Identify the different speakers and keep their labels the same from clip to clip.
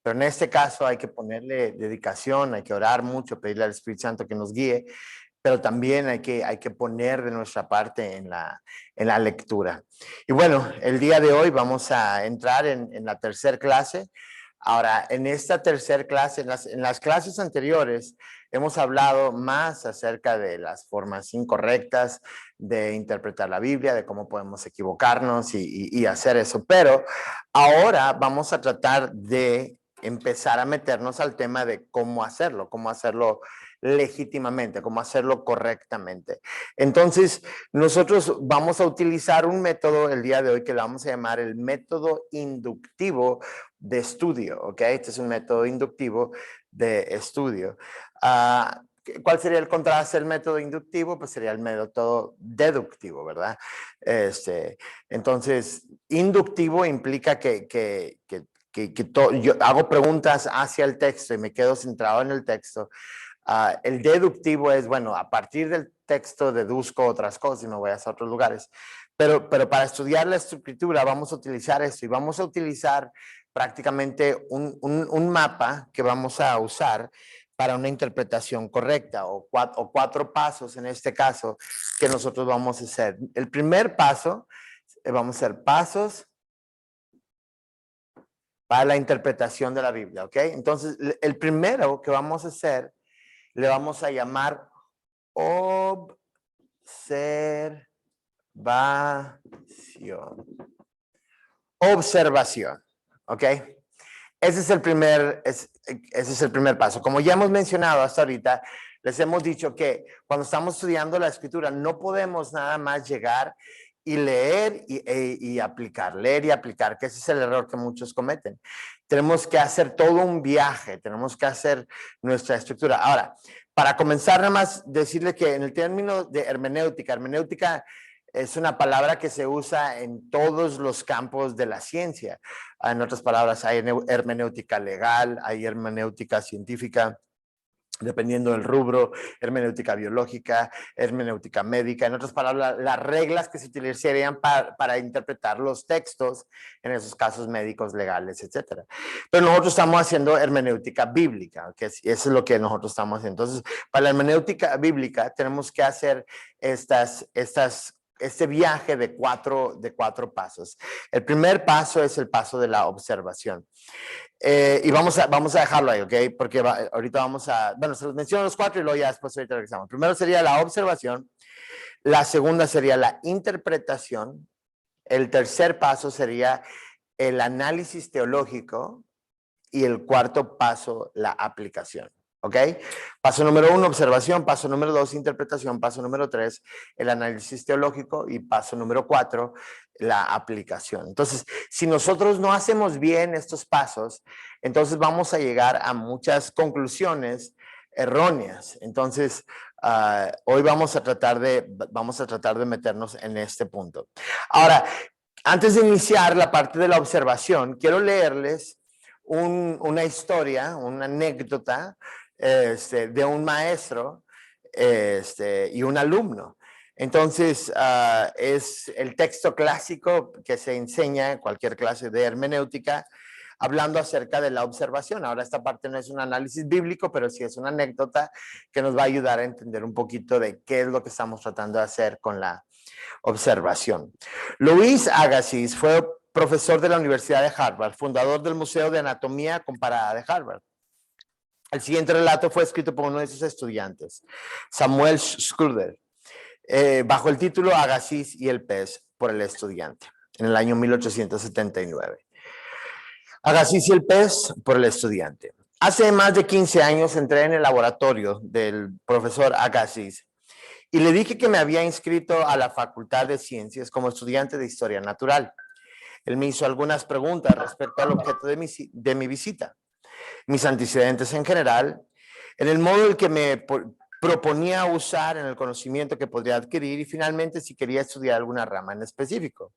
Speaker 1: pero en este caso hay que ponerle dedicación, hay que orar mucho, pedirle al Espíritu Santo que nos guíe, pero también hay que poner de nuestra parte en la lectura. Y bueno, el día de hoy vamos a entrar en la tercera clase. Ahora, en esta tercera clase, en las clases anteriores, hemos hablado más acerca de las formas incorrectas de interpretar la Biblia, de cómo podemos equivocarnos y hacer eso. Pero ahora vamos a tratar de empezar a meternos al tema de cómo hacerlo legítimamente, cómo hacerlo correctamente. Entonces, nosotros vamos a utilizar un método el día de hoy que le vamos a llamar el método inductivo de estudio, ¿ok? Este es un método inductivo de estudio. ¿Cuál sería el contraste del método inductivo? Pues sería el método deductivo, ¿verdad? Entonces, inductivo implica que yo hago preguntas hacia el texto y me quedo centrado en el texto. El deductivo es, bueno, a partir del texto deduzco otras cosas y me voy a otros lugares. Pero para estudiar la escritura vamos a utilizar esto y vamos a utilizar prácticamente un mapa que vamos a usar para una interpretación correcta o cuatro pasos en este caso que nosotros vamos a hacer. El primer paso, vamos a hacer pasos para la interpretación de la Biblia, ¿ok? Entonces, el primero que vamos a hacer le vamos a llamar observación. Observación, ¿ok? Ese es el primer paso. Como ya hemos mencionado hasta ahorita, les hemos dicho que cuando estamos estudiando la escritura no podemos nada más llegar y leer y aplicar, que ese es el error que muchos cometen. Tenemos que hacer todo un viaje, tenemos que hacer nuestra estructura. Ahora, para comenzar nada más decirle que en el término de hermenéutica es una palabra que se usa en todos los campos de la ciencia. En otras palabras, hay hermenéutica legal, hay hermenéutica científica, dependiendo del rubro, hermenéutica biológica, hermenéutica médica. En otras palabras, las reglas que se utilizarían para interpretar los textos, en esos casos médicos, legales, etc. Pero nosotros estamos haciendo hermenéutica bíblica, que eso es lo que nosotros estamos haciendo. Entonces, para la hermenéutica bíblica tenemos que hacer este viaje de cuatro pasos. El primer paso es el paso de la observación. Y vamos a dejarlo ahí, ¿ok? Porque ahorita bueno, se los menciono los cuatro y luego ya después ahorita regresamos. Primero sería la observación, la segunda sería la interpretación, el tercer paso sería el análisis teológico y el cuarto paso, la aplicación. ¿Ok? Paso número 1, observación. Paso número 2, interpretación. Paso número 3, el análisis teológico. Y paso número 4, la aplicación. Entonces, si nosotros no hacemos bien estos pasos, entonces vamos a llegar a muchas conclusiones erróneas. Entonces, hoy vamos a tratar de meternos en este punto. Ahora, antes de iniciar la parte de la observación, quiero leerles una historia, una anécdota de un maestro y un alumno. Entonces, es el texto clásico que se enseña en cualquier clase de hermenéutica, hablando acerca de la observación. Ahora, esta parte no es un análisis bíblico, pero sí es una anécdota que nos va a ayudar a entender un poquito de qué es lo que estamos tratando de hacer con la observación. Louis Agassiz fue profesor de la Universidad de Harvard, fundador del Museo de Anatomía Comparada de Harvard. El siguiente relato fue escrito por uno de sus estudiantes, Samuel Scudder, bajo el título Agassiz y el pez por el estudiante, en el año 1879. Agassiz y el pez por el estudiante. Hace más de 15 años entré en el laboratorio del profesor Agassiz y le dije que me había inscrito a la Facultad de Ciencias como estudiante de Historia Natural. Él me hizo algunas preguntas respecto al objeto de mi visita, mis antecedentes en general, en el modo en que me proponía usar en el conocimiento que podría adquirir y finalmente si quería estudiar alguna rama en específico.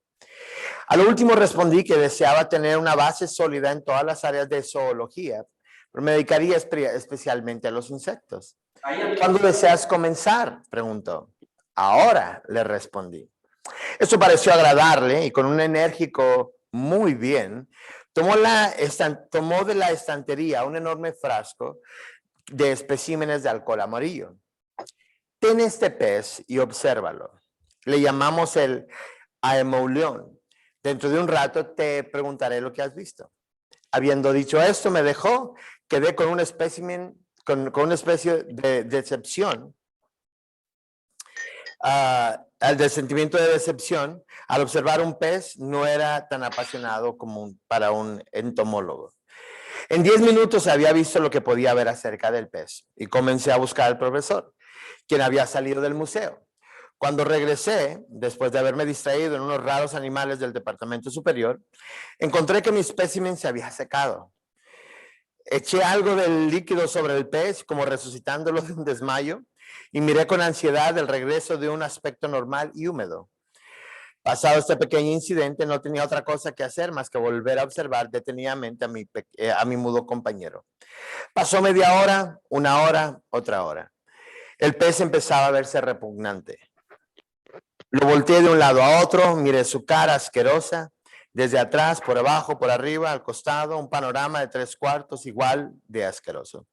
Speaker 1: A lo último respondí que deseaba tener una base sólida en todas las áreas de zoología, pero me dedicaría especialmente a los insectos. ¿Cuándo deseas comenzar?, preguntó. Ahora, le respondí. Esto pareció agradarle y con un enérgico muy bien, Tomó de la estantería un enorme frasco de especímenes de alcohol amarillo. Ten este pez y obsérvalo. Le llamamos el aemoulión. Dentro de un rato te preguntaré lo que has visto. Habiendo dicho esto, me dejó, quedé con un espécimen, con una especie de decepción, el sentimiento de decepción al observar un pez no era tan apasionado como para un entomólogo. En 10 minutos había visto lo que podía ver acerca del pez y comencé a buscar al profesor, quien había salido del museo. Cuando regresé, después de haberme distraído en unos raros animales del departamento superior, encontré que mi espécimen se había secado. Eché algo del líquido sobre el pez, como resucitándolo de un desmayo, y miré con ansiedad el regreso de un aspecto normal y húmedo. Pasado este pequeño incidente, no tenía otra cosa que hacer más que volver a observar detenidamente a mi mudo compañero. Pasó media hora, una hora, otra hora. El pez empezaba a verse repugnante. Lo volteé de un lado a otro, miré su cara asquerosa, desde atrás, por abajo, por arriba, al costado, un panorama de 3/4 igual de asqueroso.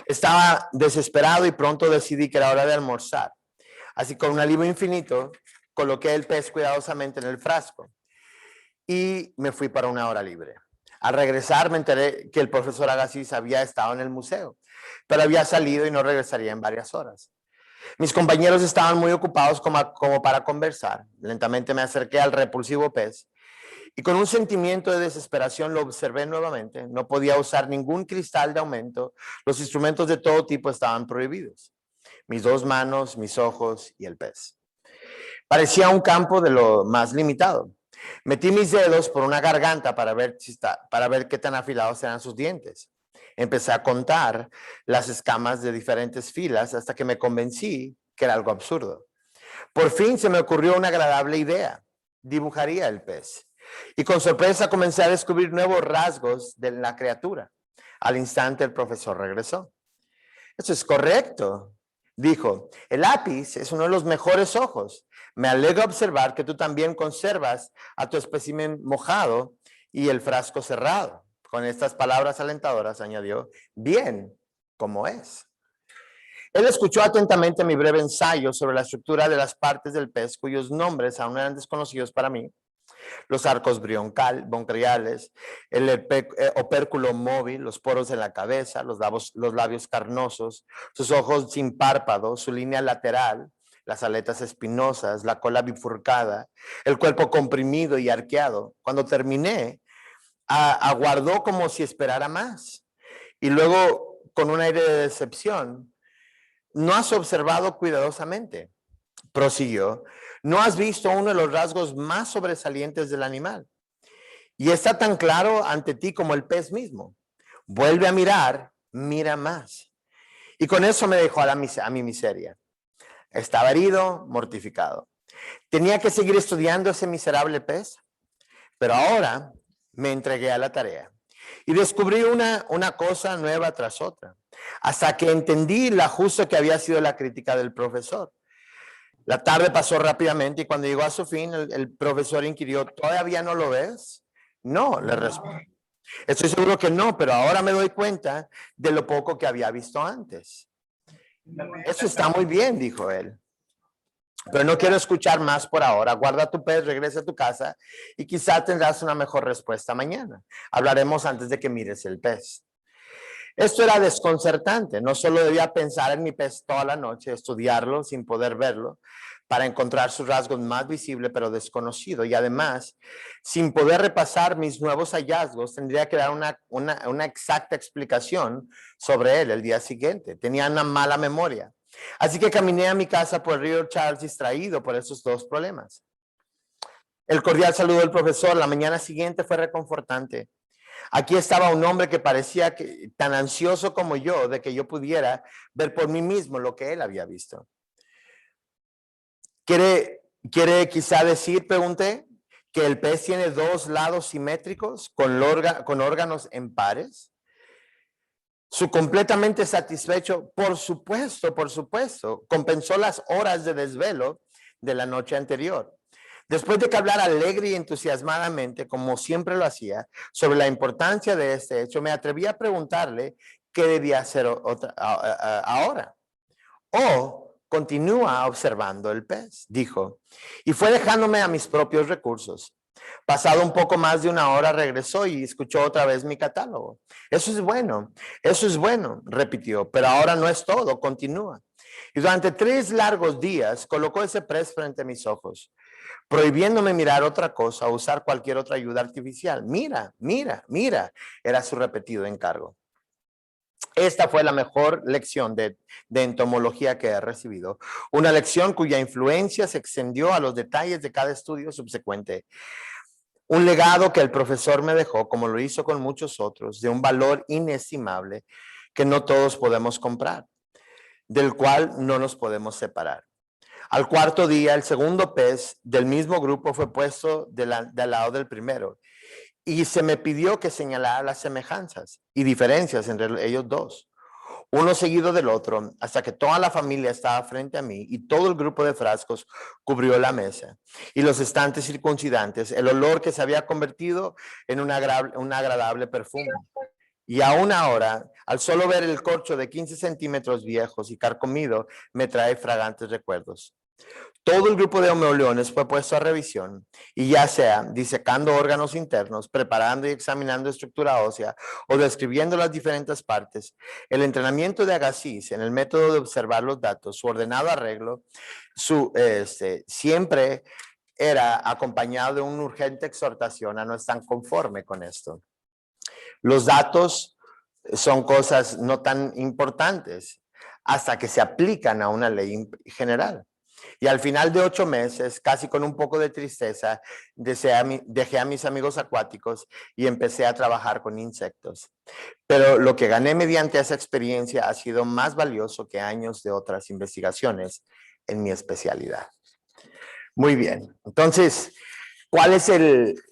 Speaker 1: Estaba desesperado y pronto decidí que era hora de almorzar. Así, con un alivio infinito, coloqué el pez cuidadosamente en el frasco y me fui para una hora libre. Al regresar me enteré que el profesor Agassiz había estado en el museo, pero había salido y no regresaría en varias horas. Mis compañeros estaban muy ocupados como para conversar. Lentamente me acerqué al repulsivo pez y con un sentimiento de desesperación lo observé nuevamente. No podía usar ningún cristal de aumento. Los instrumentos de todo tipo estaban prohibidos. Mis 2 manos, mis ojos y el pez. Parecía un campo de lo más limitado. Metí mis dedos por una garganta para ver qué tan afilados eran sus dientes. Empecé a contar las escamas de diferentes filas hasta que me convencí que era algo absurdo. Por fin se me ocurrió una agradable idea. Dibujaría el pez. Y con sorpresa comencé a descubrir nuevos rasgos de la criatura. Al instante el profesor regresó. Eso es correcto, dijo. El lápiz es uno de los mejores ojos. Me alegra observar que tú también conservas a tu espécimen mojado y el frasco cerrado. Con estas palabras alentadoras añadió, bien, como es. Él escuchó atentamente mi breve ensayo sobre la estructura de las partes del pez, cuyos nombres aún eran desconocidos para mí. Los arcos bronquiales, el opérculo móvil, los poros en la cabeza, los labios carnosos, sus ojos sin párpado, su línea lateral, las aletas espinosas, la cola bifurcada, el cuerpo comprimido y arqueado. Cuando terminé, aguardó como si esperara más. Y luego, con un aire de decepción, ¿no has observado cuidadosamente? Prosiguió. ¿No has visto uno de los rasgos más sobresalientes del animal? Y está tan claro ante ti como el pez mismo. Vuelve a mirar, mira más. Y con eso me dejó a mi miseria. Estaba herido, mortificado. Tenía que seguir estudiando ese miserable pez, pero ahora me entregué a la tarea y descubrí una cosa nueva tras otra, hasta que entendí lo justo que había sido la crítica del profesor. La tarde pasó rápidamente y cuando llegó a su fin, el profesor inquirió, ¿todavía no lo ves? No, le respondí. Estoy seguro que no, pero ahora me doy cuenta de lo poco que había visto antes. Eso está muy bien, dijo él. Pero no quiero escuchar más por ahora. Guarda tu pez, regresa a tu casa y quizá tendrás una mejor respuesta mañana. Hablaremos antes de que mires el pez. Esto era desconcertante. No solo debía pensar en mi pez toda la noche, estudiarlo sin poder verlo, para encontrar sus rasgos más visibles pero desconocido. Y además, sin poder repasar mis nuevos hallazgos, tendría que dar una exacta explicación sobre él el día siguiente. Tenía una mala memoria. Así que caminé a mi casa por el río Charles distraído por esos 2 problemas. El cordial saludo del profesor la mañana siguiente fue reconfortante. Aquí estaba un hombre que parecía tan ansioso como yo de que yo pudiera ver por mí mismo lo que él había visto. ¿Quiere quizá decir, pregunté, que el pez tiene 2 lados simétricos con órganos en pares? Su completamente satisfecho, por supuesto, compensó las horas de desvelo de la noche anterior. Después de que hablara alegre y entusiasmadamente, como siempre lo hacía, sobre la importancia de este hecho, me atreví a preguntarle qué debía hacer ahora. O continúa observando el pez, dijo, y fue dejándome a mis propios recursos. Pasado un poco más de una hora regresó y escuchó otra vez mi catálogo. Eso es bueno, repitió, pero ahora no es todo, continúa. Y durante 3 largos días colocó ese pez frente a mis ojos, prohibiéndome mirar otra cosa o usar cualquier otra ayuda artificial. Mira, mira, mira, era su repetido encargo. Esta fue la mejor lección de entomología que he recibido. Una lección cuya influencia se extendió a los detalles de cada estudio subsecuente. Un legado que el profesor me dejó, como lo hizo con muchos otros, de un valor inestimable que no todos podemos comprar, del cual no nos podemos separar. Al cuarto día, el segundo pez del mismo grupo fue puesto del lado del primero y se me pidió que señalara las semejanzas y diferencias entre ellos dos, uno seguido del otro, hasta que toda la familia estaba frente a mí y todo el grupo de frascos cubrió la mesa y los estantes circuncidantes, el olor que se había convertido en un agradable perfume. Y aún ahora, al solo ver el corcho de 15 centímetros viejos y carcomido, me trae fragantes recuerdos. Todo el grupo de homeoleones fue puesto a revisión y ya sea disecando órganos internos, preparando y examinando estructura ósea o describiendo las diferentes partes, el entrenamiento de Agassiz en el método de observar los datos, su ordenado arreglo, siempre era acompañado de una urgente exhortación a no estar conforme con esto. Los datos son cosas no tan importantes hasta que se aplican a una ley general. Y al final de 8 meses, casi con un poco de tristeza, dejé a mis amigos acuáticos y empecé a trabajar con insectos. Pero lo que gané mediante esa experiencia ha sido más valioso que años de otras investigaciones en mi especialidad. Muy bien, entonces, ¿cuál es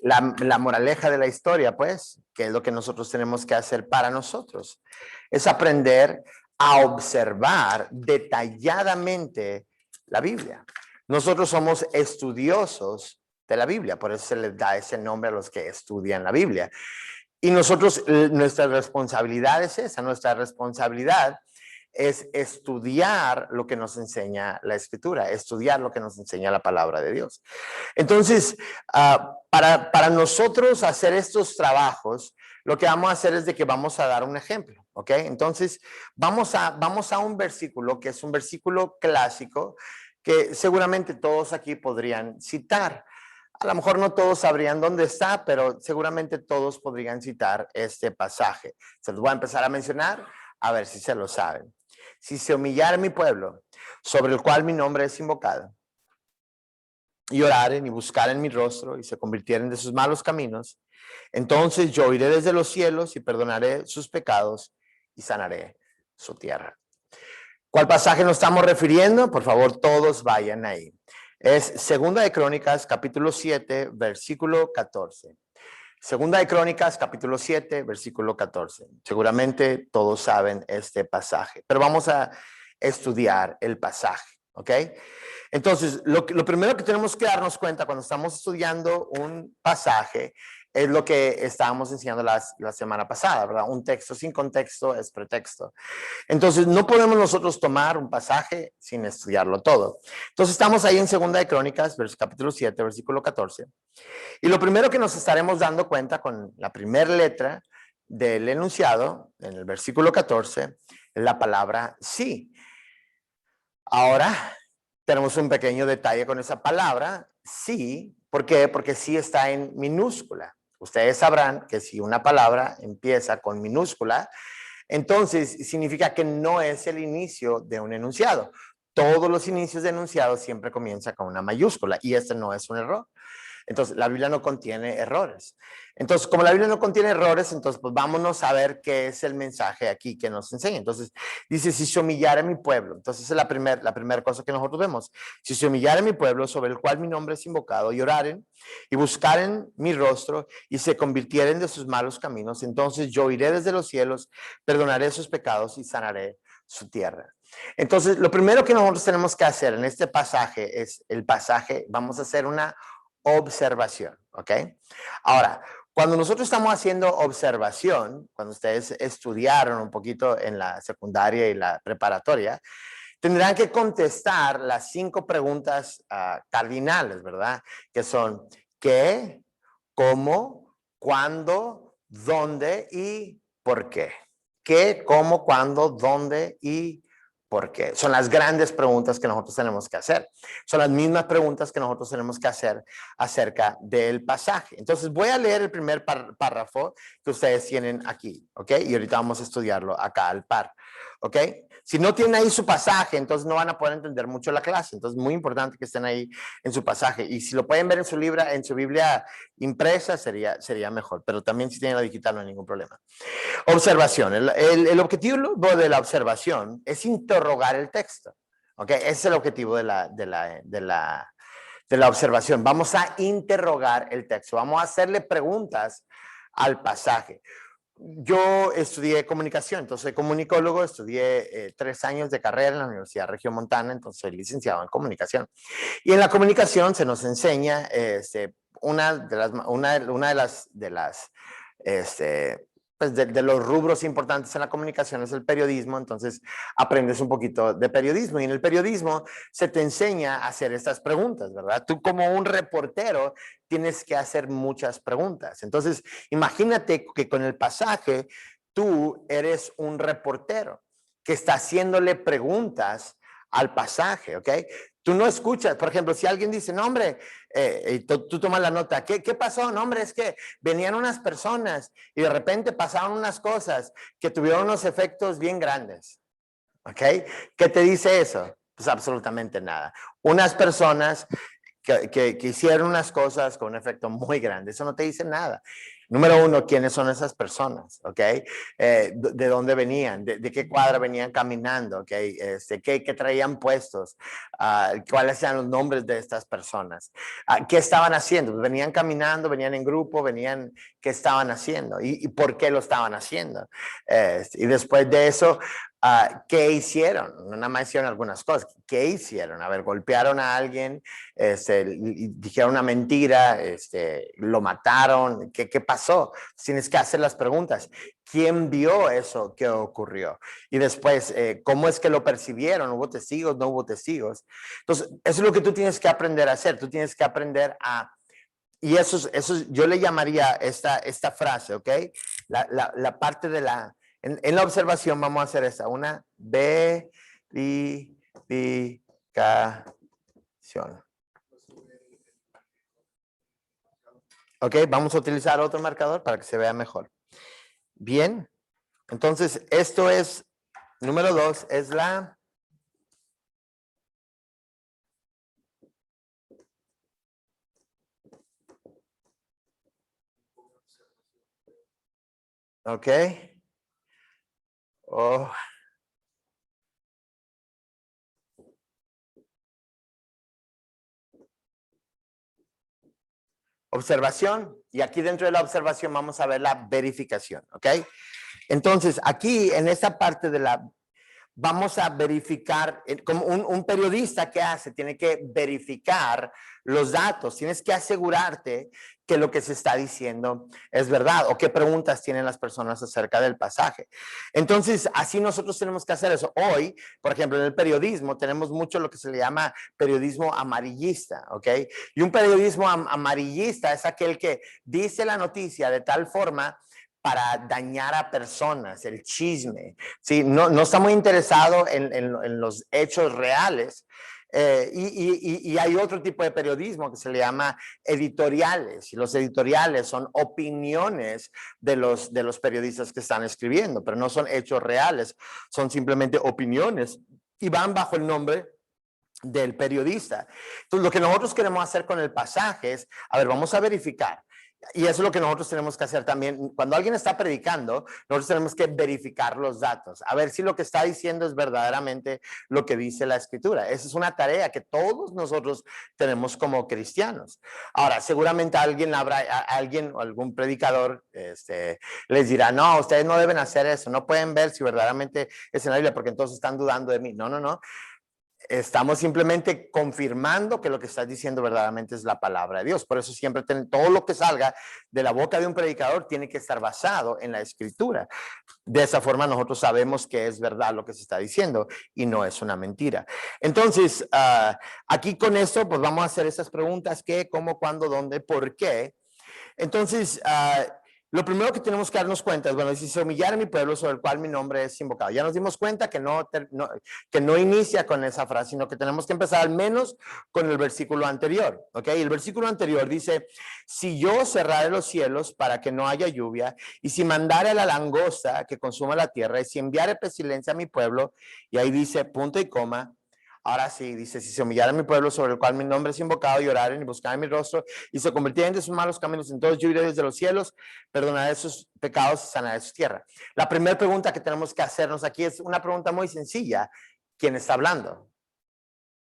Speaker 1: la moraleja de la historia? Pues, ¿qué es lo que nosotros tenemos que hacer para nosotros? Es aprender a observar detalladamente la Biblia. Nosotros somos estudiosos de la Biblia, por eso se les da ese nombre a los que estudian la Biblia. Y nosotros, nuestra responsabilidad es esa, nuestra responsabilidad es estudiar lo que nos enseña la Escritura, estudiar lo que nos enseña la palabra de Dios. Entonces, para nosotros hacer estos trabajos, lo que vamos a hacer es de que vamos a dar un ejemplo, ¿ok? Entonces, vamos a un versículo que es un versículo clásico que seguramente todos aquí podrían citar. A lo mejor no todos sabrían dónde está, pero seguramente todos podrían citar este pasaje. Se los voy a empezar a mencionar, a ver si se lo saben. Si se humillara mi pueblo, sobre el cual mi nombre es invocado, y oraren y buscaren mi rostro y se convirtieren de sus malos caminos, entonces yo iré desde los cielos y perdonaré sus pecados y sanaré su tierra. ¿Cuál pasaje nos estamos refiriendo? Por favor, todos vayan ahí. Es Segunda de Crónicas, capítulo 7, versículo 14. Segunda de Crónicas, capítulo 7, versículo 14. Seguramente todos saben este pasaje, pero vamos a estudiar el pasaje, ¿ok? Entonces, lo primero que tenemos que darnos cuenta cuando estamos estudiando un pasaje es lo que estábamos enseñando la semana pasada, ¿verdad? Un texto sin contexto es pretexto. Entonces, no podemos nosotros tomar un pasaje sin estudiarlo todo. Entonces, estamos ahí en Segunda de Crónicas, capítulo 7, versículo 14. Y lo primero que nos estaremos dando cuenta con la primera letra del enunciado, en el versículo 14, es la palabra sí. Ahora, tenemos un pequeño detalle con esa palabra, sí. ¿Por qué? Porque sí está en minúscula. Ustedes sabrán que si una palabra empieza con minúscula, entonces significa que no es el inicio de un enunciado. Todos los inicios de enunciados siempre comienzan con una mayúscula y este no es un error. Entonces, la Biblia no contiene errores. Entonces, como la Biblia no contiene errores, entonces, pues vámonos a ver qué es el mensaje aquí que nos enseña. Entonces, dice, si se humillara mi pueblo. Entonces, esa es la primera cosa que nosotros vemos. Si se humillara mi pueblo, sobre el cual mi nombre es invocado, y oraren y buscaren mi rostro y se convirtieren de sus malos caminos, entonces yo iré desde los cielos, perdonaré sus pecados y sanaré su tierra. Entonces, lo primero que nosotros tenemos que hacer en este pasaje es el pasaje, vamos a hacer una observación, ¿ok? Ahora, cuando nosotros estamos haciendo observación, cuando ustedes estudiaron un poquito en la secundaria y la preparatoria, tendrán que contestar las 5 preguntas cardinales, ¿verdad? Que son ¿qué? ¿Cómo? ¿Cuándo? ¿Dónde? ¿Y por qué? ¿Qué? ¿Cómo? ¿Cuándo? ¿Dónde? ¿Y por qué? Son las grandes preguntas que nosotros tenemos que hacer. Son las mismas preguntas que nosotros tenemos que hacer acerca del pasaje. Entonces voy a leer el primer párrafo que ustedes tienen aquí, ¿ok? Y ahorita vamos a estudiarlo acá al par, ¿ok? Si no tienen ahí su pasaje, entonces no van a poder entender mucho la clase. Entonces es muy importante que estén ahí en su pasaje. Y si lo pueden ver en su Biblia impresa, sería mejor. Pero también si tienen la digital no hay ningún problema. Observación. El objetivo de la observación es interrogar el texto. ¿Ok? Ese es el objetivo de la observación. Vamos a interrogar el texto. Vamos a hacerle preguntas al pasaje. Yo estudié comunicación, entonces soy comunicólogo, estudié 3 años de carrera en la Universidad Regiomontana, entonces soy licenciado en comunicación. Y en la comunicación se nos enseña una de las pues de los rubros importantes en la comunicación es el periodismo, entonces aprendes un poquito de periodismo y en el periodismo se te enseña a hacer estas preguntas, ¿verdad? Tú como un reportero tienes que hacer muchas preguntas. Entonces, imagínate que con el pasaje tú eres un reportero que está haciéndole preguntas al pasaje, ¿ok? Tú no escuchas, por ejemplo, si alguien dice, no, hombre, tú tomas la nota, ¿qué pasó? No, hombre, es que venían unas personas y de repente pasaron unas cosas que tuvieron unos efectos bien grandes, ¿ok? ¿Qué te dice eso? Pues absolutamente nada. Unas personas que hicieron unas cosas con un efecto muy grande, eso no te dice nada. Número 1, ¿quiénes son esas personas? ¿Ok? ¿De dónde venían? ¿De qué cuadra venían caminando? ¿Ok? ¿Qué traían puestos? ¿Cuáles eran los nombres de estas personas? ¿Qué estaban haciendo? Venían caminando, venían en grupo, ¿qué estaban haciendo? ¿Y por qué lo estaban haciendo? Y después de eso, ¿qué hicieron? No nada más hicieron algunas cosas. ¿Qué hicieron? A ver, golpearon a alguien, dijeron una mentira, lo mataron. ¿Qué pasó? Tienes que hacer las preguntas. ¿Quién vio eso que ocurrió? Y después, ¿cómo es que lo percibieron? ¿Hubo testigos? ¿No hubo testigos? Entonces, eso es lo que tú tienes que aprender a hacer. Tú tienes que aprender a... Y eso yo le llamaría esta frase, ¿ok? La parte de la... En la observación vamos a hacer esta, una verificación. Ok, vamos a utilizar otro marcador para que se vea mejor. Bien, entonces esto es, número 2, es la... Ok. Oh. Observación, y aquí dentro de la observación vamos a ver la verificación, ¿ok? Entonces, aquí en esta parte de la, vamos a verificar, como un periodista que hace, tiene que verificar los datos, tienes que asegurarte que lo que se está diciendo es verdad o qué preguntas tienen las personas acerca del pasaje. Entonces, así nosotros tenemos que hacer eso. Hoy, por ejemplo, en el periodismo tenemos mucho lo que se le llama periodismo amarillista, ¿ok? Y un periodismo amarillista es aquel que dice la noticia de tal forma para dañar a personas, el chisme, ¿sí? No está muy interesado en los hechos reales. Y hay otro tipo de periodismo que se le llama editoriales, y los editoriales son opiniones de los periodistas que están escribiendo, pero no son hechos reales, son simplemente opiniones y van bajo el nombre del periodista. Entonces, lo que nosotros queremos hacer con el pasaje es, a ver, vamos a verificar. Y eso es lo que nosotros tenemos que hacer también. Cuando alguien está predicando, nosotros tenemos que verificar los datos, a ver si lo que está diciendo es verdaderamente lo que dice la escritura. Esa es una tarea que todos nosotros tenemos como cristianos. Ahora, seguramente alguien o algún predicador les dirá, no, ustedes no deben hacer eso, no pueden ver si verdaderamente es en la Biblia porque entonces están dudando de mí. No. Estamos simplemente confirmando que lo que estás diciendo verdaderamente es la palabra de Dios. Por eso siempre todo lo que salga de la boca de un predicador tiene que estar basado en la escritura. De esa forma nosotros sabemos que es verdad lo que se está diciendo y no es una mentira. Entonces, aquí con esto, pues vamos a hacer esas preguntas: ¿qué, cómo, cuándo, dónde, por qué? Entonces, lo primero que tenemos que darnos cuenta es, bueno, si se humillara mi pueblo sobre el cual mi nombre es invocado. Ya nos dimos cuenta que no inicia con esa frase, sino que tenemos que empezar al menos con el versículo anterior, ¿ok? El versículo anterior dice: si yo cerrare los cielos para que no haya lluvia, y si mandare la langosta que consuma la tierra, y si enviare pestilencia a mi pueblo, y ahí dice punto y coma. Ahora sí, dice: si se humillara mi pueblo sobre el cual mi nombre es invocado, y oraren y buscaren mi rostro, y se convirtieren de sus malos caminos, entonces yo iré desde los cielos, perdonaré sus pecados y sanaré su tierra. La primera pregunta que tenemos que hacernos aquí es una pregunta muy sencilla: ¿quién está hablando?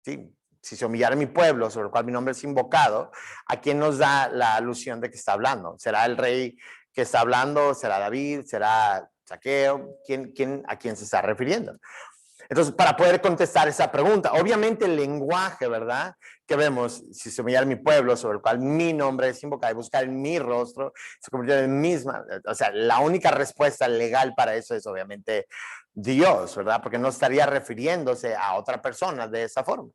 Speaker 1: ¿Sí? Si se humillara mi pueblo sobre el cual mi nombre es invocado, ¿a quién nos da la alusión de que está hablando? ¿Será el rey que está hablando? ¿Será David? ¿Será Zaqueo? ¿A quién se está refiriendo? Entonces, para poder contestar esa pregunta, obviamente el lenguaje, ¿verdad? Que vemos: si se humillara mi pueblo sobre el cual mi nombre es invocado, y buscar en mi rostro, se convirtiera en misma. O sea, la única respuesta legal para eso es obviamente Dios, ¿verdad? Porque no estaría refiriéndose a otra persona de esa forma.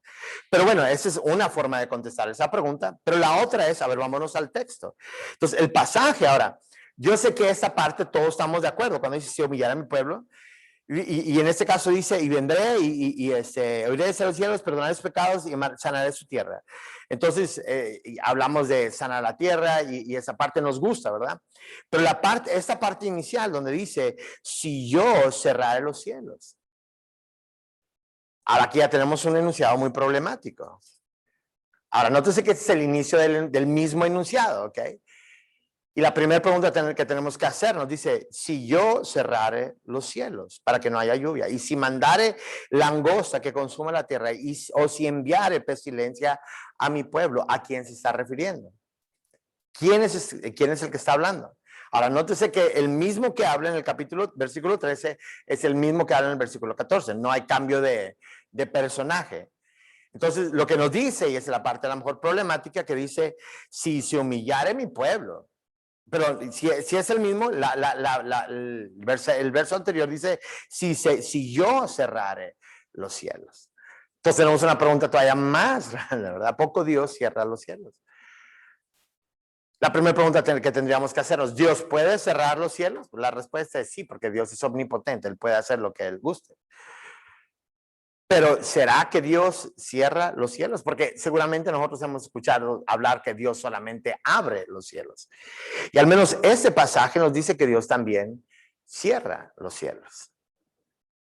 Speaker 1: Pero bueno, esa es una forma de contestar esa pregunta. Pero la otra es, a ver, vámonos al texto. Entonces, el pasaje ahora, yo sé que esta parte todos estamos de acuerdo. Cuando dice: si humillara mi pueblo, y en este caso dice: y vendré oiré desde los cielos, perdonaré sus pecados y sanaré su tierra. Entonces, hablamos de sanar la tierra y esa parte nos gusta, ¿verdad? Pero esta parte inicial donde dice: si yo cerraré los cielos. Ahora aquí ya tenemos un enunciado muy problemático. Ahora, nótese que este es el inicio del mismo enunciado, ¿ok? Y la primera pregunta que tenemos que hacernos dice: si yo cerrare los cielos para que no haya lluvia, y si mandare langosta que consuma la tierra, o si enviare pestilencia a mi pueblo, ¿a quién se está refiriendo? ¿Quién es el que está hablando? Ahora, nótese que el mismo que habla en el versículo 13 es el mismo que habla en el versículo 14. No hay cambio de personaje. Entonces, lo que nos dice, y es la parte a lo mejor problemática, que dice: si se humillare mi pueblo. Pero si es el mismo, el verso anterior dice: si yo cerrare los cielos. Entonces tenemos una pregunta todavía más grande, ¿verdad? ¿A poco Dios cierra los cielos? La primera pregunta que tendríamos que hacernos: ¿Dios puede cerrar los cielos? La respuesta es sí, porque Dios es omnipotente, Él puede hacer lo que Él guste. Pero ¿será que Dios cierra los cielos? Porque seguramente nosotros hemos escuchado hablar que Dios solamente abre los cielos. Y al menos este pasaje nos dice que Dios también cierra los cielos.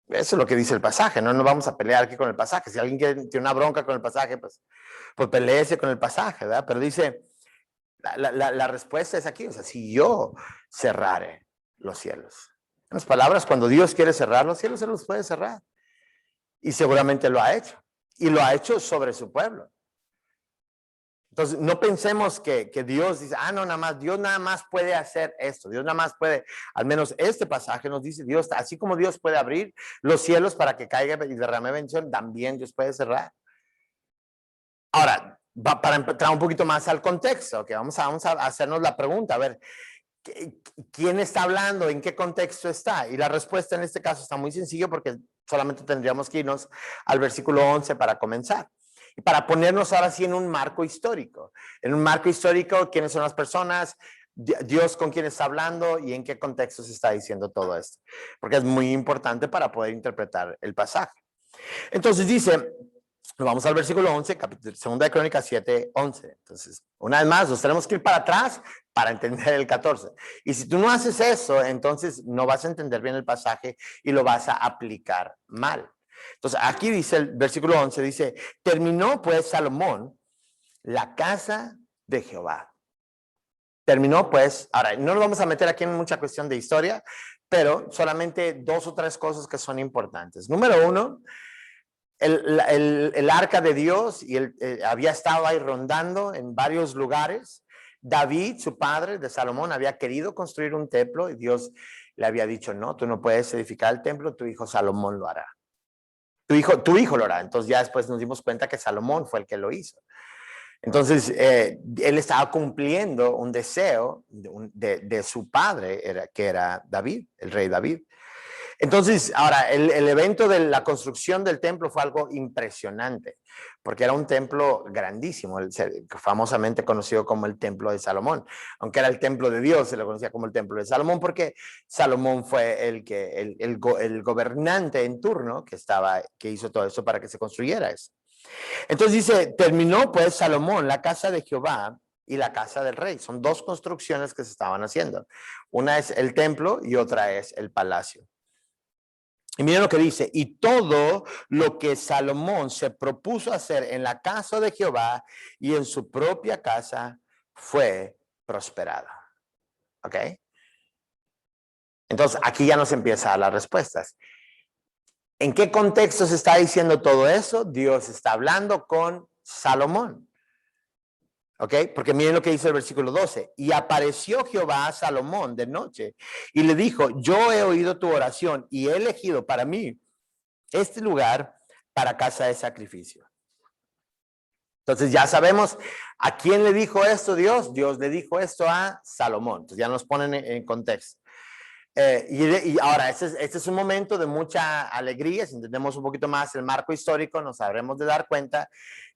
Speaker 1: Eso es lo que dice el pasaje. No nos vamos a pelear aquí con el pasaje. Si alguien tiene una bronca con el pasaje, pues peleese con el pasaje, ¿verdad? Pero dice, la respuesta es aquí: o sea, si yo cerrare los cielos. En las palabras, cuando Dios quiere cerrar los cielos, Él los puede cerrar. Y seguramente lo ha hecho. Y lo ha hecho sobre su pueblo. Entonces, no pensemos que Dios dice: no, Dios nada más puede hacer esto. Dios nada más puede, al menos este pasaje nos dice: Dios, así como Dios puede abrir los cielos para que caiga y derrame bendición, también Dios puede cerrar. Ahora, para entrar un poquito más al contexto, que vamos a hacernos la pregunta, a ver, ¿quién está hablando? ¿En qué contexto está? Y la respuesta en este caso está muy sencillo, porque solamente tendríamos que irnos al versículo 11 para comenzar. Y para ponernos ahora sí en un marco histórico. En un marco histórico, ¿quiénes son las personas? Dios con quién está hablando y en qué contexto se está diciendo todo esto. Porque es muy importante para poder interpretar el pasaje. Entonces dice, vamos al versículo 11, capítulo 2 de Crónicas 7, 11. Entonces, una vez más, nos tenemos que ir para atrás para entender el 14. Y si tú no haces eso, entonces no vas a entender bien el pasaje y lo vas a aplicar mal. Entonces, aquí dice el versículo 11, dice: terminó pues Salomón la casa de Jehová. Terminó pues, ahora, no nos vamos a meter aquí en mucha cuestión de historia, pero solamente 2 o 3 cosas que son importantes. Número 1, el arca de Dios había estado ahí rondando en varios lugares. David, su padre de Salomón, había querido construir un templo y Dios le había dicho: no, tú no puedes edificar el templo, tu hijo Salomón lo hará. tu hijo lo hará. Entonces ya después nos dimos cuenta que Salomón fue el que lo hizo. Entonces, él estaba cumpliendo un deseo de su padre, que era David, el rey David. Entonces, ahora, el evento de la construcción del templo fue algo impresionante, porque era un templo grandísimo, famosamente conocido como el templo de Salomón. Aunque era el templo de Dios, se lo conocía como el templo de Salomón, porque Salomón fue el gobernante en turno que hizo todo eso para que se construyera eso. Entonces dice, terminó pues Salomón la casa de Jehová y la casa del rey. Son dos construcciones que se estaban haciendo. Una es el templo y otra es el palacio. Y miren lo que dice, y todo lo que Salomón se propuso hacer en la casa de Jehová y en su propia casa fue prosperado. ¿Ok? Entonces aquí ya nos empieza a dar las respuestas. ¿En qué contexto se está diciendo todo eso? Dios está hablando con Salomón. ¿Ok? Porque miren lo que dice el versículo 12. Y apareció Jehová a Salomón de noche y le dijo, yo he oído tu oración y he elegido para mí este lugar para casa de sacrificio. Entonces ya sabemos a quién le dijo esto Dios. Dios le dijo esto a Salomón. Entonces ya nos ponen en contexto. Y ahora, este es un momento de mucha alegría. Si entendemos un poquito más el marco histórico, nos habremos de dar cuenta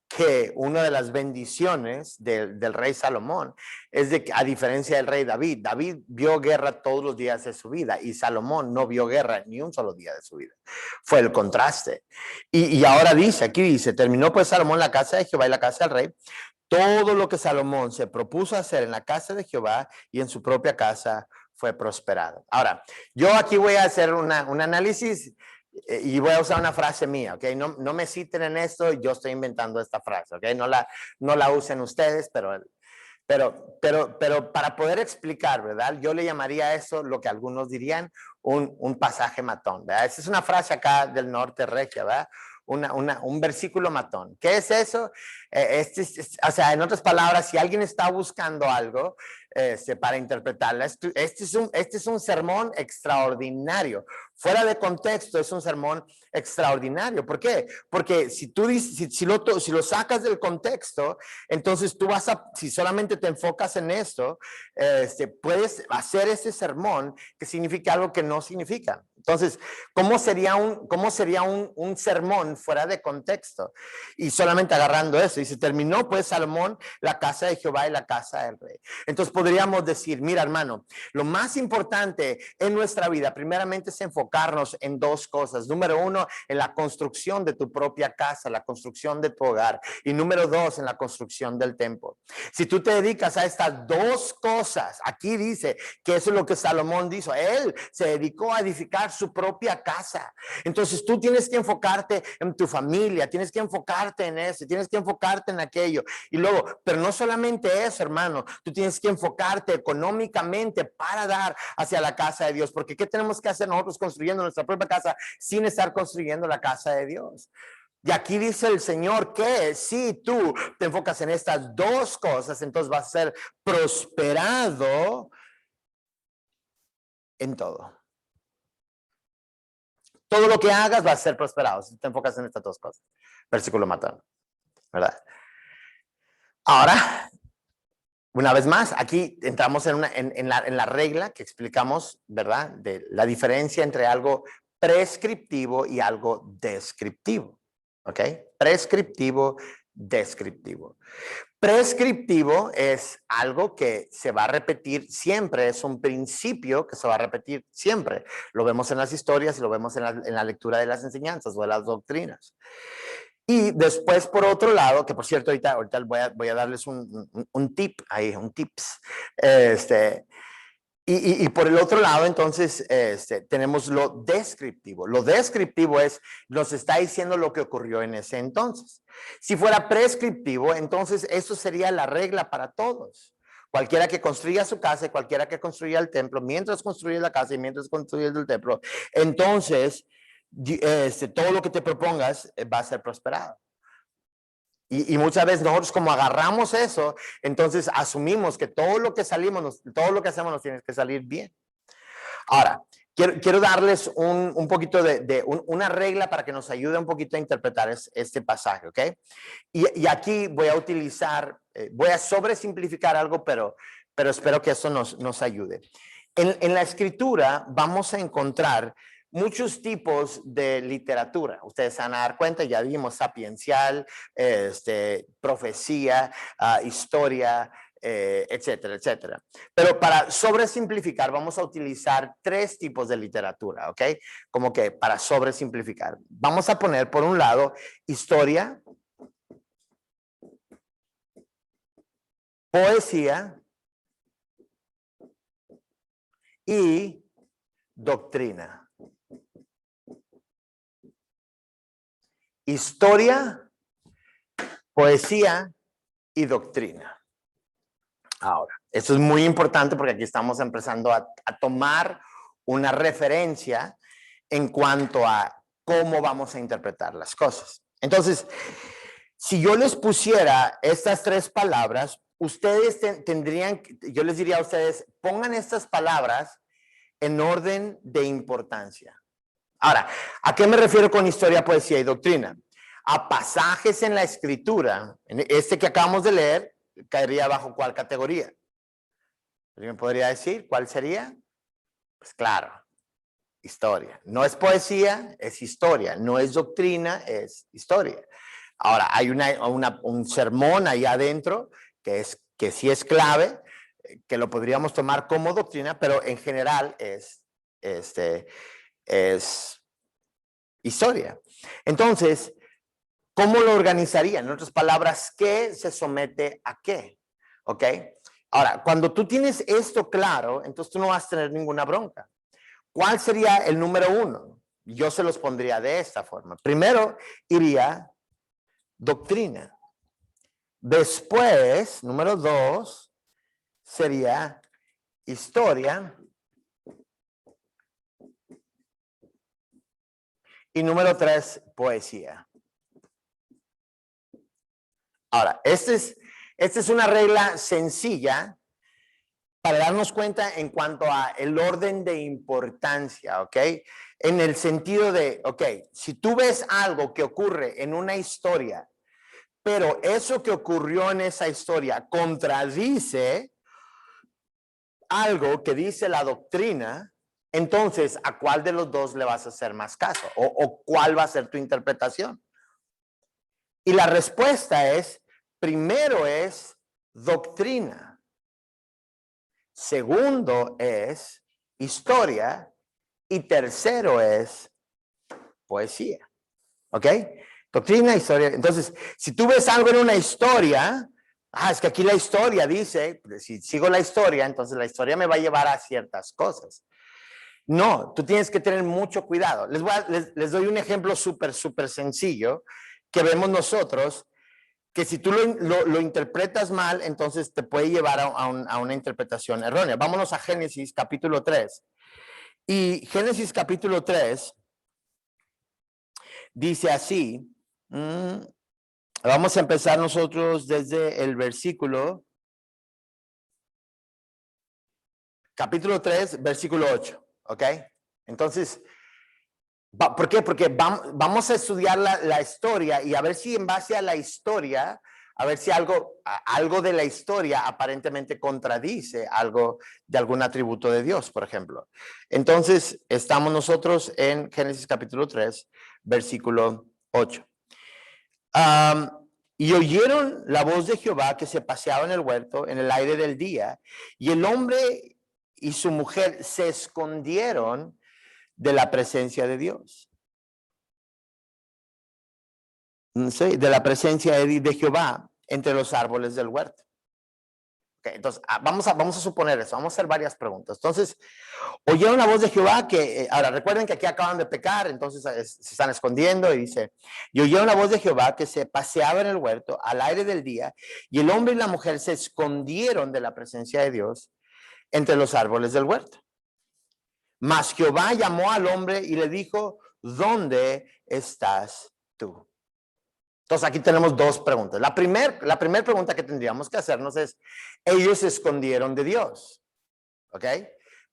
Speaker 1: que una de las bendiciones del rey Salomón es de que, a diferencia del rey David, David vio guerra todos los días de su vida y Salomón no vio guerra ni un solo día de su vida. Fue el contraste. Y ahora aquí dice, terminó pues Salomón la casa de Jehová y la casa del rey. Todo lo que Salomón se propuso hacer en la casa de Jehová y en su propia casa fue prosperado. Ahora, yo aquí voy a hacer un análisis y voy a usar una frase mía, ¿ok? No me citen en esto, yo estoy inventando esta frase, ¿ok? No la usen ustedes, pero para poder explicar, ¿verdad? Yo le llamaría a eso lo que algunos dirían un pasaje matón, ¿verdad? Esa es una frase acá del norte regia, ¿verdad? Un versículo matón. ¿Qué es eso? O sea, en otras palabras, si alguien está buscando algo para interpretarla, este es un sermón extraordinario. Fuera de contexto, es un sermón extraordinario. ¿Por qué? Porque si tú dices, si lo sacas del contexto, entonces tú si solamente te enfocas en esto, puedes hacer ese sermón que significa algo que no significa. Entonces, ¿cómo sería un sermón fuera de contexto? Y solamente agarrando eso, y se terminó pues Salomón la casa de Jehová y la casa del rey. Entonces podríamos decir, mira hermano, lo más importante en nuestra vida, primeramente es enfocarnos en dos cosas. Número uno, en la construcción de tu propia casa, la construcción de tu hogar. Y número dos, en la construcción del templo. Si tú te dedicas a estas dos cosas, aquí dice que eso es lo que Salomón hizo. Él se dedicó a edificar su propia casa. Entonces tú tienes que enfocarte en tu familia, tienes que enfocarte en eso, tienes que enfocarte en aquello. Y luego, pero no solamente eso, hermano, tú tienes que enfocarte económicamente para dar hacia la casa de Dios. Porque ¿qué tenemos que hacer nosotros construyendo nuestra propia casa sin estar construyendo la casa de Dios? Y aquí dice el Señor que si tú te enfocas en estas dos cosas, entonces vas a ser prosperado en todo. Todo lo que hagas va a ser prosperado si te enfocas en estas dos cosas. Versículo matón, ¿verdad? Ahora, una vez más, aquí entramos en la regla que explicamos, ¿verdad? De la diferencia entre algo prescriptivo y algo descriptivo. ¿Ok? Prescriptivo, descriptivo. Prescriptivo es algo que se va a repetir siempre, es un principio que se va a repetir siempre. Lo vemos en las historias y lo vemos en la lectura de las enseñanzas o de las doctrinas. Y después, por otro lado, que por cierto, ahorita voy a darles un tip ahí, un tips. Y por el otro lado, entonces, tenemos lo descriptivo. Lo descriptivo nos está diciendo lo que ocurrió en ese entonces. Si fuera prescriptivo, entonces eso sería la regla para todos. Cualquiera que construya su casa, cualquiera que construya el templo, mientras construye la casa y mientras construye el templo, entonces todo lo que te propongas va a ser prosperado. Y muchas veces nosotros como agarramos eso, entonces asumimos que todo lo que hacemos nos tiene que salir bien. Ahora, quiero darles un poquito una regla para que nos ayude un poquito a interpretar este pasaje, ¿ok? Y aquí voy a utilizar, voy a sobresimplificar algo, pero espero que eso nos ayude. En la escritura vamos a encontrar muchos tipos de literatura. Ustedes se van a dar cuenta, ya vimos sapiencial, profecía, historia, etcétera, etcétera. Pero para sobresimplificar vamos a utilizar 3 tipos de literatura, ¿ok? Como que para sobresimplificar. Vamos a poner por un lado historia, poesía y doctrina. Historia, poesía y doctrina. Ahora, esto es muy importante porque aquí estamos empezando a tomar una referencia en cuanto a cómo vamos a interpretar las cosas. Entonces, si yo les pusiera estas 3 palabras, ustedes tendrían, yo les diría a ustedes, pongan estas palabras en orden de importancia. Ahora, ¿a qué me refiero con historia, poesía y doctrina? A pasajes en la escritura, este que acabamos de leer, caería bajo ¿cuál categoría? ¿Alguien me podría decir cuál sería? Pues claro, historia. No es poesía, es historia. No es doctrina, es historia. Ahora, hay un sermón ahí adentro que sí es clave, que lo podríamos tomar como doctrina, pero en general es historia. Entonces, ¿cómo lo organizaría? En otras palabras, ¿qué se somete a qué? ¿Ok? Ahora, cuando tú tienes esto claro, entonces tú no vas a tener ninguna bronca. ¿Cuál sería el número 1? Yo se los pondría de esta forma. Primero iría doctrina. Después, número 2, sería historia. Y número 3, poesía. Ahora, esta es una regla sencilla para darnos cuenta en cuanto a el orden de importancia, ¿ok? En el sentido de, ok, si tú ves algo que ocurre en una historia, pero eso que ocurrió en esa historia contradice algo que dice la doctrina, entonces, ¿a cuál de los dos le vas a hacer más caso? ¿O cuál va a ser tu interpretación? Y la respuesta es, primero es doctrina. Segundo es historia. Y tercero es poesía. ¿Ok? Doctrina, historia. Entonces, si tú ves algo en una historia, es que aquí la historia dice, si sigo la historia, entonces la historia me va a llevar a ciertas cosas. No, tú tienes que tener mucho cuidado. Les doy un ejemplo súper sencillo que vemos nosotros, que si tú lo interpretas mal, entonces te puede llevar a una interpretación errónea. Vámonos a Génesis capítulo 3. Y Génesis capítulo 3 dice así, vamos a empezar nosotros desde el versículo, capítulo 3, versículo 8. ¿Ok? Entonces, ¿por qué? Porque vamos a estudiar la historia y a ver si en base a la historia, a ver si algo de la historia aparentemente contradice algo de algún atributo de Dios, por ejemplo. Entonces, estamos nosotros en Génesis capítulo 3, versículo 8. Y oyeron la voz de Jehová que se paseaba en el huerto en el aire del día, y el hombre y su mujer se escondieron de la presencia de Dios. ¿Sí? De la presencia de Jehová entre los árboles del huerto. Okay, entonces, vamos a suponer eso, vamos a hacer varias preguntas. Entonces, oyeron la voz de Jehová que, ahora recuerden que aquí acaban de pecar, entonces se están escondiendo y dice, y oyeron la voz de Jehová que se paseaba en el huerto al aire del día, y el hombre y la mujer se escondieron de la presencia de Dios entre los árboles del huerto. Mas Jehová llamó al hombre y le dijo, ¿dónde estás tú? Entonces aquí tenemos 2 preguntas. La primera pregunta que tendríamos que hacernos es, ellos se escondieron de Dios. ¿Ok?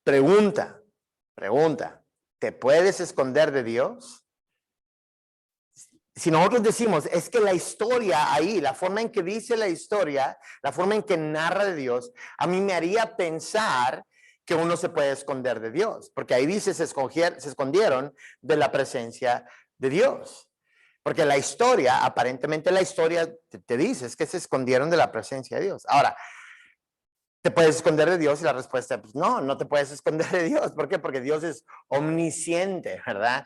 Speaker 1: Pregunta, Pregunta, ¿te puedes esconder de Dios? Si nosotros decimos, es que la historia ahí, la forma en que dice la historia, la forma en que narra de Dios, a mí me haría pensar que uno se puede esconder de Dios, porque ahí dice, se escondieron de la presencia de Dios. Porque la historia, aparentemente la historia te dice es que se escondieron de la presencia de Dios. Ahora, ¿te puedes esconder de Dios? Y la respuesta es, pues no, no te puedes esconder de Dios. ¿Por qué? Porque Dios es omnisciente, ¿verdad?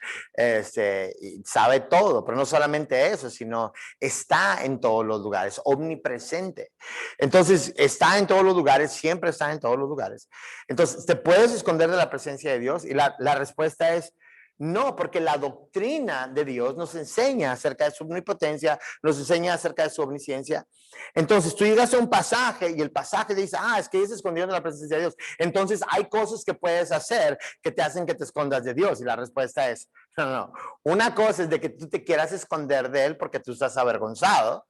Speaker 1: Sabe todo, pero no solamente eso, sino está en todos los lugares, omnipresente. Entonces, está en todos los lugares, siempre está en todos los lugares. Entonces, ¿te puedes esconder de la presencia de Dios? Y la respuesta es, no, porque la doctrina de Dios nos enseña acerca de su omnipotencia, nos enseña acerca de su omnisciencia. Entonces tú llegas a un pasaje y el pasaje dice, es que ellos se escondieron de la presencia de Dios. Entonces hay cosas que puedes hacer que te hacen que te escondas de Dios. Y la respuesta es, no. Una cosa es de que tú te quieras esconder de Él porque tú estás avergonzado,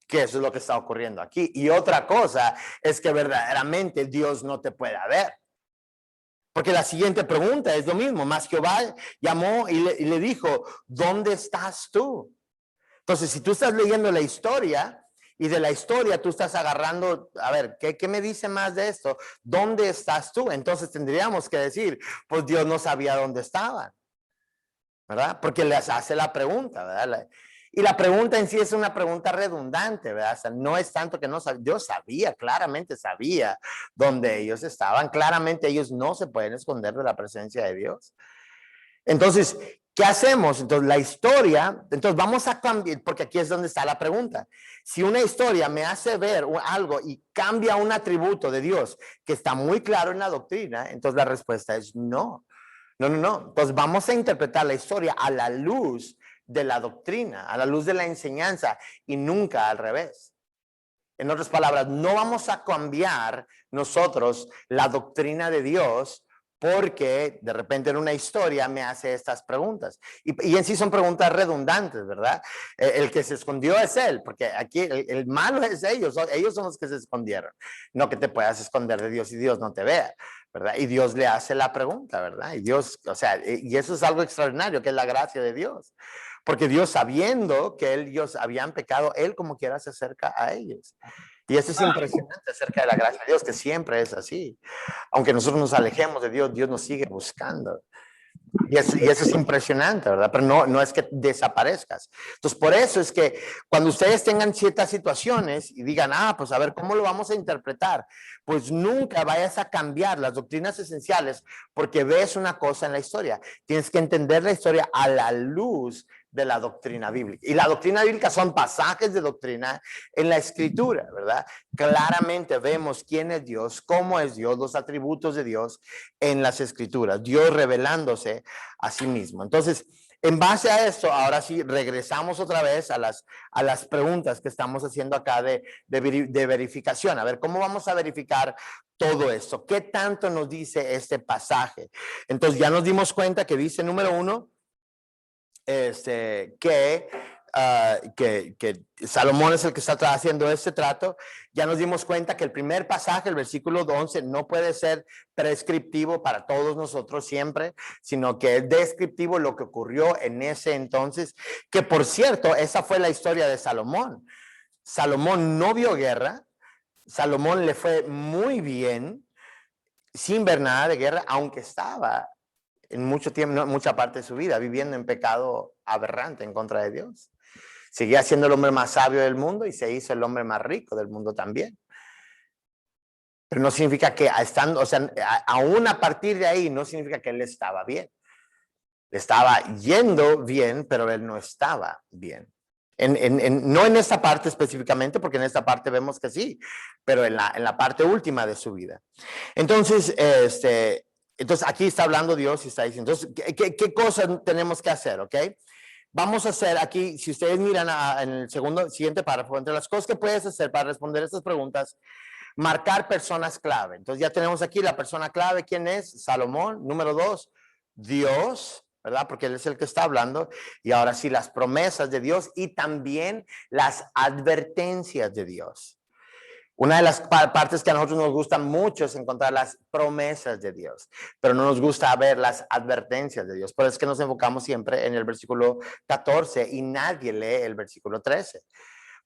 Speaker 1: que eso es lo que está ocurriendo aquí. Y otra cosa es que verdaderamente Dios no te pueda ver. Porque la siguiente pregunta es lo mismo. Mas Jehová llamó y le dijo, ¿dónde estás tú? Entonces, si tú estás leyendo la historia y de la historia tú estás agarrando, a ver, ¿qué me dice más de esto? ¿Dónde estás tú? Entonces tendríamos que decir, pues Dios no sabía dónde estaban, ¿verdad? Porque les hace la pregunta, ¿verdad? Y la pregunta en sí es una pregunta redundante, ¿verdad? O sea, no es tanto que no sabía, Dios sabía, claramente sabía dónde ellos estaban, claramente ellos no se pueden esconder de la presencia de Dios. Entonces, ¿qué hacemos? Entonces, la historia, entonces vamos a cambiar, porque aquí es donde está la pregunta. Si una historia me hace ver algo y cambia un atributo de Dios que está muy claro en la doctrina, entonces la respuesta es no. No. Entonces vamos a interpretar la historia a la luz de la doctrina, a la luz de la enseñanza y nunca al revés. En otras palabras, no vamos a cambiar nosotros la doctrina de Dios porque de repente en una historia me hace estas preguntas. Y en sí son preguntas redundantes, ¿verdad? El que se escondió es él, porque aquí el malo es ellos son los que se escondieron. No que te puedas esconder de Dios y Dios no te vea, ¿verdad? Y Dios le hace la pregunta, ¿verdad? Y Dios, o sea, y eso es algo extraordinario, que es la gracia de Dios. Porque Dios, sabiendo que ellos habían pecado, Él como quiera se acerca a ellos. Y eso es impresionante acerca de la gracia de Dios, que siempre es así. Aunque nosotros nos alejemos de Dios, Dios nos sigue buscando. Y eso es impresionante, ¿verdad? Pero no es que desaparezcas. Entonces, por eso es que cuando ustedes tengan ciertas situaciones y digan, pues a ver, ¿cómo lo vamos a interpretar? Pues nunca vayas a cambiar las doctrinas esenciales porque ves una cosa en la historia. Tienes que entender la historia a la luz de la doctrina bíblica. Y la doctrina bíblica son pasajes de doctrina en la escritura, ¿verdad? Claramente vemos quién es Dios, cómo es Dios, los atributos de Dios en las escrituras, Dios revelándose a sí mismo. Entonces, en base a esto, ahora sí regresamos otra vez a las preguntas que estamos haciendo acá de verificación. A ver, ¿cómo vamos a verificar todo esto? ¿Qué tanto nos dice este pasaje? Entonces, ya nos dimos cuenta que dice, número 1, que Salomón es el que está haciendo este trato. Ya nos dimos cuenta que el primer pasaje, el versículo 11, no puede ser prescriptivo para todos nosotros siempre, sino que es descriptivo lo que ocurrió en ese entonces, que por cierto, esa fue la historia de Salomón. Salomón no vio guerra, Salomón le fue muy bien sin ver nada de guerra, aunque estaba en mucho tiempo, mucha parte de su vida viviendo en pecado aberrante en contra de Dios. Seguía siendo el hombre más sabio del mundo y se hizo el hombre más rico del mundo también. Pero no significa que estando, o sea, aún a partir de ahí no significa que él estaba bien. Le estaba yendo bien, pero él no estaba bien. No en esta parte específicamente, porque en esta parte vemos que sí, pero en la parte última de su vida. Entonces, entonces aquí está hablando Dios y está diciendo, entonces, ¿qué cosas tenemos que hacer? ¿Ok? Vamos a hacer aquí, si ustedes miran en el siguiente párrafo, entre las cosas que puedes hacer para responder estas preguntas, marcar personas clave. Entonces ya tenemos aquí la persona clave, ¿quién es? Salomón. Número 2, Dios, ¿verdad? Porque él es el que está hablando. Y ahora sí, las promesas de Dios y también las advertencias de Dios. Una de las partes que a nosotros nos gusta mucho es encontrar las promesas de Dios, pero no nos gusta ver las advertencias de Dios. Por eso es que nos enfocamos siempre en el versículo 14 y nadie lee el versículo 13.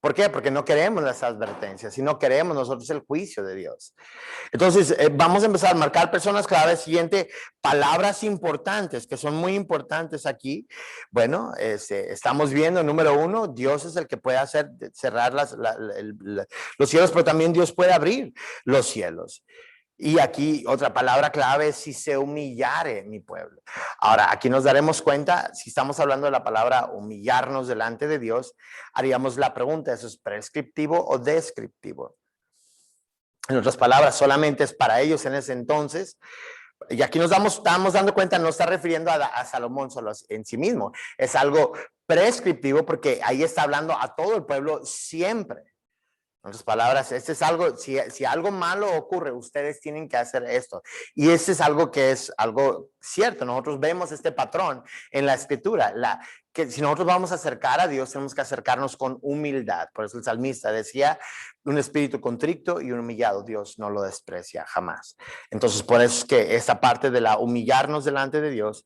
Speaker 1: ¿Por qué? Porque no queremos las advertencias y no queremos nosotros el juicio de Dios. Entonces, vamos a empezar a marcar personas clave. Siguiente, palabras importantes que son muy importantes aquí. Bueno, estamos viendo, número uno, Dios es el que puede hacer cerrar los cielos, pero también Dios puede abrir los cielos. Y aquí otra palabra clave es si se humillare mi pueblo. Ahora, aquí nos daremos cuenta, si estamos hablando de la palabra humillarnos delante de Dios, haríamos la pregunta, ¿eso es prescriptivo o descriptivo? En otras palabras, solamente es para ellos en ese entonces. Y aquí estamos dando cuenta, no está refiriendo a Salomón solo en sí mismo. Es algo prescriptivo porque ahí está hablando a todo el pueblo siempre. En otras palabras, este es algo, si algo malo ocurre, ustedes tienen que hacer esto. Y este es algo que es algo cierto. Nosotros vemos este patrón en la escritura. Que si nosotros vamos a acercar a Dios, tenemos que acercarnos con humildad. Por eso el salmista decía, un espíritu contrito y un humillado, Dios no lo desprecia jamás. Entonces, por eso es que esta parte de la humillarnos delante de Dios,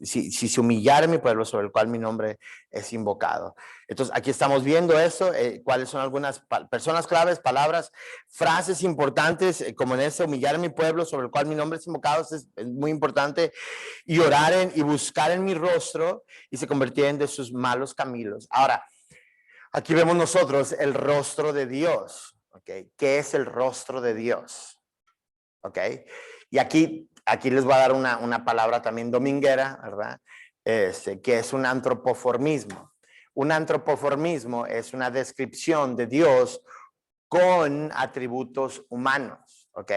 Speaker 1: si se humillare mi pueblo sobre el cual mi nombre es invocado. Entonces, aquí estamos viendo eso, cuáles son algunas personas claves, palabras, frases importantes, como en este, humillar a mi pueblo sobre el cual mi nombre es invocado, es muy importante, y oraren y buscar en mi rostro y se convirtieran de sus malos caminos. Ahora, aquí vemos nosotros el rostro de Dios, ¿ok? ¿Qué es el rostro de Dios? ¿Ok? Y aquí les voy a dar una palabra también dominguera, ¿verdad? Que es un antropoformismo. Un antropoformismo es una descripción de Dios con atributos humanos, ¿ok?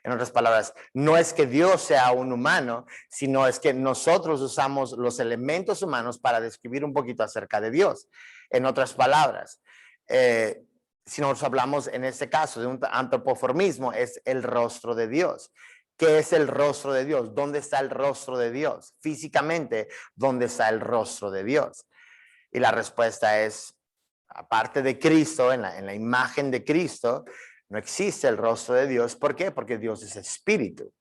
Speaker 1: En otras palabras, no es que Dios sea un humano, sino es que nosotros usamos los elementos humanos para describir un poquito acerca de Dios. En otras palabras, si nosotros hablamos en este caso de un antropoformismo, es el rostro de Dios. ¿Qué es el rostro de Dios? ¿Dónde está el rostro de Dios? Físicamente, ¿dónde está el rostro de Dios? Y la respuesta es, aparte de Cristo, en la imagen de Cristo, no existe el rostro de Dios. ¿Por qué? Porque Dios es espíritu.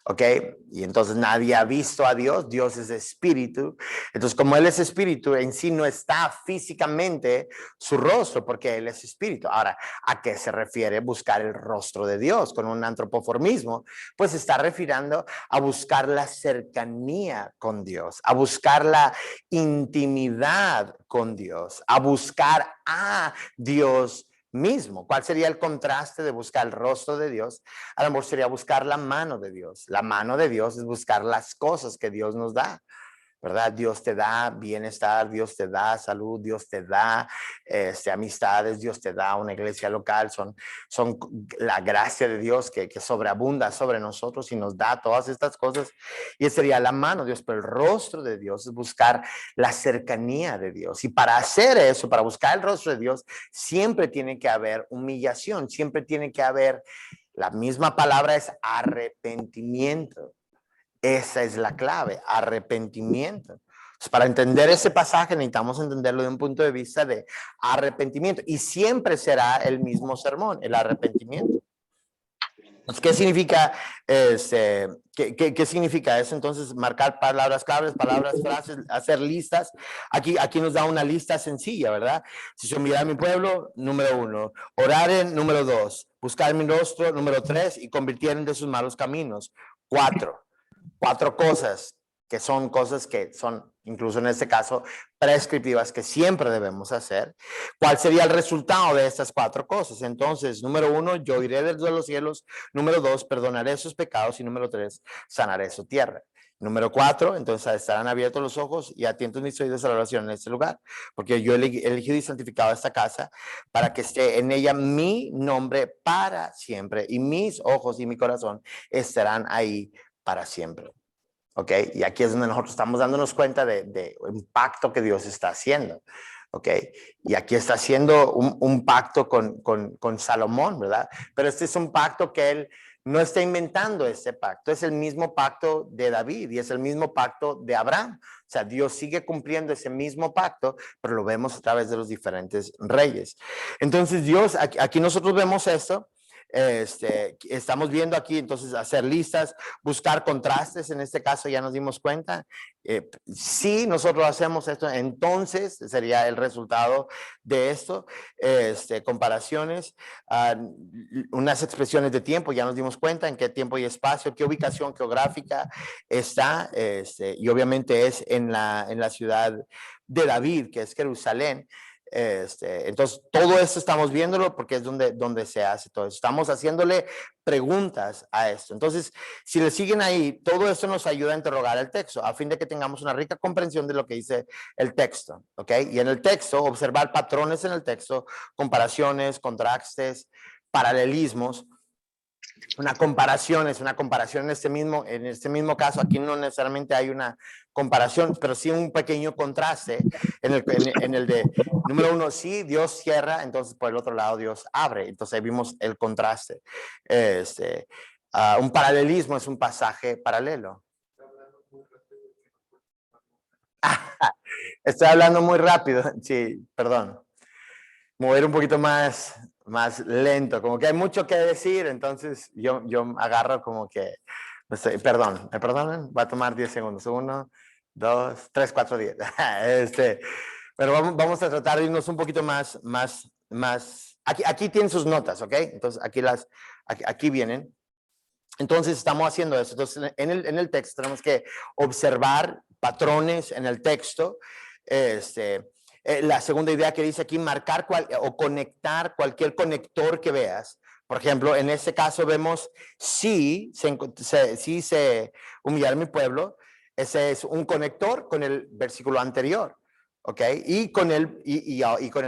Speaker 1: ¿Ok? Y entonces nadie ha visto a Dios, Dios es espíritu. Entonces, como Él es espíritu, en sí no está físicamente su rostro, porque Él es espíritu. Ahora, ¿a qué se refiere buscar el rostro de Dios con un antropoformismo? Pues se está refiriendo a buscar la cercanía con Dios, a buscar la intimidad con Dios, a buscar a Dios mismo. ¿Cuál sería el contraste de buscar el rostro de Dios? A lo mejor sería buscar la mano de Dios. La mano de Dios es buscar las cosas que Dios nos da, ¿verdad? Dios te da bienestar, Dios te da salud, Dios te da amistades, Dios te da una iglesia local. Son la gracia de Dios que sobreabunda sobre nosotros y nos da todas estas cosas. Y esa sería la mano de Dios, pero el rostro de Dios es buscar la cercanía de Dios. Y para hacer eso, para buscar el rostro de Dios, siempre tiene que haber humillación, siempre tiene que haber, la misma palabra es arrepentimiento. Esa es la clave, arrepentimiento. Entonces, para entender ese pasaje necesitamos entenderlo de un punto de vista de arrepentimiento y siempre será el mismo sermón, el arrepentimiento. Entonces, ¿qué significa, qué significa eso? Entonces, marcar palabras claves, palabras, frases, hacer listas. Aquí nos da una lista sencilla, ¿verdad? Si se humillara mi pueblo, número 1. Orar en, número 2. Buscar mi rostro, número 3. Y convirtieran de sus malos caminos. 4 cosas que son cosas que son, incluso en este caso, prescriptivas que siempre debemos hacer. ¿Cuál sería el resultado de estas 4 cosas? Entonces, número 1, yo iré desde los cielos. Número 2, perdonaré sus pecados. Y número 3, sanaré su tierra. Número 4, entonces estarán abiertos los ojos y atentos mis oídos a la oración en este lugar, porque yo he elegido y santificado esta casa para que esté en ella mi nombre para siempre y mis ojos y mi corazón estarán ahí para siempre. ¿Ok? Y aquí es donde nosotros estamos dándonos cuenta de un pacto que Dios está haciendo. ¿Ok? Y aquí está haciendo un pacto con Salomón, ¿verdad? Pero este es un pacto que él no está inventando este pacto, es el mismo pacto de David y es el mismo pacto de Abraham. O sea, Dios sigue cumpliendo ese mismo pacto, pero lo vemos a través de los diferentes reyes. Entonces Dios, aquí nosotros vemos esto. Estamos viendo aquí entonces hacer listas, buscar contrastes. En este caso ya nos dimos cuenta, si nosotros hacemos esto, entonces sería el resultado de esto. Comparaciones, unas expresiones de tiempo, ya nos dimos cuenta en qué tiempo y espacio, qué ubicación geográfica está, y obviamente es en la ciudad de David, que es Jerusalén. Entonces, todo esto estamos viéndolo porque es donde se hace todo eso. Estamos haciéndole preguntas a esto. Entonces, si le siguen ahí, todo esto nos ayuda a interrogar el texto, a fin de que tengamos una rica comprensión de lo que dice el texto, ¿ok? Y en el texto, observar patrones en el texto, comparaciones, contrastes, paralelismos. Una comparación es una comparación en este mismo caso. Aquí no necesariamente hay una comparación, pero sí un pequeño contraste en el de, número uno, sí, Dios cierra, entonces por el otro lado Dios abre. Entonces ahí vimos el contraste. Un paralelismo es un pasaje paralelo. Estoy hablando muy rápido, sí, perdón. Mover un poquito más lento, como que hay mucho que decir, entonces yo agarro como que, no sé, perdón, ¿me perdonan? Va a tomar 10 segundos. 1, 2, 3, 4, 10. Pero vamos a tratar de irnos un poquito más. Aquí tienen sus notas, ¿ok? Entonces aquí vienen. Entonces estamos haciendo eso. Entonces en el texto tenemos que observar patrones en el texto. La segunda idea que dice aquí, marcar o conectar cualquier conector que veas. Por ejemplo, en este caso vemos si se humillar mi pueblo. Ese es un conector con el versículo anterior. ¿Ok? Y con el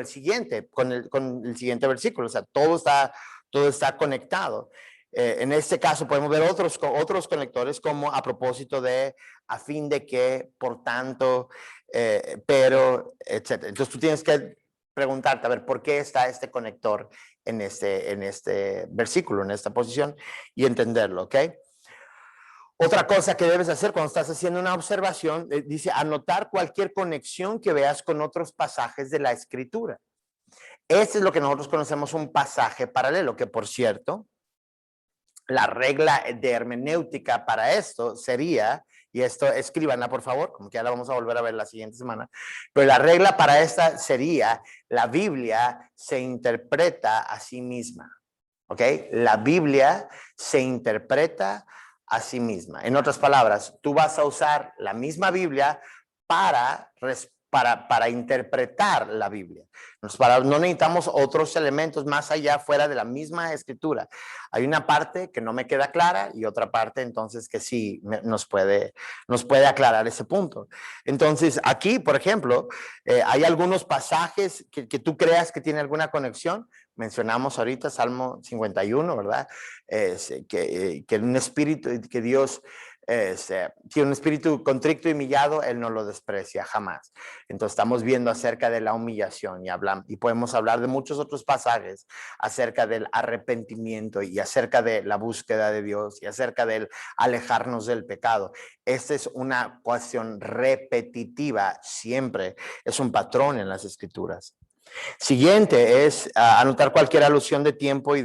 Speaker 1: siguiente, con el siguiente versículo. O sea, todo está conectado. En este caso podemos ver otros conectores como a propósito de, a fin de que, por tanto, pero, etc. Entonces tú tienes que preguntarte, a ver, ¿por qué está este conector en este versículo, en esta posición? Y entenderlo, ¿ok? Otra cosa que debes hacer cuando estás haciendo una observación, dice, anotar cualquier conexión que veas con otros pasajes de la Escritura. Este es lo que nosotros conocemos un pasaje paralelo, que por cierto, la regla de hermenéutica para esto sería, y esto escríbanla por favor, como que ya la vamos a volver a ver la siguiente semana, pero la regla para esta sería, la Biblia se interpreta a sí misma, ¿ok? La Biblia se interpreta a sí misma. En otras palabras, tú vas a usar la misma Biblia para interpretar la Biblia. No necesitamos otros elementos más allá, fuera de la misma escritura. Hay una parte que no me queda clara y otra parte entonces que sí nos puede aclarar ese punto. Entonces aquí, por ejemplo, hay algunos pasajes que tú creas que tienen alguna conexión. Mencionamos ahorita Salmo 51, ¿verdad? Que un espíritu, que Dios... si un espíritu contrito y humillado, él no lo desprecia jamás. Entonces estamos viendo acerca de la humillación y podemos hablar de muchos otros pasajes acerca del arrepentimiento y acerca de la búsqueda de Dios y acerca del alejarnos del pecado. Esta es una cuestión repetitiva, siempre es un patrón en las escrituras. Siguiente es anotar cualquier alusión de tiempo y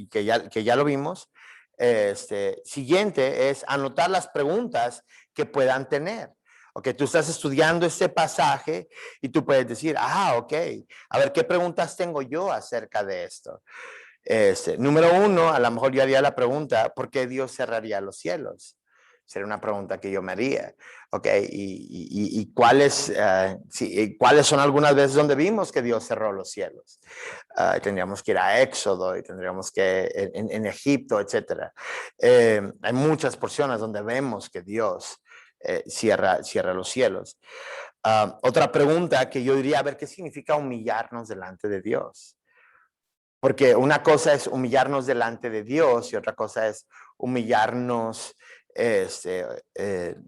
Speaker 1: que ya lo vimos. Siguiente es anotar las preguntas que puedan tener. Ok, tú estás estudiando este pasaje y tú puedes decir, ok, a ver, ¿qué preguntas tengo yo acerca de esto? Número uno, a lo mejor yo haría la pregunta, ¿por qué Dios cerraría los cielos? Sería una pregunta que yo me haría. Ok, y cuáles son algunas veces donde vimos que Dios cerró los cielos. Tendríamos que ir a Éxodo y tendríamos que en Egipto, etcétera. Hay muchas porciones donde vemos que Dios cierra los cielos. Otra pregunta que yo diría, a ver, ¿qué significa humillarnos delante de Dios? Porque una cosa es humillarnos delante de Dios y otra cosa es humillarnos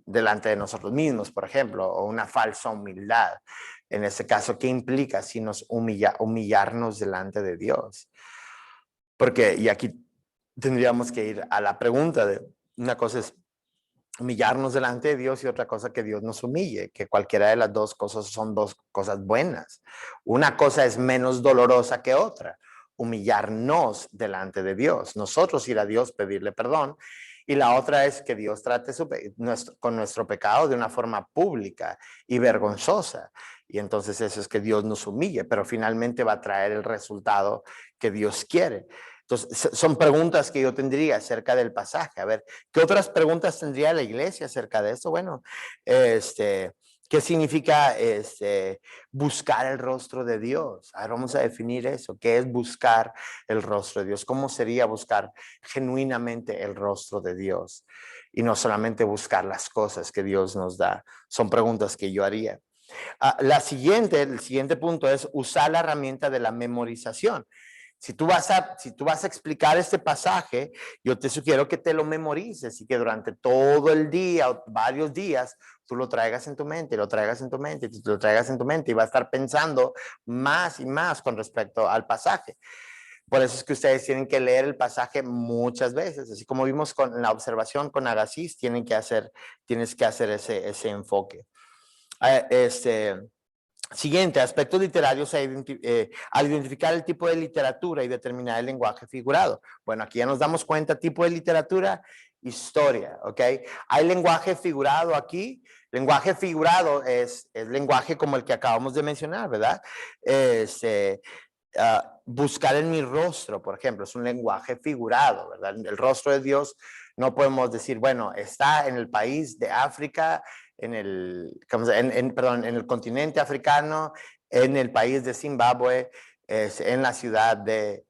Speaker 1: delante de nosotros mismos, por ejemplo, o una falsa humildad. En este caso, ¿qué implica si nos humillarnos delante de Dios? Porque, y aquí tendríamos que ir a la pregunta de una cosa es humillarnos delante de Dios y otra cosa que Dios nos humille, que cualquiera de las dos cosas son dos cosas buenas. Una cosa es menos dolorosa que otra, humillarnos delante de Dios, nosotros ir a Dios, pedirle perdón, y la otra es que Dios trate con nuestro pecado de una forma pública y vergonzosa. Y entonces eso es que Dios nos humille, pero finalmente va a traer el resultado que Dios quiere. Entonces, son preguntas que yo tendría acerca del pasaje. A ver, ¿qué otras preguntas tendría la iglesia acerca de esto? Bueno, ¿qué significa buscar el rostro de Dios? A ver, vamos a definir eso. ¿Qué es buscar el rostro de Dios? ¿Cómo sería buscar genuinamente el rostro de Dios? Y no solamente buscar las cosas que Dios nos da. Son preguntas que yo haría. El siguiente punto es usar la herramienta de la memorización. Si tú vas a explicar este pasaje, yo te sugiero que te lo memorices y que durante todo el día o varios días tú lo traigas en tu mente, lo traigas en tu mente, lo traigas en tu mente y vas a estar pensando más y más con respecto al pasaje. Por eso es que ustedes tienen que leer el pasaje muchas veces, así como vimos con la observación con Agassiz, tienes que hacer ese enfoque. Siguiente, aspectos literarios al identificar el tipo de literatura y determinar el lenguaje figurado. Bueno, aquí ya nos damos cuenta, tipo de literatura, historia, ¿ok? Hay lenguaje figurado aquí. Lenguaje figurado es lenguaje como el que acabamos de mencionar, ¿verdad? Buscar en mi rostro, por ejemplo, es un lenguaje figurado, ¿verdad? El rostro de Dios, no podemos decir, bueno, está en el país de África, en el continente africano, en el país de Zimbabue, en la ciudad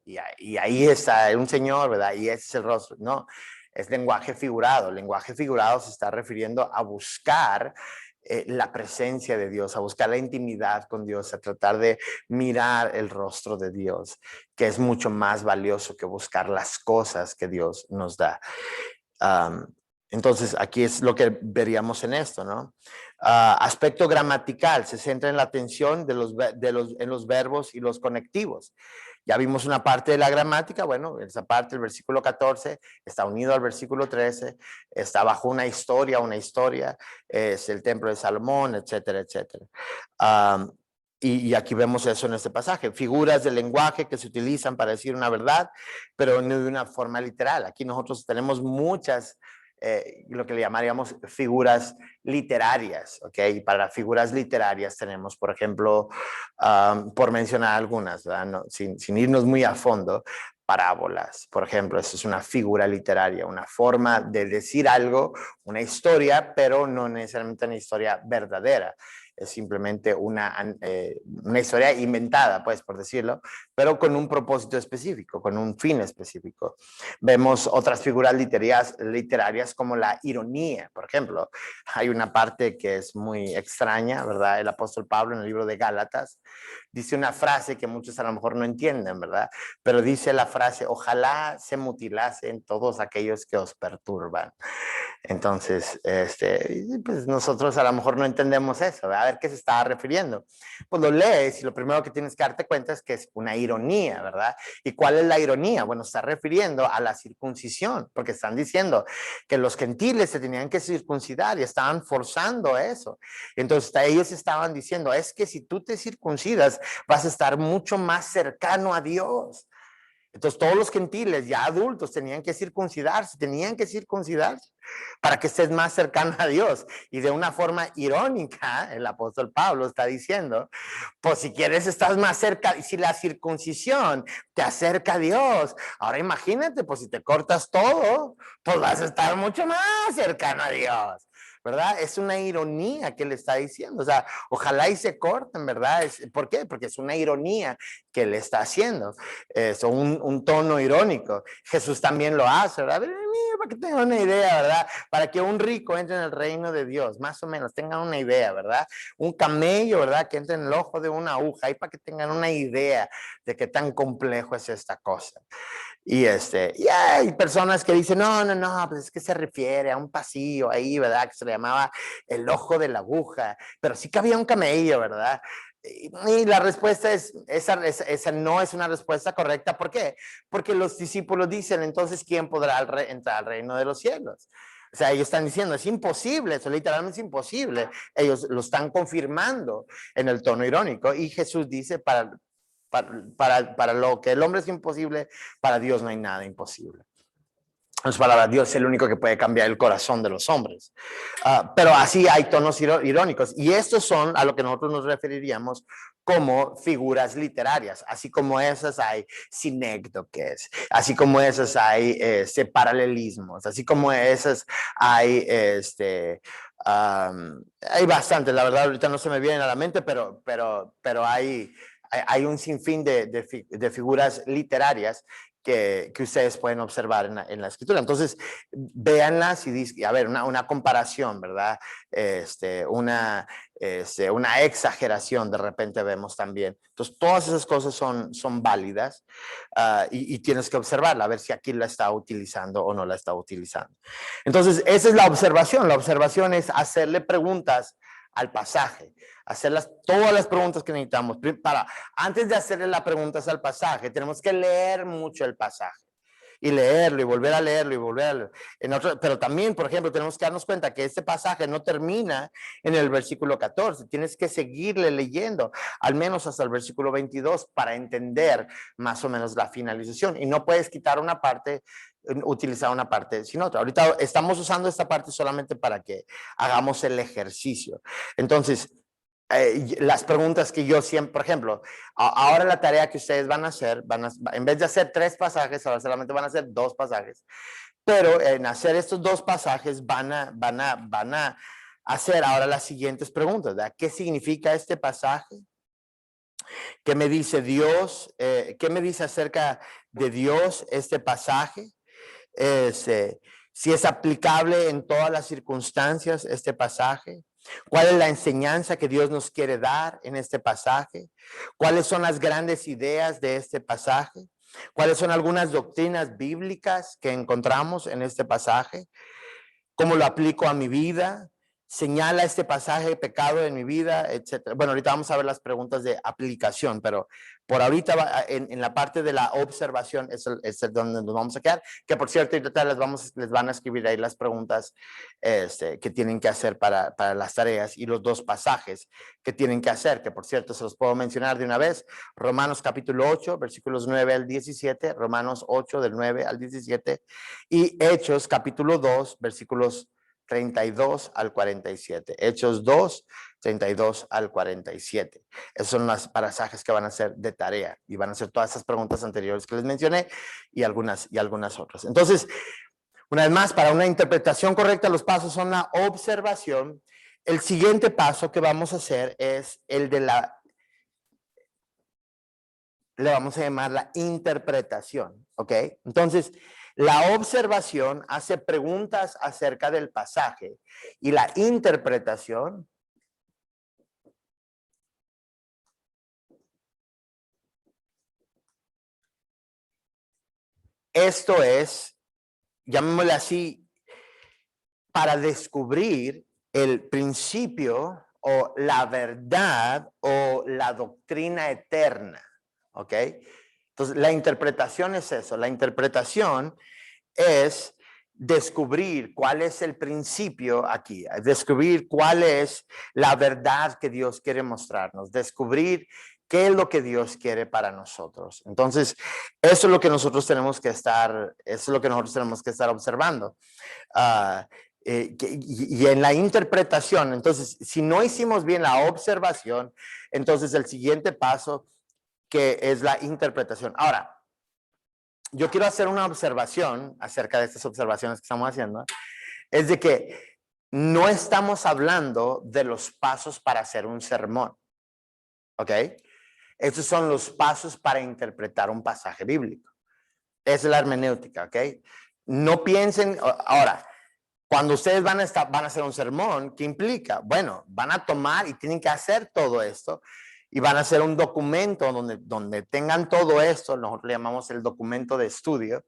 Speaker 1: y ahí está un señor, ¿verdad? Y ese es el rostro, no, es lenguaje figurado. El lenguaje figurado se está refiriendo a buscar la presencia de Dios, a buscar la intimidad con Dios, a tratar de mirar el rostro de Dios, que es mucho más valioso que buscar las cosas que Dios nos da. Entonces, aquí es lo que veríamos en esto, ¿no? Aspecto gramatical, se centra en la atención en los verbos y los conectivos. Ya vimos una parte de la gramática, bueno, esa parte, el versículo 14, está unido al versículo 13, está bajo una historia, es el templo de Salomón, etcétera, etcétera. Y aquí vemos eso en este pasaje, figuras del lenguaje que se utilizan para decir una verdad, pero no de una forma literal. Aquí nosotros tenemos muchas, lo que le llamaríamos figuras literarias, ¿ok? Y para figuras literarias tenemos, por ejemplo, por mencionar algunas, ¿verdad? No, sin irnos muy a fondo, parábolas, por ejemplo, eso es una figura literaria, una forma de decir algo, una historia, pero no necesariamente una historia verdadera. Es simplemente una historia inventada, pues, por decirlo, pero con un propósito específico, con un fin específico. Vemos otras figuras literarias como la ironía, por ejemplo. Hay una parte que es muy extraña, ¿verdad? El apóstol Pablo en el libro de Gálatas dice una frase que muchos a lo mejor no entienden, ¿verdad? Pero dice la frase, ojalá se mutilasen todos aquellos que os perturban. Entonces, pues nosotros a lo mejor no entendemos eso, ¿verdad? A ver qué se estaba refiriendo. Pues lo lees y lo primero que tienes que darte cuenta es que es una ironía, ¿verdad? ¿Y cuál es la ironía? Bueno, está refiriendo a la circuncisión, porque están diciendo que los gentiles se tenían que circuncidar y estaban forzando eso. Entonces, ellos estaban diciendo, es que si tú te circuncidas, vas a estar mucho más cercano a Dios. Entonces todos los gentiles ya adultos tenían que circuncidarse para que estés más cercano a Dios. Y de una forma irónica, el apóstol Pablo está diciendo, pues si quieres estás más cerca, y si la circuncisión te acerca a Dios, ahora imagínate, pues si te cortas todo, pues vas a estar mucho más cercano a Dios. ¿Verdad? Es una ironía que le está diciendo, o sea, ojalá y se corten, ¿verdad? ¿Por qué? Porque es una ironía que le está haciendo, es un tono irónico. Jesús también lo hace, ¿verdad? Para que tengan una idea, ¿verdad? Para que un rico entre en el reino de Dios, más o menos, tengan una idea, ¿verdad? Un camello, ¿verdad? Que entre en el ojo de una aguja, y para que tengan una idea de qué tan complejo es esta cosa. Y hay personas que dicen, no, pues es que se refiere a un pasillo ahí, ¿verdad? Que se le llamaba el ojo de la aguja, pero sí que había un camello, ¿verdad? Y la respuesta es, esa no es una respuesta correcta. ¿Por qué? Porque los discípulos dicen, entonces, ¿quién podrá entrar al reino de los cielos? O sea, ellos están diciendo, es imposible, eso literalmente es imposible. Ellos lo están confirmando en el tono irónico. Y Jesús dice, para lo que el hombre es imposible, para Dios no hay nada imposible. En sus palabras, Dios es el único que puede cambiar el corazón de los hombres. Pero así hay tonos irónicos. Y estos son a lo que nosotros nos referiríamos como figuras literarias. Así como esas hay sinécdoques, así como esas hay paralelismos, así como esas hay hay bastantes, la verdad ahorita no se me vienen a la mente, pero hay un sinfín de figuras literarias que ustedes pueden observar en la escritura. Entonces, véanlas y a ver, una comparación, ¿verdad? Una exageración de repente vemos también. Entonces, todas esas cosas son válidas y tienes que observarla, a ver si aquí la está utilizando o no la está utilizando. Entonces, esa es la observación. La observación es hacerle preguntas al pasaje, hacer todas las preguntas que necesitamos. Antes de hacerle las preguntas al pasaje, tenemos que leer mucho el pasaje y leerlo y volver a leerlo y volver a leerlo. Pero también, por ejemplo, tenemos que darnos cuenta que este pasaje no termina en el versículo 14. Tienes que seguirle leyendo, al menos hasta el versículo 22, para entender más o menos la finalización. Y no puedes quitar una parte, utilizar una parte sin otra. Ahorita estamos usando esta parte solamente para que hagamos el ejercicio. Entonces, las preguntas que yo siempre, por ejemplo, ahora la tarea que ustedes van a hacer, en vez de hacer 3 pasajes, ahora solamente van a hacer 2 pasajes, pero en hacer estos 2 pasajes van a hacer ahora las siguientes preguntas, ¿verdad? ¿Qué significa este pasaje? ¿Qué me dice Dios? ¿Qué me dice acerca de Dios este pasaje? Si es aplicable en todas las circunstancias este pasaje. ¿Cuál es la enseñanza que Dios nos quiere dar en este pasaje? ¿Cuáles son las grandes ideas de este pasaje? ¿Cuáles son algunas doctrinas bíblicas que encontramos en este pasaje? ¿Cómo lo aplico a mi vida? ¿Señala este pasaje pecado en mi vida, etcétera? Bueno, ahorita vamos a ver las preguntas de aplicación, pero por ahorita en la parte de la observación es donde nos vamos a quedar, que por cierto, ahorita les van a escribir ahí las preguntas que tienen que hacer para las tareas y los 2 pasajes que tienen que hacer, que por cierto se los puedo mencionar de una vez. Romanos capítulo 8, versículos 9 al 17, Romanos 8 del 9 al 17 y Hechos capítulo 2, versículos 32 al 47. Hechos 2, 32 al 47. Esos son los pasajes que van a ser de tarea y van a ser todas esas preguntas anteriores que les mencioné y algunas otras. Entonces, una vez más, para una interpretación correcta, los pasos son la observación. El siguiente paso que vamos a hacer es el de le vamos a llamar la interpretación, ¿ok? Entonces, la observación hace preguntas acerca del pasaje y la interpretación esto es, llamémosle así, para descubrir el principio o la verdad o la doctrina eterna, ¿ok? Entonces, la interpretación es eso, la interpretación es descubrir cuál es el principio aquí, descubrir cuál es la verdad que Dios quiere mostrarnos, descubrir qué es lo que Dios quiere para nosotros. Entonces, eso es lo que nosotros tenemos que estar, observando. Y en la interpretación, entonces, si no hicimos bien la observación, entonces el siguiente paso que es la interpretación. Ahora, yo quiero hacer una observación acerca de estas observaciones que estamos haciendo, es de que no estamos hablando de los pasos para hacer un sermón, ¿ok? Estos son los pasos para interpretar un pasaje bíblico. Esa es la hermenéutica, ¿ok? No piensen, ahora, cuando ustedes van a hacer un sermón, ¿qué implica? Bueno, van a tomar y tienen que hacer todo esto y van a hacer un documento donde tengan todo esto, nosotros le llamamos el documento de estudio,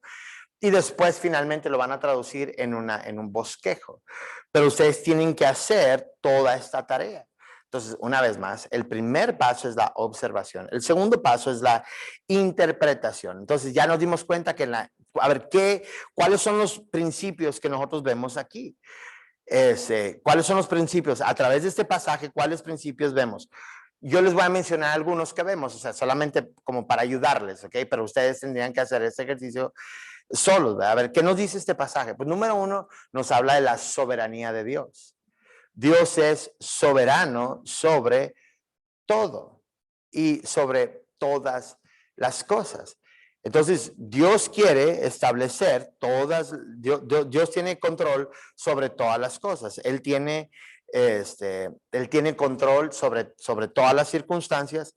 Speaker 1: y después finalmente lo van a traducir en un bosquejo. Pero ustedes tienen que hacer toda esta tarea. Entonces, una vez más, el primer paso es la observación. El segundo paso es la interpretación. Entonces, ya nos dimos cuenta que a ver, ¿cuáles son los principios que nosotros vemos aquí? ¿Cuáles son los principios? A través de este pasaje, ¿cuáles principios vemos? Yo les voy a mencionar algunos que vemos, o sea, solamente como para ayudarles, ¿ok? Pero ustedes tendrían que hacer este ejercicio solos, ¿verdad? A ver, ¿qué nos dice este pasaje? Pues número uno, nos habla de la soberanía de Dios. Dios es soberano sobre todo y sobre todas las cosas. Entonces, Dios quiere establecer Dios tiene control sobre todas las cosas. Él tiene control sobre todas las circunstancias,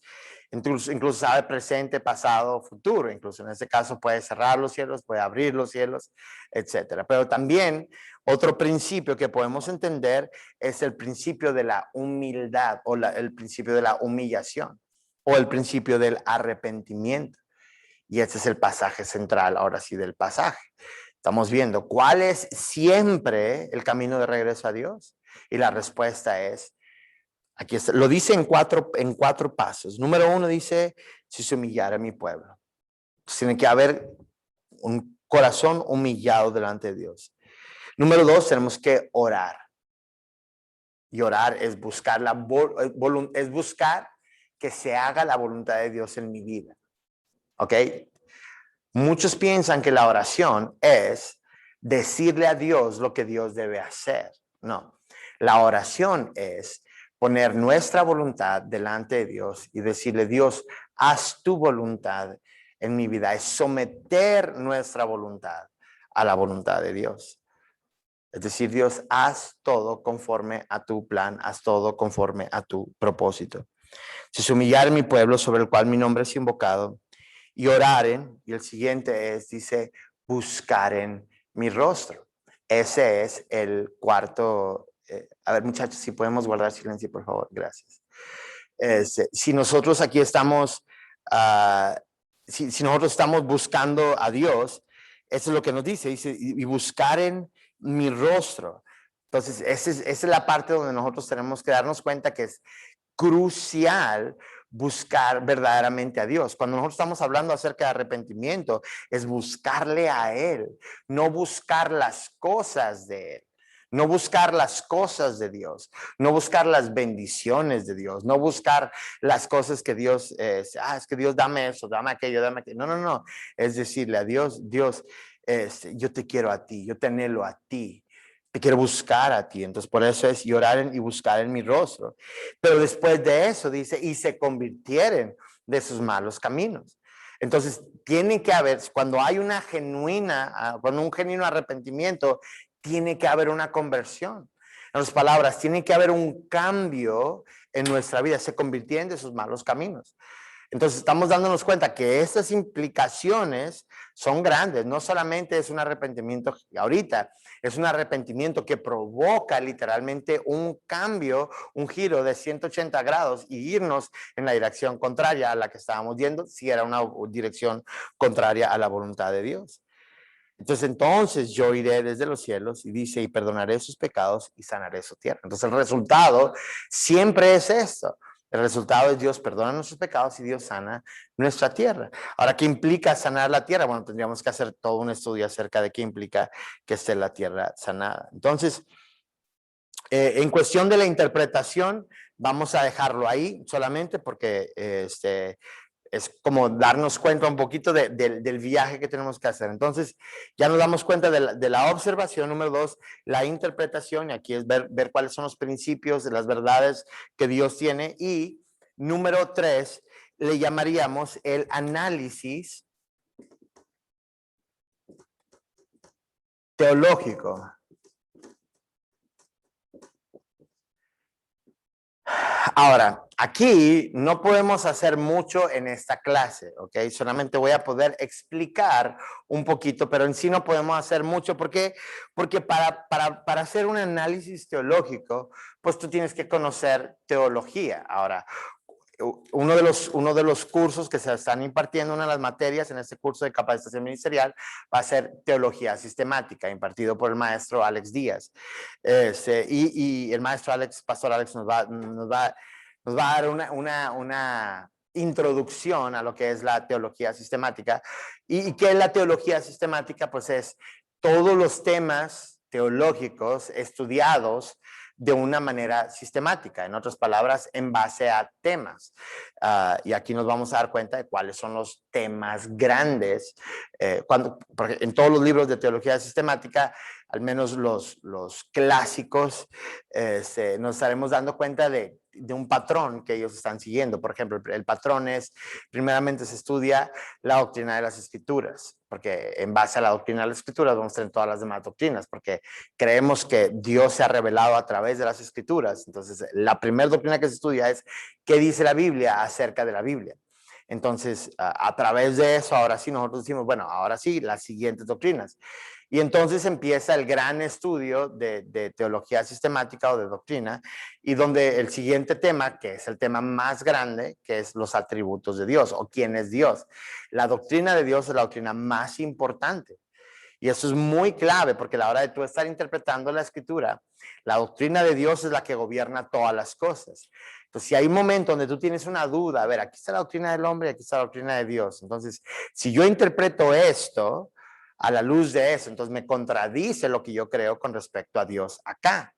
Speaker 1: incluso sabe presente, pasado, futuro. Incluso en este caso puede cerrar los cielos, puede abrir los cielos, etcétera. Pero también otro principio que podemos entender es el principio de la humildad o el principio de la humillación o el principio del arrepentimiento. Y este es el pasaje central, ahora sí, del pasaje. Estamos viendo cuál es siempre el camino de regreso a Dios. Y la respuesta es, aquí está, lo dice en cuatro pasos. Número uno dice, si se humillara mi pueblo. Entonces, tiene que haber un corazón humillado delante de Dios. Número dos, tenemos que orar. Y orar es buscar es buscar que se haga la voluntad de Dios en mi vida. ¿Ok? Muchos piensan que la oración es decirle a Dios lo que Dios debe hacer. No, la oración es poner nuestra voluntad delante de Dios y decirle, Dios, haz tu voluntad en mi vida. Es someter nuestra voluntad a la voluntad de Dios. Es decir, Dios, haz todo conforme a tu plan, haz todo conforme a tu propósito. Si se humillare mi pueblo sobre el cual mi nombre es invocado, y oraren, y el siguiente dice, buscaren mi rostro. Ese es el cuarto. A ver, muchachos, si podemos guardar silencio, por favor, gracias. Si nosotros aquí estamos, si nosotros estamos buscando a Dios, eso es lo que nos dice y buscaren mi rostro. Entonces, esa es la parte donde nosotros tenemos que darnos cuenta que es crucial buscar verdaderamente a Dios. Cuando nosotros estamos hablando acerca de arrepentimiento, es buscarle a Él, no buscar las cosas de Él, no buscar las cosas de Dios, no buscar las bendiciones de Dios, no buscar las cosas que Dios, es que Dios dame eso, dame aquello, dame aquello. No, es decirle a Dios, Dios, yo te quiero a ti, yo te anhelo a ti. Te quiero buscar a ti. Entonces, por eso es llorar y buscar en mi rostro. Pero después de eso dice, y se convirtieren de sus malos caminos. Entonces, tiene que haber, cuando hay un genuino arrepentimiento, tiene que haber una conversión. En otras palabras, tiene que haber un cambio en nuestra vida. Se convirtieron de sus malos caminos. Entonces estamos dándonos cuenta que estas implicaciones son grandes. No solamente es un arrepentimiento ahorita, es un arrepentimiento que provoca literalmente un cambio, un giro de 180 grados y irnos en la dirección contraria a la que estábamos yendo, si era una dirección contraria a la voluntad de Dios. Entonces yo iré desde los cielos y dice, y perdonaré sus pecados y sanaré su tierra. Entonces el resultado siempre es esto. El resultado es Dios perdona nuestros pecados y Dios sana nuestra tierra. Ahora, ¿qué implica sanar la tierra? Bueno, tendríamos que hacer todo un estudio acerca de qué implica que esté la tierra sanada. Entonces, en cuestión de la interpretación, vamos a dejarlo ahí solamente porque es como darnos cuenta un poquito del viaje que tenemos que hacer. Entonces, ya nos damos cuenta de la observación. Número dos, la interpretación, y aquí es ver cuáles son los principios de las verdades que Dios tiene. Y número tres, le llamaríamos el análisis teológico. Ahora, aquí no podemos hacer mucho en esta clase, ¿ok? Solamente voy a poder explicar un poquito, pero en sí no podemos hacer mucho. ¿Por qué? Porque para hacer un análisis teológico, pues tú tienes que conocer teología. Ahora, uno de los cursos que se están impartiendo, una de las materias en este curso de capacitación ministerial va a ser teología sistemática, impartido por el maestro Alex Díaz. Y el maestro Alex, Pastor Alex, nos va a dar una introducción a lo que es la teología sistemática. ¿Y qué es la teología sistemática? Pues es todos los temas teológicos estudiados de una manera sistemática, en otras palabras, en base a temas. Y aquí nos vamos a dar cuenta de cuáles son los temas grandes. Porque en todos los libros de teología sistemática, al menos los clásicos, nos estaremos dando cuenta de un patrón que ellos están siguiendo. Por ejemplo, el patrón es, primeramente se estudia la doctrina de las escrituras, porque en base a la doctrina de las escrituras vamos a tener todas las demás doctrinas, porque creemos que Dios se ha revelado a través de las escrituras. Entonces, la primera doctrina que se estudia es qué dice la Biblia acerca de la Biblia. Entonces, a través de eso, ahora sí nosotros decimos, bueno, ahora sí, las siguientes doctrinas. Y entonces empieza el gran estudio de teología sistemática o de doctrina, y donde el siguiente tema, que es el tema más grande, que es los atributos de Dios o quién es Dios. La doctrina de Dios es la doctrina más importante. Y eso es muy clave, porque a la hora de tú estar interpretando la escritura, la doctrina de Dios es la que gobierna todas las cosas. Entonces, si hay un momento donde tú tienes una duda, a ver, aquí está la doctrina del hombre y aquí está la doctrina de Dios. Entonces, si yo interpreto esto a la luz de eso, entonces me contradice lo que yo creo con respecto a Dios acá.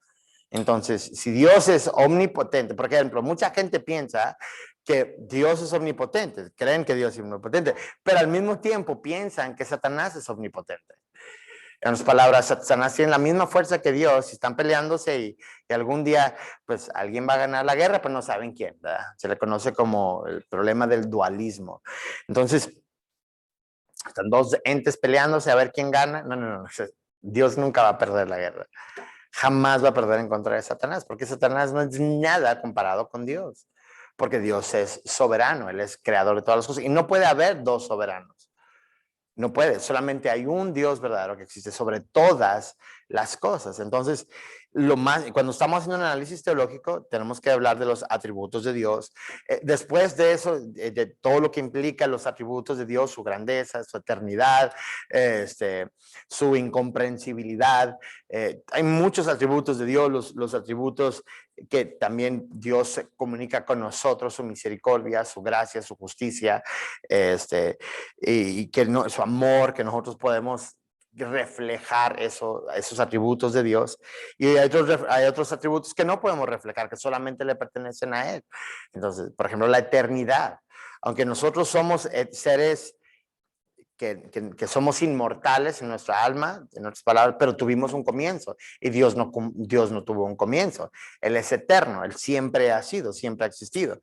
Speaker 1: Entonces, si Dios es omnipotente, por ejemplo, mucha gente piensa que Dios es omnipotente, creen que Dios es omnipotente, pero al mismo tiempo piensan que Satanás es omnipotente. En otras palabras, Satanás tiene la misma fuerza que Dios y están peleándose y algún día, pues, alguien va a ganar la guerra, pero no saben quién, ¿verdad? Se le conoce como el problema del dualismo. Entonces, están dos entes peleándose a ver quién gana. No. Dios nunca va a perder la guerra. Jamás va a perder en contra de Satanás, porque Satanás no es nada comparado con Dios. Porque Dios es soberano, Él es creador de todas las cosas y no puede haber dos soberanos. No puede, solamente hay un Dios verdadero que existe sobre todas las cosas. Entonces, cuando estamos haciendo un análisis teológico, tenemos que hablar de los atributos de Dios. Después de eso, de todo lo que implica los atributos de Dios, su grandeza, su eternidad, su incomprensibilidad. Hay muchos atributos de Dios, los atributos que también Dios comunica con nosotros, su misericordia, su gracia, su justicia, y que su amor, que nosotros podemos reflejar esos atributos de Dios. Y hay otros atributos que no podemos reflejar, que solamente le pertenecen a Él. Entonces, por ejemplo, la eternidad. Aunque nosotros somos seres que somos inmortales en nuestra alma, en otras palabras, pero tuvimos un comienzo y Dios no tuvo un comienzo. Él es eterno, Él siempre ha sido, siempre ha existido.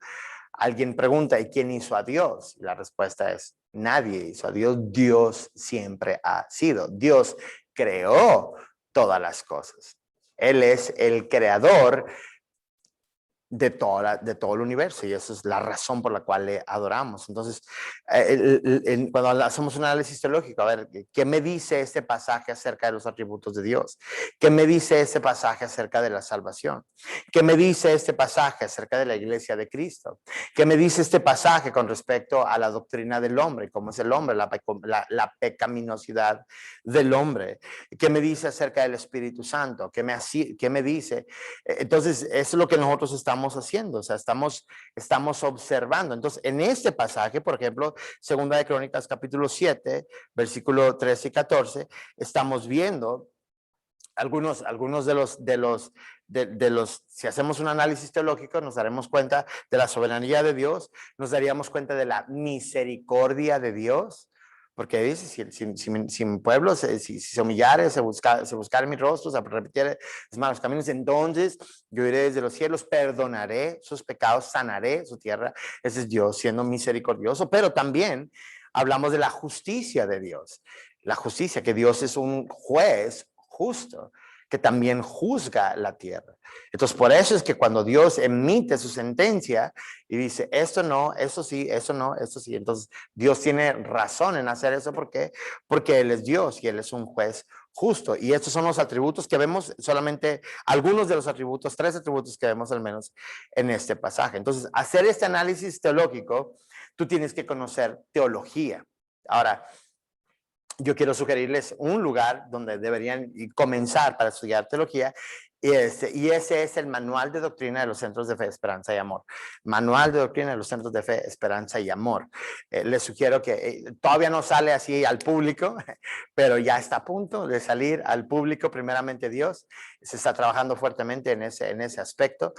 Speaker 1: Alguien pregunta, ¿y quién hizo a Dios? Y la respuesta es, nadie hizo a Dios. Dios siempre ha sido. Dios creó todas las cosas. Él es el creador de todo el universo, y esa es la razón por la cual le adoramos. Entonces, cuando hacemos un análisis teológico, a ver, ¿qué me dice este pasaje acerca de los atributos de Dios? ¿Qué me dice este pasaje acerca de la salvación? ¿Qué me dice este pasaje acerca de la iglesia de Cristo? ¿Qué me dice este pasaje con respecto a la doctrina del hombre? ¿Cómo es el hombre? La pecaminosidad del hombre. ¿Qué me dice acerca del Espíritu Santo? ¿Qué me dice? Entonces, eso es lo que nosotros estamos haciendo, o sea, estamos observando. Entonces, en este pasaje, por ejemplo, Segunda de Crónicas, capítulo 7, versículo 13 y 14, estamos viendo algunos de los, si hacemos un análisis teológico, nos daremos cuenta de la soberanía de Dios, nos daríamos cuenta de la misericordia de Dios. Porque dice, si mi pueblo si se humillare, se buscare mi rostro, se repitiere los malos caminos, entonces yo iré desde los cielos, perdonaré sus pecados, sanaré su tierra. Ese es Dios siendo misericordioso, pero también hablamos de la justicia de Dios. La justicia, que Dios es un juez justo, que también juzga la tierra. Entonces, por eso es que cuando Dios emite su sentencia y dice, esto no, eso sí, eso no, esto sí, entonces Dios tiene razón en hacer eso. ¿Por qué? Porque Él es Dios y Él es un juez justo. Y estos son los atributos que vemos, solamente algunos de los atributos, 3 atributos que vemos al menos en este pasaje. Entonces, hacer este análisis teológico, tú tienes que conocer teología. Ahora, yo quiero sugerirles un lugar donde deberían comenzar para estudiar teología, y ese es el Manual de Doctrina de los Centros de Fe, Esperanza y Amor. Manual de Doctrina de los Centros de Fe, Esperanza y Amor. Les sugiero que todavía no sale así al público, pero ya está a punto de salir al público, primeramente Dios. Se está trabajando fuertemente en ese aspecto.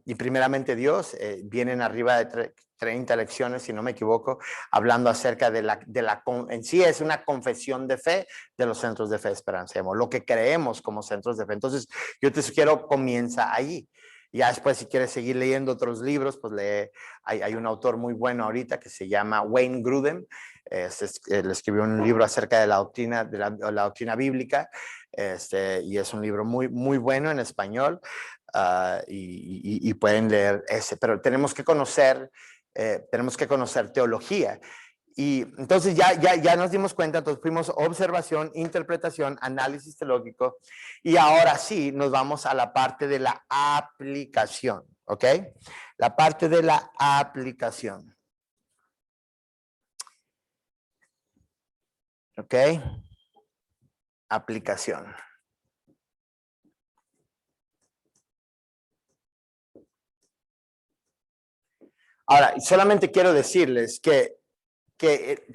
Speaker 1: Y primeramente Dios, vienen arriba de 30 lecciones, si no me equivoco, hablando acerca en sí es una confesión de fe de los centros de fe, esperanza y amor, lo que creemos como centros de fe. Entonces, yo te sugiero, comienza allí. Ya después, si quieres seguir leyendo otros libros, pues hay un autor muy bueno ahorita que se llama Wayne Grudem. Él escribió un libro acerca de la doctrina bíblica, y es un libro muy, muy bueno en español, y pueden leer ese, pero tenemos que conocer teología. Y entonces ya nos dimos cuenta, entonces fuimos observación, interpretación, análisis teológico, y ahora sí nos vamos a la parte de la aplicación, ¿ok? La parte de la aplicación. ¿Ok? Aplicación. Ahora, solamente quiero decirles que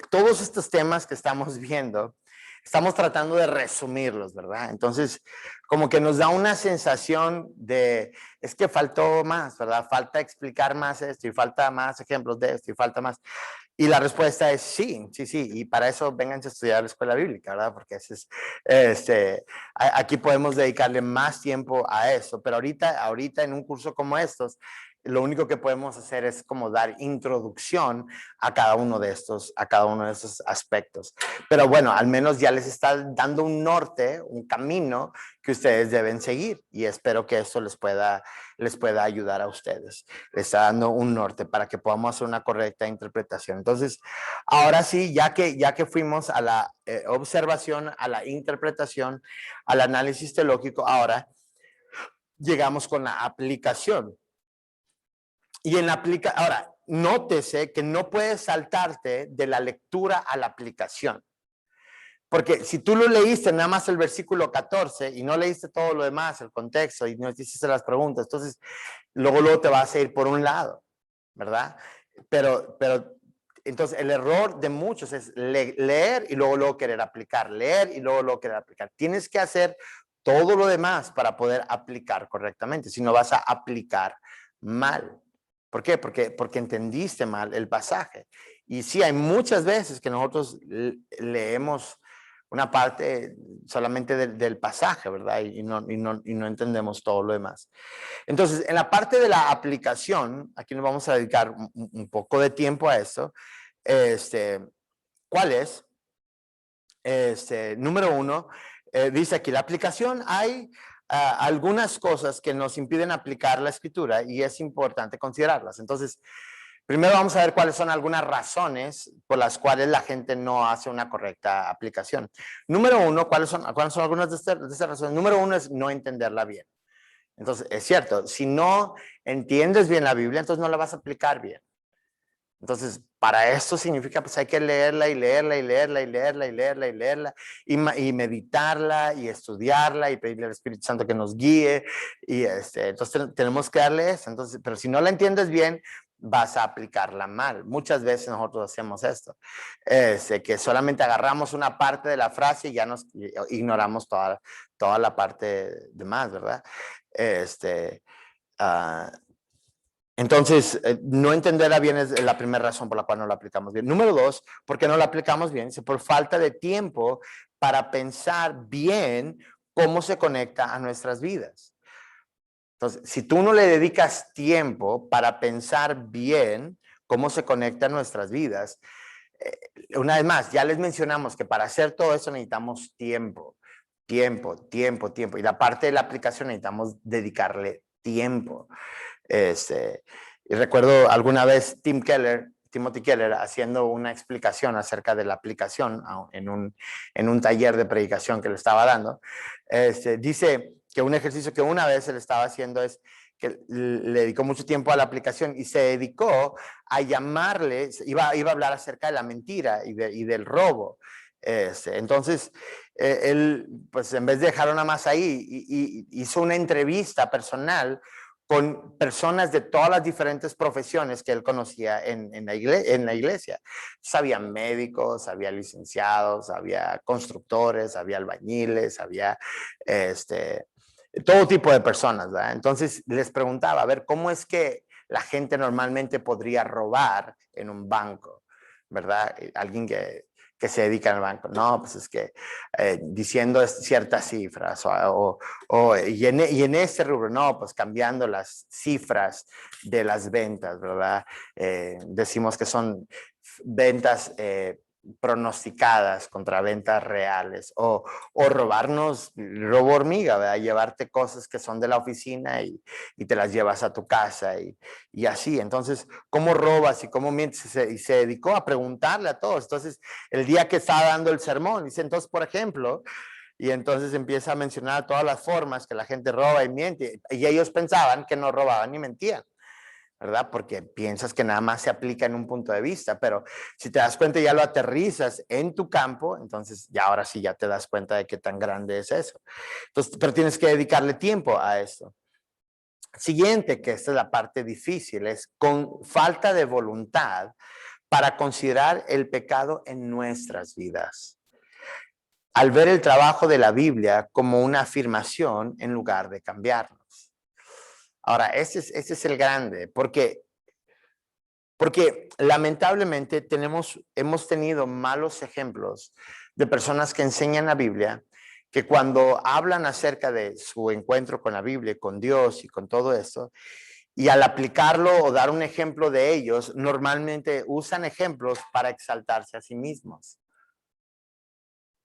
Speaker 1: todos estos temas que estamos viendo, estamos tratando de resumirlos, ¿verdad? Entonces, como que nos da una sensación de, es que faltó más, ¿verdad? Falta explicar más esto y falta más ejemplos de esto y falta más. Y la respuesta es sí, sí, sí. Y para eso vénganse a estudiar la escuela bíblica, ¿verdad? Porque aquí podemos dedicarle más tiempo a eso. Pero ahorita en un curso como estos, lo único que podemos hacer es como dar introducción a cada uno de estos aspectos. Pero bueno, al menos ya les está dando un norte, un camino que ustedes deben seguir, y espero que eso les pueda ayudar a ustedes. Les está dando un norte para que podamos hacer una correcta interpretación. Entonces, ahora sí, ya que fuimos a la observación, a la interpretación, al análisis teológico, ahora llegamos con la aplicación. Y ahora, nótese que no puedes saltarte de la lectura a la aplicación. Porque si tú lo leíste nada más el versículo 14 y no leíste todo lo demás, el contexto, y no hiciste las preguntas, entonces luego te vas a ir por un lado, ¿verdad? Pero entonces el error de muchos es leer y luego querer aplicar, leer y luego querer aplicar. Tienes que hacer todo lo demás para poder aplicar correctamente, si no vas a aplicar mal. ¿Por qué? Porque entendiste mal el pasaje. Y sí, hay muchas veces que nosotros leemos una parte solamente del pasaje, ¿verdad? Y no entendemos todo lo demás. Entonces, en la parte de la aplicación, aquí nos vamos a dedicar un poco de tiempo a esto. ¿Cuál es? Número 1, dice aquí, la aplicación, hay algunas cosas que nos impiden aplicar la escritura y es importante considerarlas. Entonces, primero vamos a ver cuáles son algunas razones por las cuales la gente no hace una correcta aplicación. Número 1, ¿cuáles son algunas de estas razones? Número 1 es no entenderla bien. Entonces, es cierto, si no entiendes bien la Biblia, entonces no la vas a aplicar bien. Entonces, para esto significa, pues hay que leerla y leerla y leerla y leerla y leerla y leerla y meditarla y estudiarla y pedirle al Espíritu Santo que nos guíe. Y entonces tenemos que darle eso. Entonces, pero si no la entiendes bien, vas a aplicarla mal. Muchas veces nosotros hacemos esto, que solamente agarramos una parte de la frase y ya nos ignoramos toda la parte de más, ¿verdad? Entonces, no entenderla bien es la primera razón por la cual no la aplicamos bien. Número 2, ¿por qué no la aplicamos bien? Por falta de tiempo para pensar bien cómo se conecta a nuestras vidas. Entonces, si tú no le dedicas tiempo para pensar bien cómo se conecta a nuestras vidas, una vez más, ya les mencionamos que para hacer todo eso necesitamos tiempo. Y la parte de la aplicación necesitamos dedicarle tiempo. Y recuerdo alguna vez Tim Keller Timothy Keller haciendo una explicación acerca de la aplicación en un taller de predicación que le estaba dando. Dice que un ejercicio que una vez él estaba haciendo es que le dedicó mucho tiempo a la aplicación y se dedicó a llamarle, iba a hablar acerca de la mentira y del robo. Entonces, él, pues en vez de dejarlo nada más ahí, hizo una entrevista personal con personas de todas las diferentes profesiones que él conocía en la iglesia. Había médicos, había licenciados, había constructores, había albañiles, había todo tipo de personas, ¿verdad? Entonces les preguntaba, a ver, ¿cómo es que la gente normalmente podría robar en un banco? ¿Verdad? Alguien que se dedica al banco. No, pues es que diciendo ciertas cifras y en este rubro, no, pues cambiando las cifras de las ventas, ¿verdad? Decimos que son ventas pronosticadas contra ventas reales o robarnos, robo hormiga, ¿verdad? Llevarte cosas que son de la oficina y te las llevas a tu casa y así. Entonces, ¿cómo robas y cómo mientes? Y se dedicó a preguntarle a todos. Entonces, el día que estaba dando el sermón, dice, entonces, por ejemplo, y entonces empieza a mencionar todas las formas que la gente roba y miente, y ellos pensaban que no robaban ni mentían, ¿verdad? Porque piensas que nada más se aplica en un punto de vista, pero si te das cuenta y ya lo aterrizas en tu campo, entonces ya ahora sí ya te das cuenta de qué tan grande es eso. Entonces, pero tienes que dedicarle tiempo a esto. Siguiente, que esta es la parte difícil, es con falta de voluntad para considerar el pecado en nuestras vidas. Al ver el trabajo de la Biblia como una afirmación en lugar de cambiarnos. Ahora, ese es el grande, porque lamentablemente hemos tenido malos ejemplos de personas que enseñan la Biblia, que cuando hablan acerca de su encuentro con la Biblia, con Dios y con todo esto, y al aplicarlo o dar un ejemplo de ellos, normalmente usan ejemplos para exaltarse a sí mismos.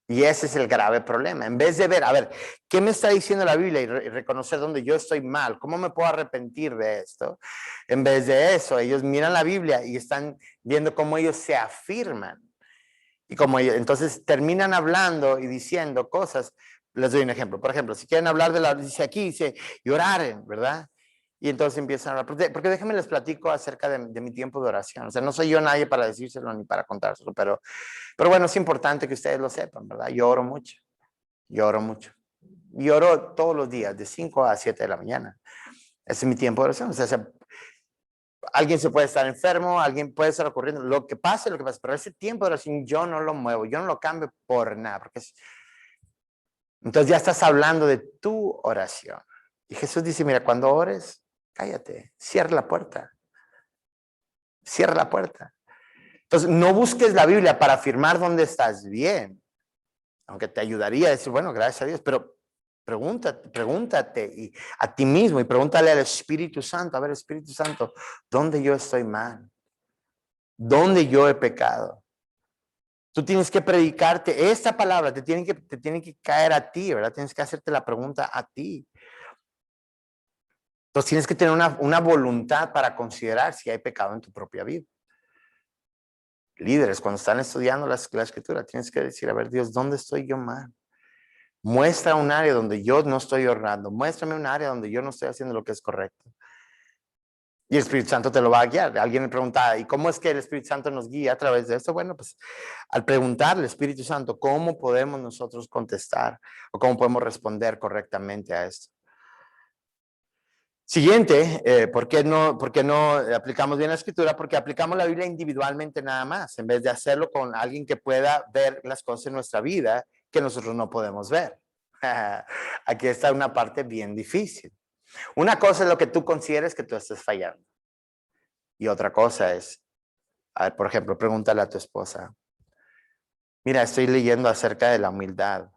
Speaker 1: Y ese es el grave problema. En vez de ver, a ver, ¿qué me está diciendo la Biblia? Y reconocer dónde yo estoy mal. ¿Cómo me puedo arrepentir de esto? En vez de eso, ellos miran la Biblia y están viendo cómo ellos se afirman. Y como ellos, entonces terminan hablando y diciendo cosas. Les doy un ejemplo. Por ejemplo, si quieren hablar dice aquí, dice, y oraren, ¿verdad? Y entonces empiezan a hablar. Porque déjenme les platico acerca de mi tiempo de oración. O sea, no soy yo nadie para decírselo ni para contárselo, pero bueno, es importante que ustedes lo sepan, ¿verdad? Yo oro mucho. Yo oro mucho. Y oro todos los días, de 5 a 7 de la mañana. Ese es mi tiempo de oración. O sea, alguien se puede estar enfermo, alguien puede estar ocurriendo, lo que pase, pero ese tiempo de oración yo no lo muevo, yo no lo cambio por nada, entonces ya estás hablando de tu oración. Y Jesús dice, mira, cuando ores, cállate, cierra la puerta. Cierra la puerta. Entonces, no busques la Biblia para afirmar dónde estás bien, aunque te ayudaría a decir, bueno, gracias a Dios, pero pregúntate y a ti mismo y pregúntale al Espíritu Santo, a ver, Espíritu Santo, ¿dónde yo estoy mal? ¿Dónde yo he pecado? Tú tienes que predicarte esta palabra, te tiene que caer a ti, ¿verdad? Tienes que hacerte la pregunta a ti. Entonces tienes que tener una voluntad para considerar si hay pecado en tu propia vida. Líderes, cuando están estudiando la escritura, tienes que decir, a ver, Dios, ¿dónde estoy yo mal? Muestra un área donde yo no estoy orando. Muéstrame un área donde yo no estoy haciendo lo que es correcto. Y el Espíritu Santo te lo va a guiar. Alguien me pregunta, ¿y cómo es que el Espíritu Santo nos guía a través de esto? Bueno, pues al preguntarle al Espíritu Santo, ¿cómo podemos nosotros contestar o cómo podemos responder correctamente a esto? Siguiente, ¿por qué no aplicamos bien la escritura? Porque aplicamos la Biblia individualmente nada más, en vez de hacerlo con alguien que pueda ver las cosas en nuestra vida que nosotros no podemos ver. Aquí está una parte bien difícil. Una cosa es lo que tú consideres que tú estés fallando. Y otra cosa es, a ver, por ejemplo, pregúntale a tu esposa, mira, estoy leyendo acerca de la humildad.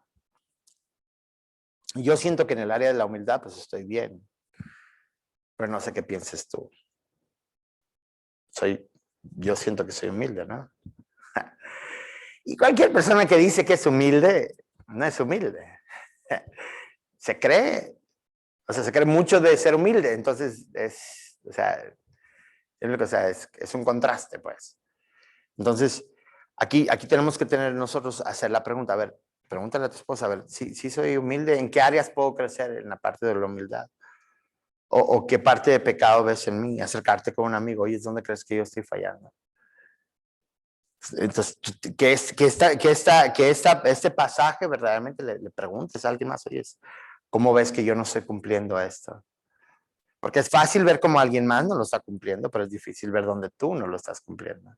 Speaker 1: Yo siento que en el área de la humildad pues estoy bien, pero no sé qué pienses tú. Yo siento que soy humilde, ¿no? Y cualquier persona que dice que es humilde, no es humilde. Se cree, se cree mucho de ser humilde, entonces es un contraste, pues. Entonces, aquí tenemos que tener nosotros, hacer la pregunta, a ver, pregúntale a tu esposa, a ver, si soy humilde, ¿en qué áreas puedo crecer en la parte de la humildad? O qué parte de pecado ves en mí, acercarte con un amigo, oye, ¿dónde crees que yo estoy fallando? Entonces, este pasaje verdaderamente le preguntes a alguien más, oye, ¿cómo ves que yo no estoy cumpliendo esto? Porque es fácil ver cómo alguien más no lo está cumpliendo, pero es difícil ver dónde tú no lo estás cumpliendo.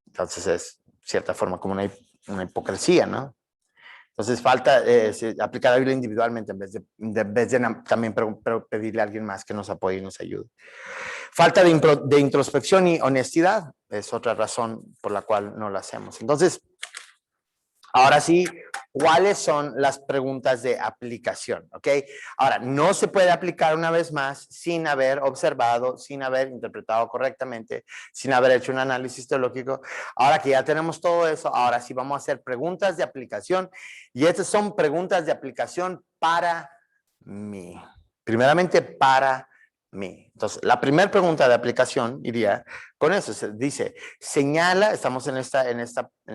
Speaker 1: Entonces es, cierta forma, como una hipocresía, ¿no? Entonces falta aplicar la Biblia individualmente en vez de también pedirle a alguien más que nos apoye y nos ayude. Falta de introspección y honestidad es otra razón por la cual no lo hacemos. Entonces, ahora sí, ¿cuáles son las preguntas de aplicación? ¿Ok? Ahora, no se puede aplicar una vez más sin haber observado, sin haber interpretado correctamente, sin haber hecho un análisis teológico. Ahora que ya tenemos todo eso, ahora sí vamos a hacer preguntas de aplicación. Y estas son preguntas de aplicación para mí. Primeramente, para mí. Entonces, la primera pregunta de aplicación iría con eso. Se dice, señala, estamos en esta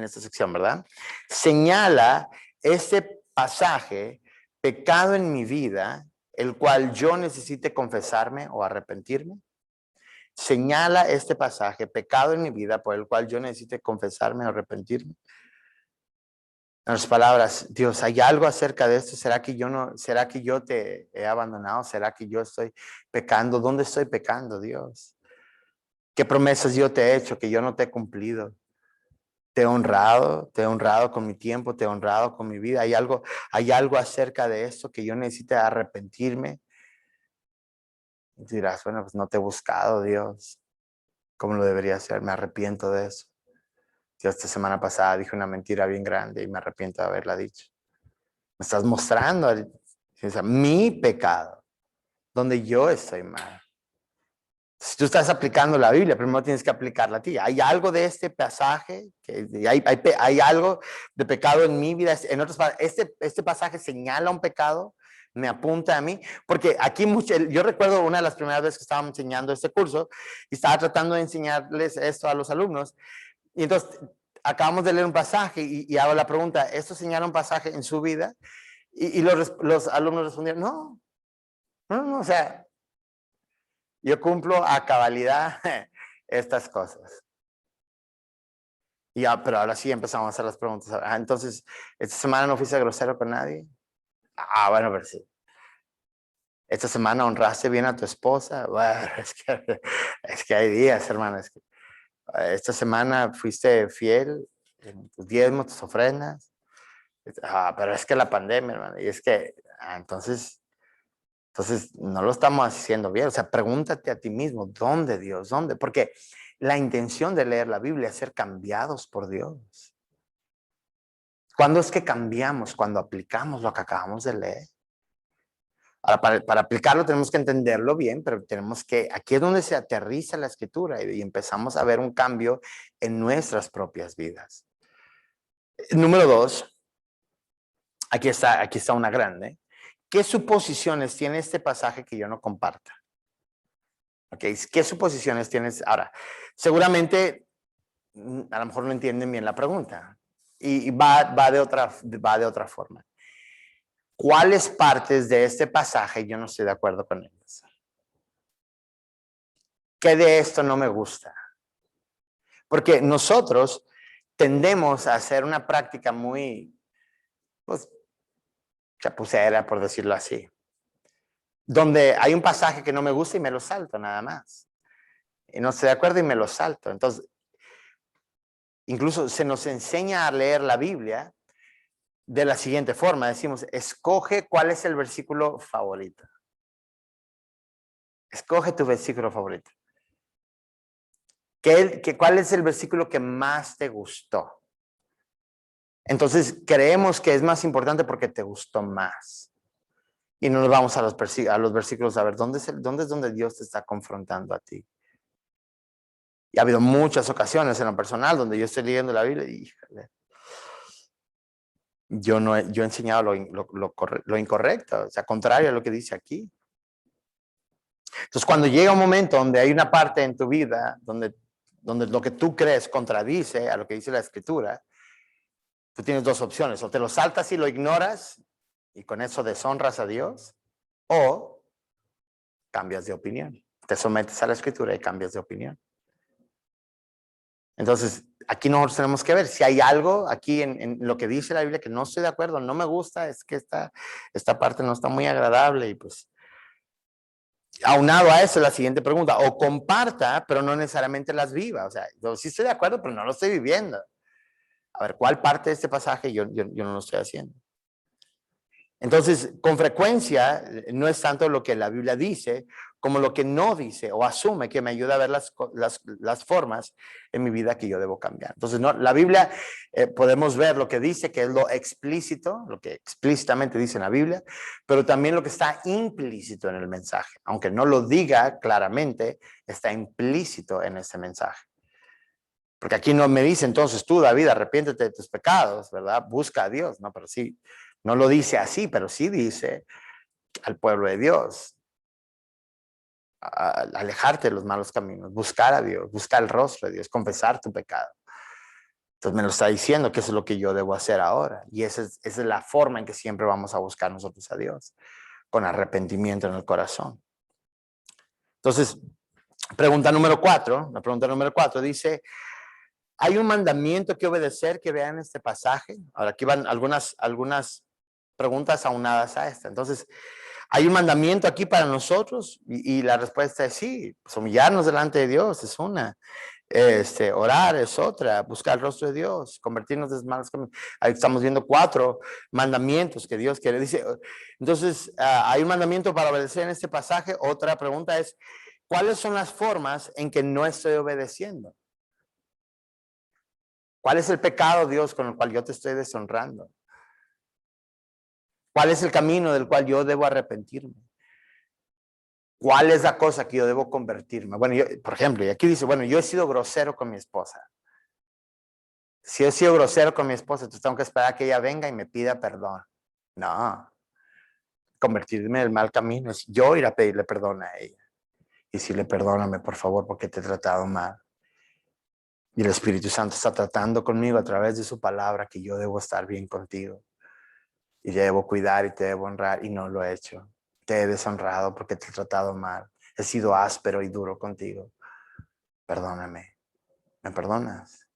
Speaker 1: sección, ¿verdad? Señala este pasaje, pecado en mi vida, el cual yo necesite confesarme o arrepentirme. Señala este pasaje, pecado en mi vida, por el cual yo necesite confesarme o arrepentirme. En otras palabras, Dios, ¿hay algo acerca de esto? ¿Será que yo te he abandonado? ¿Será que yo estoy pecando? ¿Dónde estoy pecando, Dios? ¿Qué promesas yo te he hecho que yo no te he cumplido? Te he honrado con mi tiempo, te he honrado con mi vida. ¿Hay algo acerca de esto que yo necesite arrepentirme? Y dirás, bueno, pues no te he buscado, Dios, como lo debería hacer. Me arrepiento de eso. Yo esta semana pasada dije una mentira bien grande y me arrepiento de haberla dicho. Me estás mostrando, o sea, mi pecado, donde yo estoy mal. Si tú estás aplicando la Biblia, primero tienes que aplicarla a ti. ¿Hay algo de este pasaje? ¿Hay algo de pecado en mi vida? En otras palabras, este pasaje señala un pecado, me apunta a mí, porque aquí yo recuerdo una de las primeras veces que estábamos enseñando este curso y estaba tratando de enseñarles esto a los alumnos. Y entonces acabamos de leer un pasaje y hago la pregunta, ¿esto señala un pasaje en su vida? Y los alumnos respondieron, no, o sea, yo cumplo a cabalidad estas cosas. Pero ahora sí empezamos a hacer las preguntas. Entonces, ¿esta semana no fuiste grosero con nadie? Bueno, pero sí. ¿Esta semana honraste bien a tu esposa? Bueno, es que hay días, hermano. Esta semana fuiste fiel en tus diezmos, tus ofrendas. Pero es que la pandemia, hermano. Y es que, entonces no lo estamos haciendo bien. O sea, pregúntate a ti mismo, ¿dónde, Dios? ¿Dónde? Porque la intención de leer la Biblia es ser cambiados por Dios. ¿Cuándo es que cambiamos? Cuando aplicamos lo que acabamos de leer. Ahora, para aplicarlo tenemos que entenderlo bien, pero aquí es donde se aterriza la escritura y empezamos a ver un cambio en nuestras propias vidas. Número 2, aquí está una grande. ¿Qué suposiciones tiene este pasaje que yo no comparta? Okay. ¿Qué suposiciones tienes? Ahora, seguramente a lo mejor no entienden bien la pregunta y va de otra forma. ¿Cuáles partes de este pasaje yo no estoy de acuerdo con ellas? ¿Qué de esto no me gusta? Porque nosotros tendemos a hacer una práctica muy, pues, chapucera, por decirlo así, donde hay un pasaje que no me gusta y me lo salto nada más. Y no estoy de acuerdo y me lo salto. Entonces, incluso se nos enseña a leer la Biblia de la siguiente forma. Decimos, escoge cuál es el versículo favorito. Escoge tu versículo favorito. ¿Cuál es el versículo que más te gustó? Entonces, creemos que es más importante porque te gustó más. Y no nos vamos a los versículos a ver, ¿dónde es donde Dios te está confrontando a ti? Y ha habido muchas ocasiones en lo personal donde yo estoy leyendo la Biblia y, híjole, yo he enseñado lo incorrecto, o sea, contrario a lo que dice aquí. Entonces, cuando llega un momento donde hay una parte en tu vida donde donde lo que tú crees contradice a lo que dice la Escritura, tú tienes dos opciones: o te lo saltas y lo ignoras y con eso deshonras a Dios, o cambias de opinión. Te sometes a la Escritura y cambias de opinión. Entonces, aquí nosotros tenemos que ver si hay algo aquí en lo que dice la Biblia que no estoy de acuerdo, no me gusta, es que esta parte no está muy agradable. Y pues, aunado a eso, la siguiente pregunta: o comparta, pero no necesariamente las viva. O sea, yo sí estoy de acuerdo, pero no lo estoy viviendo. A ver, ¿cuál parte de este pasaje yo no lo estoy haciendo? Entonces, con frecuencia, no es tanto lo que la Biblia dice como lo que no dice o asume, que me ayuda a ver las formas en mi vida que yo debo cambiar. Entonces, no, la Biblia, podemos ver lo que dice, que es lo explícito, lo que explícitamente dice en la Biblia, pero también lo que está implícito en el mensaje. Aunque no lo diga claramente, está implícito en ese mensaje. Porque aquí no me dice, entonces tú, David, arrepiéntete de tus pecados, ¿verdad? Busca a Dios, ¿no? Pero sí, no lo dice así, pero sí dice al pueblo de Dios: alejarte de los malos caminos, buscar a Dios, buscar el rostro de Dios, confesar tu pecado. Entonces me lo está diciendo que eso es lo que yo debo hacer ahora. Y esa es la forma en que siempre vamos a buscar nosotros a Dios, con arrepentimiento en el corazón. Entonces, la pregunta número 4 dice: ¿hay un mandamiento que obedecer que vean en este pasaje? Ahora, aquí van algunas preguntas aunadas a esta. Entonces, ¿hay un mandamiento aquí para nosotros? Y la respuesta es sí. Pues humillarnos delante de Dios es una. Orar es otra. Buscar el rostro de Dios. Convertirnos de malos caminos. Ahí estamos viendo 4 mandamientos que Dios quiere. Dice, entonces, ¿hay un mandamiento para obedecer en este pasaje? Otra pregunta es: ¿cuáles son las formas en que no estoy obedeciendo? ¿Cuál es el pecado, Dios, con el cual yo te estoy deshonrando? ¿Cuál es el camino del cual yo debo arrepentirme? ¿Cuál es la cosa que yo debo convertirme? Bueno, yo, por ejemplo, y aquí dice, bueno, yo he sido grosero con mi esposa. Si he sido grosero con mi esposa, entonces tengo que esperar a que ella venga y me pida perdón. No. Convertirme en el mal camino es yo ir a pedirle perdón a ella. Y decirle, perdóname, por favor, porque te he tratado mal. Y el Espíritu Santo está tratando conmigo a través de su palabra que yo debo estar bien contigo. Y debo cuidar y te debo honrar, y no lo he hecho. Te he deshonrado porque te he tratado mal. He sido áspero y duro contigo. Perdóname. ¿Me perdonas?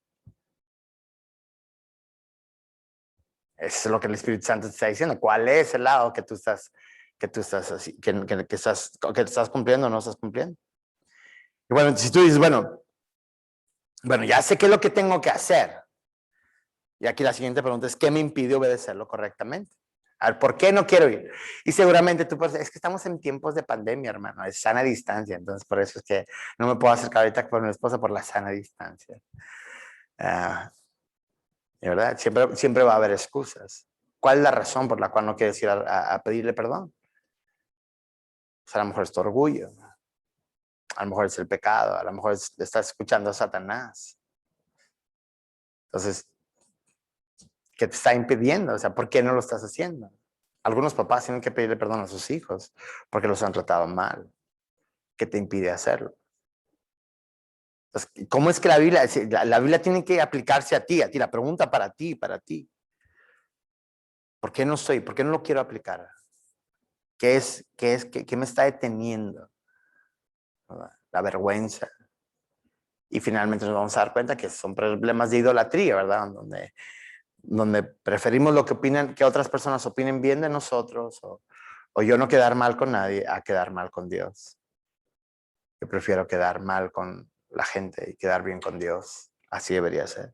Speaker 1: Eso es lo que el Espíritu Santo te está diciendo. ¿Cuál es el lado que tú estás así, que estás cumpliendo o no estás cumpliendo? Y bueno, si tú dices, bueno, ya sé qué es lo que tengo que hacer. Y aquí la siguiente pregunta es: ¿qué me impide obedecerlo correctamente? A ver, ¿por qué no quiero ir? Y seguramente tú puedes decir, es que estamos en tiempos de pandemia, hermano, es sana distancia, entonces por eso es que no me puedo acercar ahorita con mi esposa por la sana distancia. ¿Verdad? Siempre va a haber excusas. ¿Cuál es la razón por la cual no quieres ir a pedirle perdón? O sea, a lo mejor es tu orgullo, a lo mejor es el pecado, a lo mejor estás escuchando a Satanás. Entonces, ¿qué te está impidiendo? O sea, ¿por qué no lo estás haciendo? Algunos papás tienen que pedirle perdón a sus hijos porque los han tratado mal. ¿Qué te impide hacerlo? Entonces, ¿cómo es que la Biblia tiene que aplicarse a ti, la pregunta para ti, ¿por qué por qué no lo quiero aplicar? ¿Qué me está deteniendo? ¿Verdad? La vergüenza. Y finalmente nos vamos a dar cuenta que son problemas de idolatría, ¿verdad? Donde preferimos lo que que otras personas opinen bien de nosotros, o yo no quedar mal con nadie a quedar mal con Dios. Yo prefiero quedar mal con la gente y quedar bien con Dios. Así debería ser.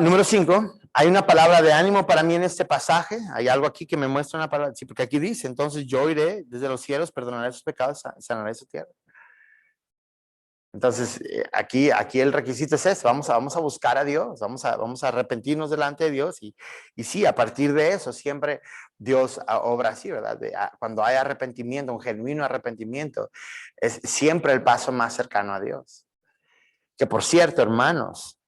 Speaker 1: Número 5, hay una palabra de ánimo para mí en este pasaje. Hay algo aquí que me muestra una palabra, sí, porque aquí dice, entonces yo iré desde los cielos, perdonaré sus pecados, sanaré su tierra. Entonces, aquí el requisito es ese: vamos a buscar a Dios, vamos a arrepentirnos delante de Dios, y sí, a partir de eso, siempre Dios obra así, ¿verdad? Cuando hay arrepentimiento, un genuino arrepentimiento, es siempre el paso más cercano a Dios. Que por cierto, hermanos,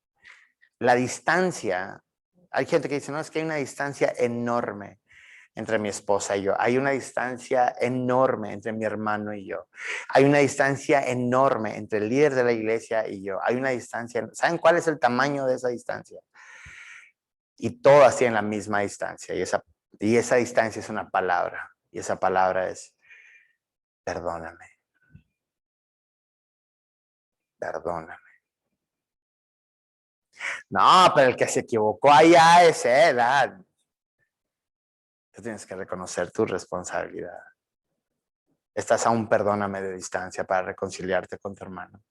Speaker 1: la distancia, hay gente que dice, no, es que hay una distancia enorme entre mi esposa y yo. Hay una distancia enorme entre mi hermano y yo. Hay una distancia enorme entre el líder de la iglesia y yo. Hay una distancia. ¿Saben cuál es el tamaño de esa distancia? Y todas tienen la misma distancia. Y esa distancia es una palabra. Y esa palabra es, perdóname, perdóname. No, pero el que se equivocó allá es él. Tú tienes que reconocer tu responsabilidad. Estás a un perdóname de distancia para reconciliarte con tu hermano.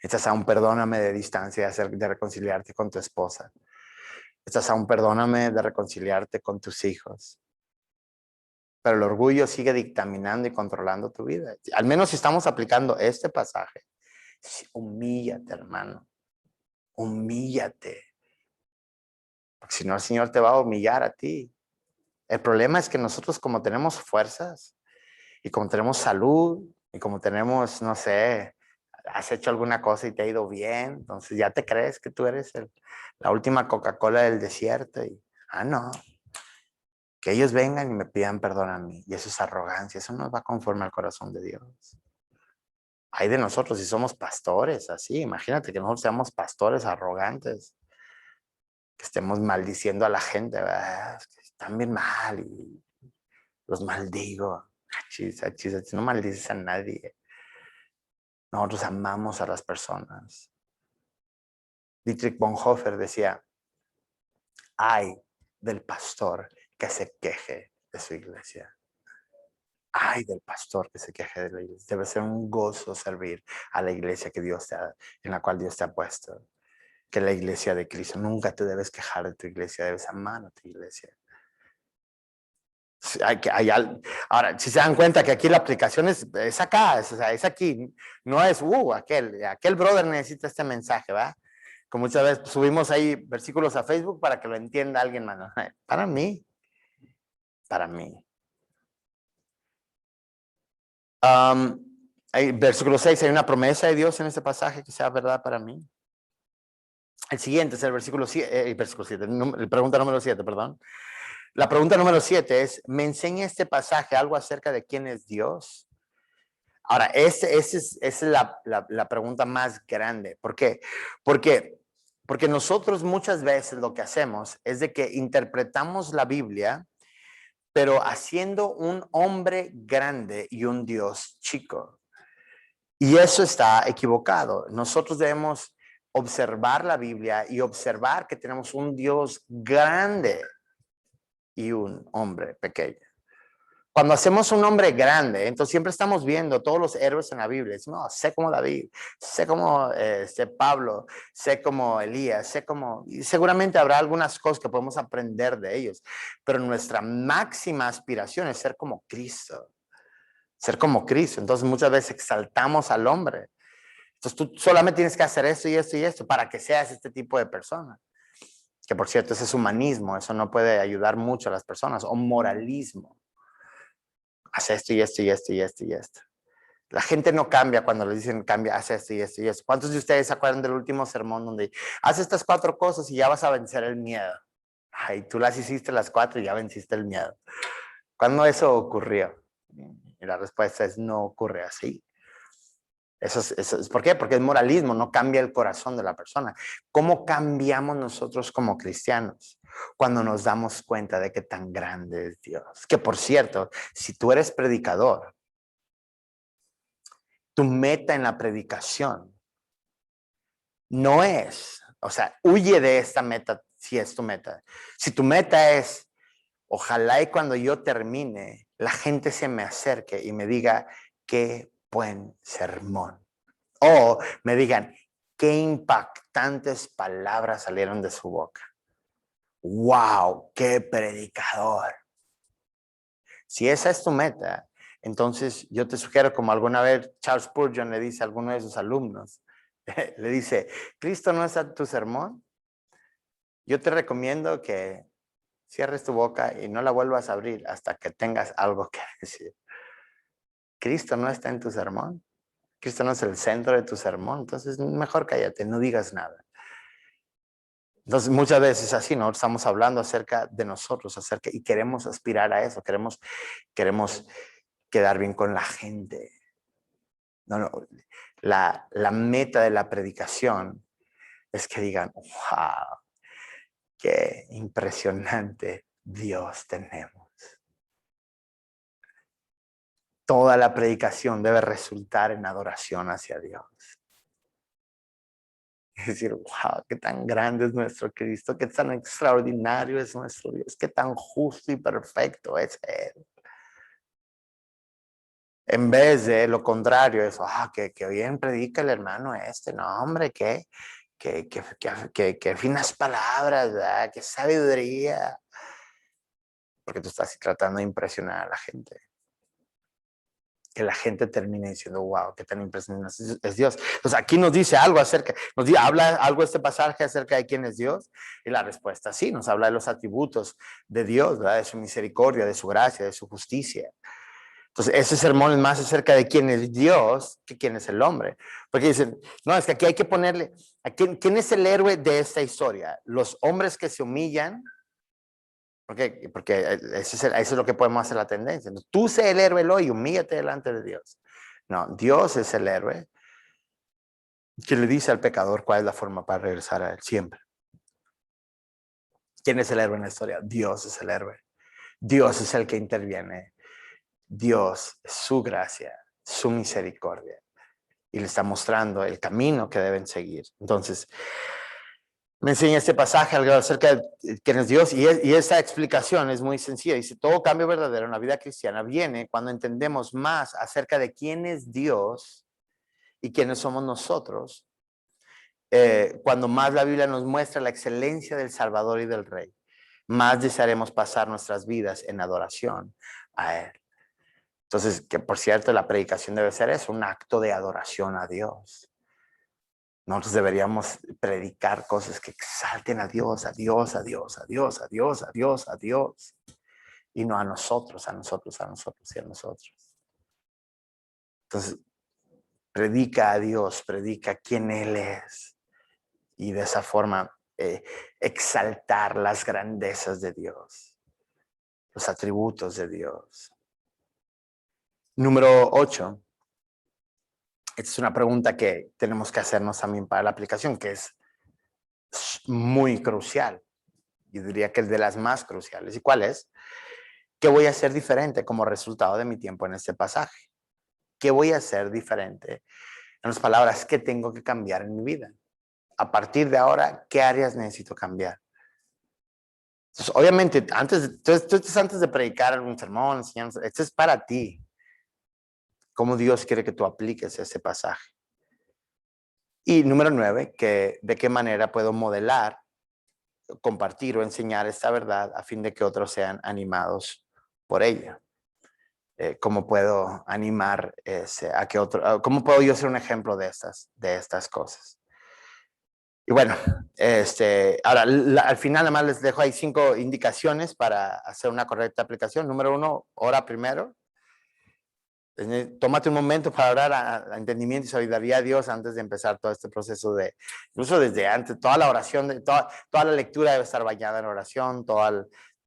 Speaker 1: Estás a un perdóname de distancia de reconciliarte con tu esposa. Estás a un perdóname de reconciliarte con tus hijos. Pero el orgullo sigue dictaminando y controlando tu vida. Al menos si estamos aplicando este pasaje. Humíllate, hermano. Humíllate. Porque si no, el Señor te va a humillar a ti. El problema es que nosotros, como tenemos fuerzas y como tenemos salud y como tenemos, no sé, has hecho alguna cosa y te ha ido bien, entonces ya te crees que tú eres la última Coca-Cola del desierto y, no, que ellos vengan y me pidan perdón a mí. Y eso es arrogancia, eso no va conforme al corazón de Dios. Hay de nosotros si somos pastores, así, imagínate que nosotros seamos pastores arrogantes, que estemos maldiciendo a la gente, ¿verdad? Que están bien mal y los maldigo. Chis, no maldices a nadie. Nosotros amamos a las personas. Dietrich Bonhoeffer decía, ay del pastor que se queje de su iglesia. Ay del pastor que se queje de la iglesia. Debe ser un gozo servir a la iglesia que en la cual Dios te ha puesto. Que la iglesia de Cristo. Nunca te debes quejar de tu iglesia, debes amar a tu iglesia. Ahora, si se dan cuenta que aquí la aplicación es acá, es aquí, no es, aquel brother necesita este mensaje, ¿va? Como muchas veces subimos ahí versículos a Facebook para que lo entienda alguien más. ¿No? Para mí, para mí. Versículo 6, hay una promesa de Dios en este pasaje que sea verdad para mí. El siguiente es el versículo 7, pregunta número 7, perdón. La pregunta número 7 es, ¿me enseña este pasaje algo acerca de quién es Dios? Ahora, esa es la pregunta más grande. ¿Por qué? Porque nosotros muchas veces lo que hacemos es de que interpretamos la Biblia, pero haciendo un hombre grande y un Dios chico. Y eso está equivocado. Nosotros debemos observar la Biblia y observar que tenemos un Dios grande y un hombre pequeño. Cuando hacemos un hombre grande, entonces siempre estamos viendo todos los héroes en la Biblia. No, sé como David, sé como Pablo, sé como Elías, y seguramente habrá algunas cosas que podemos aprender de ellos, pero nuestra máxima aspiración es ser como Cristo. Ser como Cristo. Entonces muchas veces exaltamos al hombre. Entonces tú solamente tienes que hacer esto y esto y esto para que seas este tipo de persona. Que por cierto, ese es humanismo, eso no puede ayudar mucho a las personas, o moralismo. Haz esto y esto y esto y esto y esto. La gente no cambia cuando le dicen cambia, haz esto y esto y esto. ¿Cuántos de ustedes se acuerdan del último sermón donde haz estas 4 cosas y ya vas a vencer el miedo? Ay, tú las hiciste las 4 y ya venciste el miedo. ¿Cuándo eso ocurrió? Y la respuesta es no ocurre así. Eso es, ¿por qué? Porque es moralismo, no cambia el corazón de la persona. ¿Cómo cambiamos nosotros como cristianos? Cuando nos damos cuenta de que tan grande es Dios. Que por cierto, si tú eres predicador, tu meta en la predicación no es, o sea, huye de esta meta si es tu meta. Si tu meta es, ojalá y cuando yo termine, la gente se me acerque y me diga, qué buen sermón. O me digan, qué impactantes palabras salieron de su boca. ¡Wow! ¡Qué predicador! Si esa es tu meta, entonces yo te sugiero, como alguna vez Charles Spurgeon le dice a alguno de sus alumnos, le dice, ¿Cristo no es tu sermón? Yo te recomiendo que cierres tu boca y no la vuelvas a abrir hasta que tengas algo que decir. ¿Cristo no está en tu sermón? ¿Cristo no es el centro de tu sermón? Entonces mejor cállate, no digas nada. Entonces, muchas veces así, ¿no? Estamos hablando acerca de nosotros, y queremos aspirar a eso, queremos quedar bien con la gente. No, no, la meta de la predicación es que digan, wow, qué impresionante Dios tenemos. Toda la predicación debe resultar en adoración hacia Dios. Es decir, wow, qué tan grande es nuestro Cristo, qué tan extraordinario es nuestro Dios, qué tan justo y perfecto es Él. En vez de lo contrario, eso, que bien predica el hermano este, no hombre, qué finas palabras, ¿verdad? Qué sabiduría. Porque tú estás tratando de impresionar a la gente. Que la gente termine diciendo, wow, qué tan impresionante es Dios. Entonces aquí nos dice algo habla algo este pasaje acerca de quién es Dios. Y la respuesta sí, nos habla de los atributos de Dios, ¿verdad? De su misericordia, de su gracia, de su justicia. Entonces, ese sermón es más acerca de quién es Dios que quién es el hombre. Porque dicen, no, es que aquí hay que ponerle, ¿quién es el héroe de esta historia? Los hombres que se humillan, porque eso es lo que podemos hacer la tendencia. Tú sé el héroe hoy y humíllate delante de Dios. No, Dios es el héroe que le dice al pecador cuál es la forma para regresar a él siempre. ¿Quién es el héroe en la historia? Dios es el héroe. Dios es el que interviene. Dios, su gracia, su misericordia. Y le está mostrando el camino que deben seguir. Entonces, me enseña este pasaje algo acerca de quién es Dios y esa explicación es muy sencilla. Dice, todo cambio verdadero en la vida cristiana viene cuando entendemos más acerca de quién es Dios y quiénes somos nosotros. Cuando más la Biblia nos muestra la excelencia del Salvador y del Rey, más desearemos pasar nuestras vidas en adoración a Él. Entonces, que por cierto, la predicación debe ser eso, un acto de adoración a Dios. Nosotros deberíamos predicar cosas que exalten a Dios, a Dios, a Dios, a Dios, a Dios, a Dios, a Dios. Y no a nosotros, a nosotros, a nosotros y a nosotros. Entonces, predica a Dios, predica quién Él es. Y de esa forma, exaltar las grandezas de Dios, los atributos de Dios. Número 8. Esta es una pregunta que tenemos que hacernos también para la aplicación, que es muy crucial. Yo diría que es de las más cruciales. ¿Y cuál es? ¿Qué voy a hacer diferente como resultado de mi tiempo en este pasaje? ¿Qué voy a hacer diferente? En las palabras, ¿qué tengo que cambiar en mi vida? A partir de ahora, ¿qué áreas necesito cambiar? Entonces, obviamente, antes de predicar un sermón, enseñanza, esto es para ti. Cómo Dios quiere que tú apliques ese pasaje. Y número 9, de qué manera puedo modelar, compartir o enseñar esta verdad a fin de que otros sean animados por ella. ¿Cómo puedo animar a que cómo puedo yo ser un ejemplo de estas cosas? Y bueno, ahora al final además les dejo ahí 5 indicaciones para hacer una correcta aplicación. Número 1, ora primero. Tómate un momento para orar a entendimiento y sabiduría a Dios antes de empezar todo este proceso incluso desde antes, toda la oración, toda la lectura debe estar bañada en oración,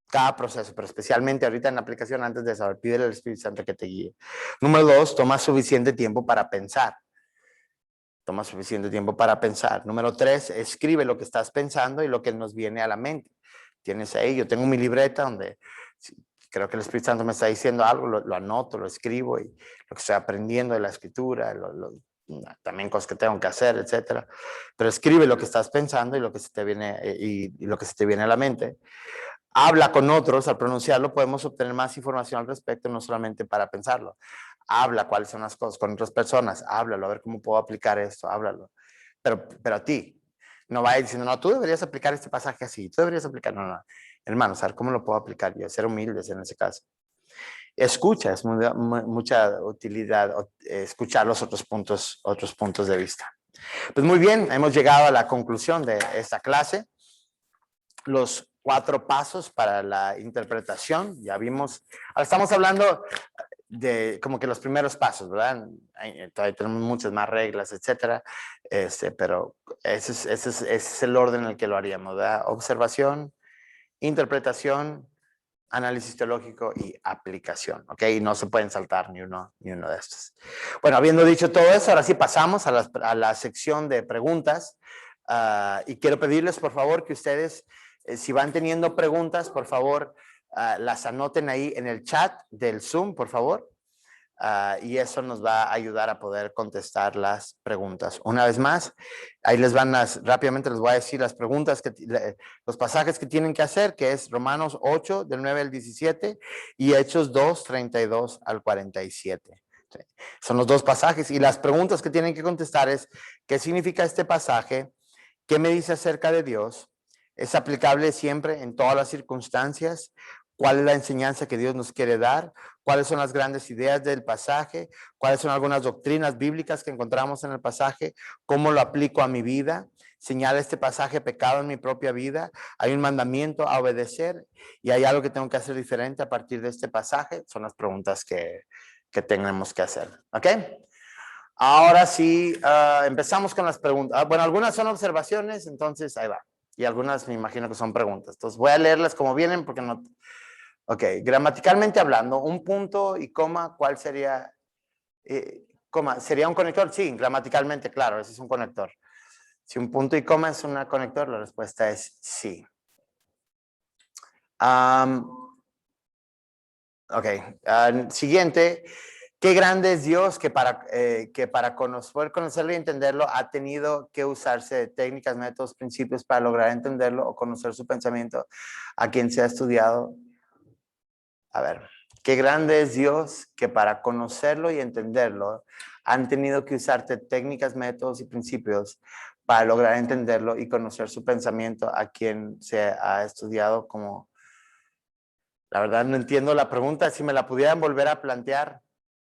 Speaker 1: cada proceso, pero especialmente ahorita en la aplicación antes de saber, pídele al Espíritu Santo que te guíe. Número 2, toma suficiente tiempo para pensar. Toma suficiente tiempo para pensar. Número 3, escribe lo que estás pensando y lo que nos viene a la mente. Tienes ahí, yo tengo mi libreta donde creo que el Espíritu Santo me está diciendo algo, lo anoto, lo escribo y lo que estoy aprendiendo de la escritura, también cosas que tengo que hacer, etcétera. Pero escribe lo que estás pensando y lo que se te viene y lo que se te viene a la mente. Habla con otros, al pronunciarlo podemos obtener más información al respecto, no solamente para pensarlo. Habla cuáles son las cosas con otras personas, háblalo, a ver cómo puedo aplicar esto, háblalo. Pero a ti, no vayas diciendo, no, tú deberías aplicar este pasaje así, tú deberías aplicar, no. Hermano, saber cómo lo puedo aplicar yo, ser humildes en ese caso. Escucha, es mucha utilidad escuchar los otros puntos de vista. Pues muy bien, hemos llegado a la conclusión de esta clase. Los 4 pasos para la interpretación, ya vimos, ahora estamos hablando como que los primeros pasos, ¿verdad? Todavía tenemos muchas más reglas, etcétera, pero ese es el orden en el que lo haríamos, ¿verdad? Observación, interpretación, análisis teológico y aplicación, ¿ok? Y no se pueden saltar ni uno de estos. Bueno, habiendo dicho todo eso, ahora sí pasamos a la sección de preguntas. Y quiero pedirles, por favor, que ustedes, si van teniendo preguntas, por favor, las anoten ahí en el chat del Zoom, por favor. Y eso nos va a ayudar a poder contestar las preguntas. Una vez más, ahí rápidamente les voy a decir las preguntas, los pasajes que tienen que hacer, que es Romanos 8, del 9 al 17, y Hechos 2, 32 al 47. Son los dos pasajes, y las preguntas que tienen que contestar es, ¿qué significa este pasaje? ¿Qué me dice acerca de Dios? ¿Es aplicable siempre en todas las circunstancias? ¿Cuál es la enseñanza que Dios nos quiere dar? ¿Cuáles son las grandes ideas del pasaje? ¿Cuáles son algunas doctrinas bíblicas que encontramos en el pasaje? ¿Cómo lo aplico a mi vida? ¿Señala este pasaje pecado en mi propia vida? ¿Hay un mandamiento a obedecer? ¿Y hay algo que tengo que hacer diferente a partir de este pasaje? Son las preguntas que tenemos que hacer. ¿Ok? Ahora sí, empezamos con las preguntas. Bueno, algunas son observaciones, entonces ahí va. Y algunas me imagino que son preguntas. Entonces voy a leerlas como vienen porque no... Ok, gramaticalmente hablando, un punto y coma, ¿cuál sería? Coma, ¿sería un conector? Sí, gramaticalmente, claro, ese es un conector. Si un punto y coma es un conector, la respuesta es sí. Ok, siguiente. Qué grande es Dios que para conocerlo y entenderlo ha tenido que usarse de técnicas, métodos, principios para lograr entenderlo o conocer su pensamiento a quien se ha estudiado. A ver, qué grande es Dios que para conocerlo y entenderlo han tenido que usarte técnicas, métodos y principios para lograr entenderlo y conocer su pensamiento a quien se ha estudiado como... La verdad no entiendo la pregunta, si me la pudieran volver a plantear.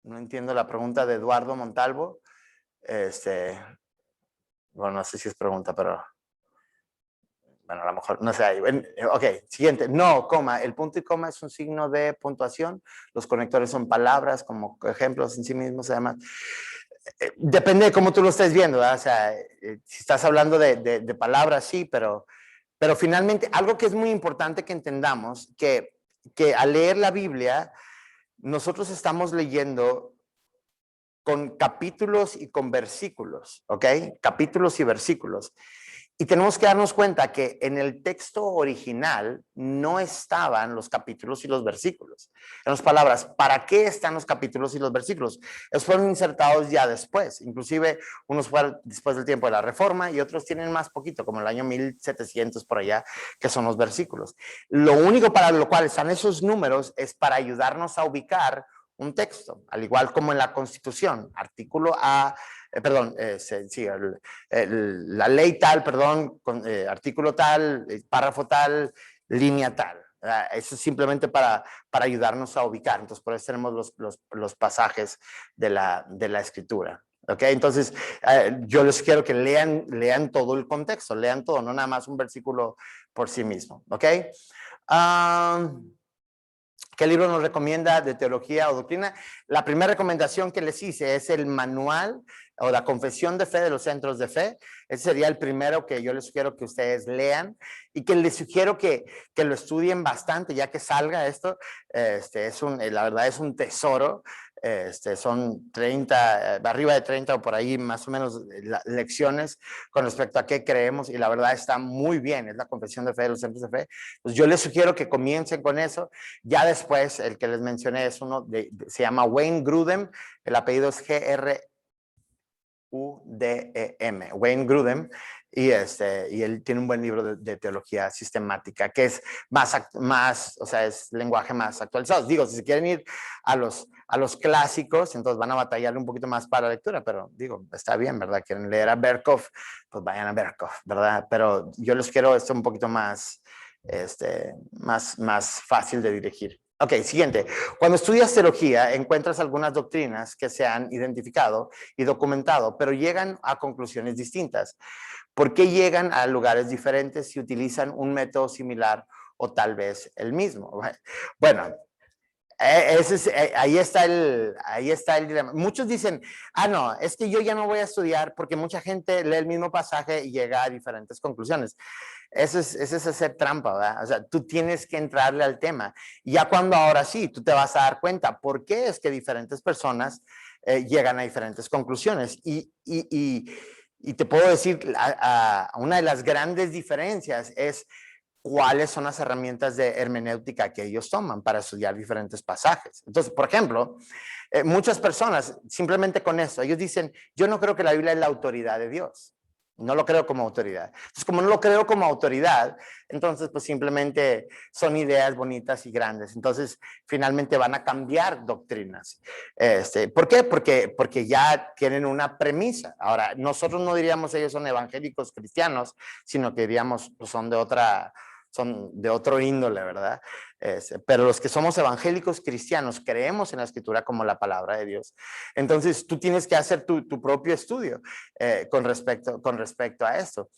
Speaker 1: No entiendo la pregunta de Eduardo Montalvo. Bueno, no sé si es pregunta, pero bueno, a lo mejor, no sé. Ok, siguiente. No, coma. El punto y coma es un signo de puntuación. Los conectores son palabras como ejemplos en sí mismos, además. Depende de cómo tú lo estés viendo, ¿verdad? O sea, si estás hablando de palabras, sí, pero finalmente algo que es muy importante que entendamos, que al leer la Biblia, nosotros estamos leyendo con capítulos y con versículos, ¿ok? Capítulos y versículos. Y tenemos que darnos cuenta que en el texto original no estaban los capítulos y los versículos. En otras palabras, ¿para qué están los capítulos y los versículos? Esos fueron insertados ya después. Inclusive unos fueron después del tiempo de la Reforma y otros tienen más poquito, como el año 1700 por allá, que son los versículos. Lo único para lo cual están esos números es para ayudarnos a ubicar un texto, al igual como en la Constitución, artículo A, sí, la ley tal, perdón, artículo tal, párrafo tal, línea tal. Eso es simplemente para ayudarnos a ubicar. Entonces, por eso tenemos los pasajes de la escritura. ¿Ok? Entonces, yo les quiero que lean todo el contexto, lean todo, no nada más un versículo por sí mismo. ¿Ok? ¿Qué libro nos recomienda de teología o doctrina? La primera recomendación que les hice es el manual o la confesión de fe de los centros de fe. Ese sería el primero que yo les sugiero que ustedes lean y que les sugiero que lo estudien bastante ya que salga esto. La verdad es un tesoro. Son 30, arriba de 30 o por ahí más o menos lecciones con respecto a qué creemos y la verdad está muy bien, es la confesión de fe de los centros de fe. Pues yo les sugiero que comiencen con eso. Ya después, el que les mencioné es uno, se llama Wayne Grudem, el apellido es G-R-U-D-E-M, Wayne Grudem, y él tiene un buen libro de teología sistemática, que es o sea, es lenguaje más actualizado. Digo, si se quieren ir a los clásicos, entonces van a batallar un poquito más para la lectura, pero digo, está bien, ¿verdad? Quieren leer a Berkhof, pues vayan a Berkhof, ¿verdad? Pero yo les quiero esto un poquito más fácil de dirigir. Ok, siguiente. Cuando estudias teología, encuentras algunas doctrinas que se han identificado y documentado, pero llegan a conclusiones distintas. ¿Por qué llegan a lugares diferentes si utilizan un método similar o tal vez el mismo? Bueno, ahí está el dilema. Muchos dicen, no, es que yo ya no voy a estudiar porque mucha gente lee el mismo pasaje y llega a diferentes conclusiones. Eso es hacer trampa, ¿verdad? O sea, tú tienes que entrarle al tema. Y ya cuando ahora sí, tú te vas a dar cuenta por qué es que diferentes personas llegan a diferentes conclusiones. Y te puedo decir, una de las grandes diferencias es cuáles son las herramientas de hermenéutica que ellos toman para estudiar diferentes pasajes. Entonces, por ejemplo, muchas personas, simplemente con eso, ellos dicen, yo no creo que la Biblia es la autoridad de Dios. No lo creo como autoridad. Entonces, como no lo creo como autoridad, entonces pues simplemente son ideas bonitas y grandes. Entonces, finalmente van a cambiar doctrinas. ¿Por qué? Porque ya tienen una premisa. Ahora, nosotros no diríamos ellos son evangélicos cristianos, sino que diríamos pues, son de otro índole, ¿verdad? Pero los que somos evangélicos cristianos creemos en la escritura como la palabra de Dios. Entonces tú tienes que hacer tu propio estudio con respecto a esto.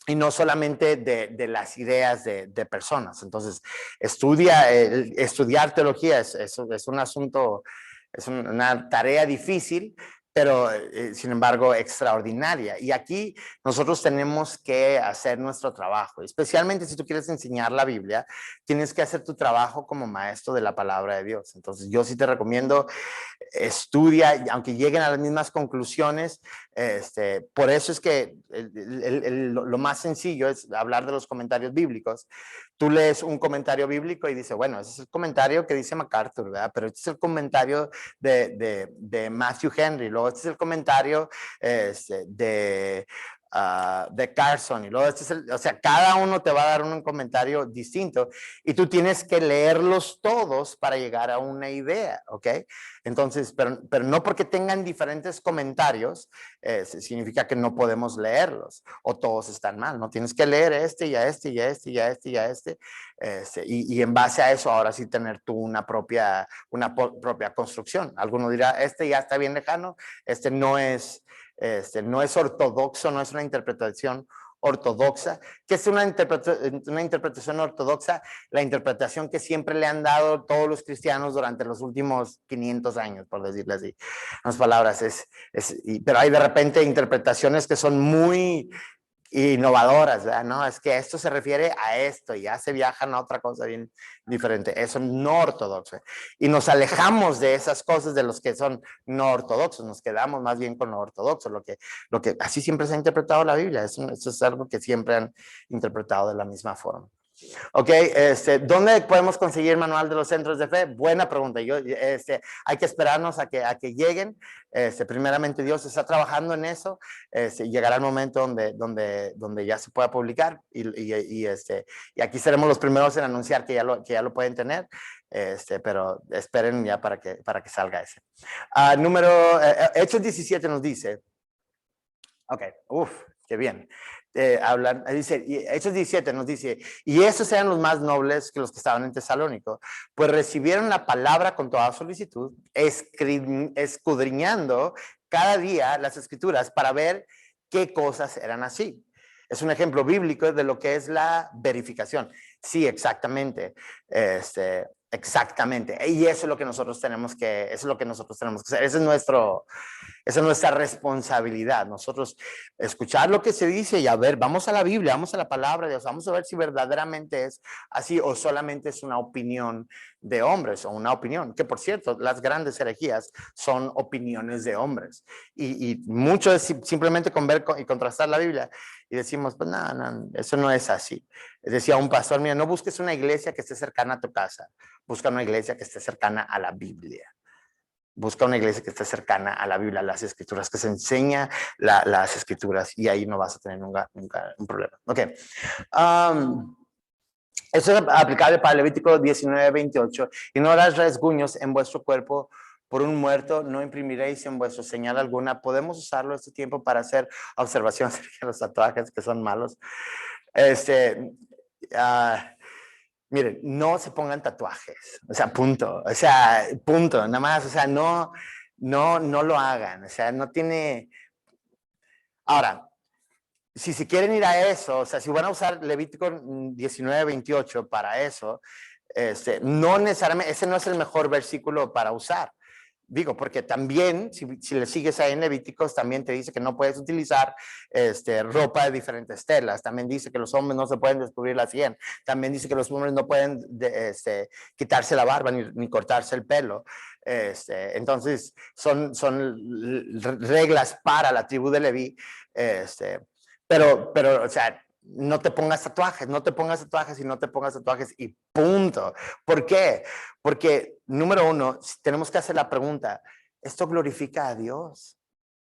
Speaker 1: Y no solamente de las ideas de personas. Entonces, estudiar teología es un asunto, es una tarea difícil, pero sin embargo extraordinaria. Y aquí nosotros tenemos que hacer nuestro trabajo, especialmente si tú quieres enseñar la Biblia, tienes que hacer tu trabajo como maestro de la palabra de Dios. Entonces yo sí te recomiendo, estudia, aunque lleguen a las mismas conclusiones. Por eso es que lo más sencillo es hablar de los comentarios bíblicos. Tú lees un comentario bíblico y dices, bueno, ese es el comentario que dice MacArthur, ¿verdad? Pero este es el comentario de Matthew Henry, luego este es el comentario de Carson, y luego o sea, cada uno te va a dar un comentario distinto y tú tienes que leerlos todos para llegar a una idea, ¿ok? Entonces, pero no porque tengan diferentes comentarios, significa que no podemos leerlos o todos están mal, ¿no? Tienes que leer y a este, y a este, y a este, y a este, y en base a eso ahora sí tener tú una propia construcción. Alguno dirá, este ya está bien lejano, no es ortodoxo, no es una interpretación ortodoxa. ¿Qué es una interpretación ortodoxa? La interpretación que siempre le han dado todos los cristianos durante los últimos 500 años, por decirlo así. Las palabras pero hay de repente interpretaciones que son muy innovadoras, ¿verdad? No, es que esto se refiere a esto y ya se viajan a otra cosa bien diferente. Eso no ortodoxo. Y nos alejamos de esas cosas de los que son no ortodoxos, nos quedamos más bien con lo ortodoxo, lo que así siempre se ha interpretado la Biblia. Eso es algo que siempre han interpretado de la misma forma. Ok, ¿dónde podemos conseguir el manual de los centros de fe? Buena pregunta. Hay que esperarnos a que lleguen. Primeramente Dios está trabajando en eso. Llegará el momento donde ya se pueda publicar y aquí seremos los primeros en anunciar que ya lo pueden tener. Pero esperen ya para que salga ese. Hechos 17 nos dice. Ok, qué bien. Dice, Hechos 17 nos dice, y esos eran los más nobles que los que estaban en Tesalónico, pues recibieron la palabra con toda solicitud, escudriñando cada día las escrituras para ver qué cosas eran así. Es un ejemplo bíblico de lo que es la verificación. Sí, exactamente. Exactamente. Y eso es lo que nosotros tenemos que hacer. Esa es nuestra responsabilidad. Nosotros escuchar lo que se dice y a ver, vamos a la Biblia, vamos a la palabra de Dios, vamos a ver si verdaderamente es así o solamente es una opinión de hombres o una opinión, que por cierto, las grandes herejías son opiniones de hombres y mucho es simplemente con ver y contrastar la Biblia y decimos, pues no, eso no es así. Decía un pastor, mira, no busques una iglesia que esté cercana a tu casa, busca una iglesia que esté cercana a la Biblia. Busca una iglesia que esté cercana a la Biblia, a las escrituras, que se enseña las escrituras y ahí no vas a tener nunca un problema. Ok. Esto es aplicable para Levítico 19:28. Y no harás rasguños en vuestro cuerpo por un muerto, no imprimiréis en vuestro señal alguna. Podemos usarlo este tiempo para hacer observaciones de los tatuajes que son malos. Miren, no se pongan tatuajes, o sea, punto, nada más, o sea, no lo hagan, o sea, no tiene. Ahora, si quieren ir a eso, o sea, si van a usar Levítico 19:28 para eso, No necesariamente, ese no es el mejor versículo para usar. Digo, porque también, si le sigues ahí en Levíticos, también te dice que no puedes utilizar ropa de diferentes telas. También dice que los hombres no se pueden descubrir la sien. También dice que los hombres no pueden quitarse la barba ni cortarse el pelo. Entonces, son reglas para la tribu de Leví. Pero, o sea, no te pongas tatuajes y no te pongas tatuajes y punto. ¿Por qué? Porque, número uno, tenemos que hacer la pregunta, ¿esto glorifica a Dios?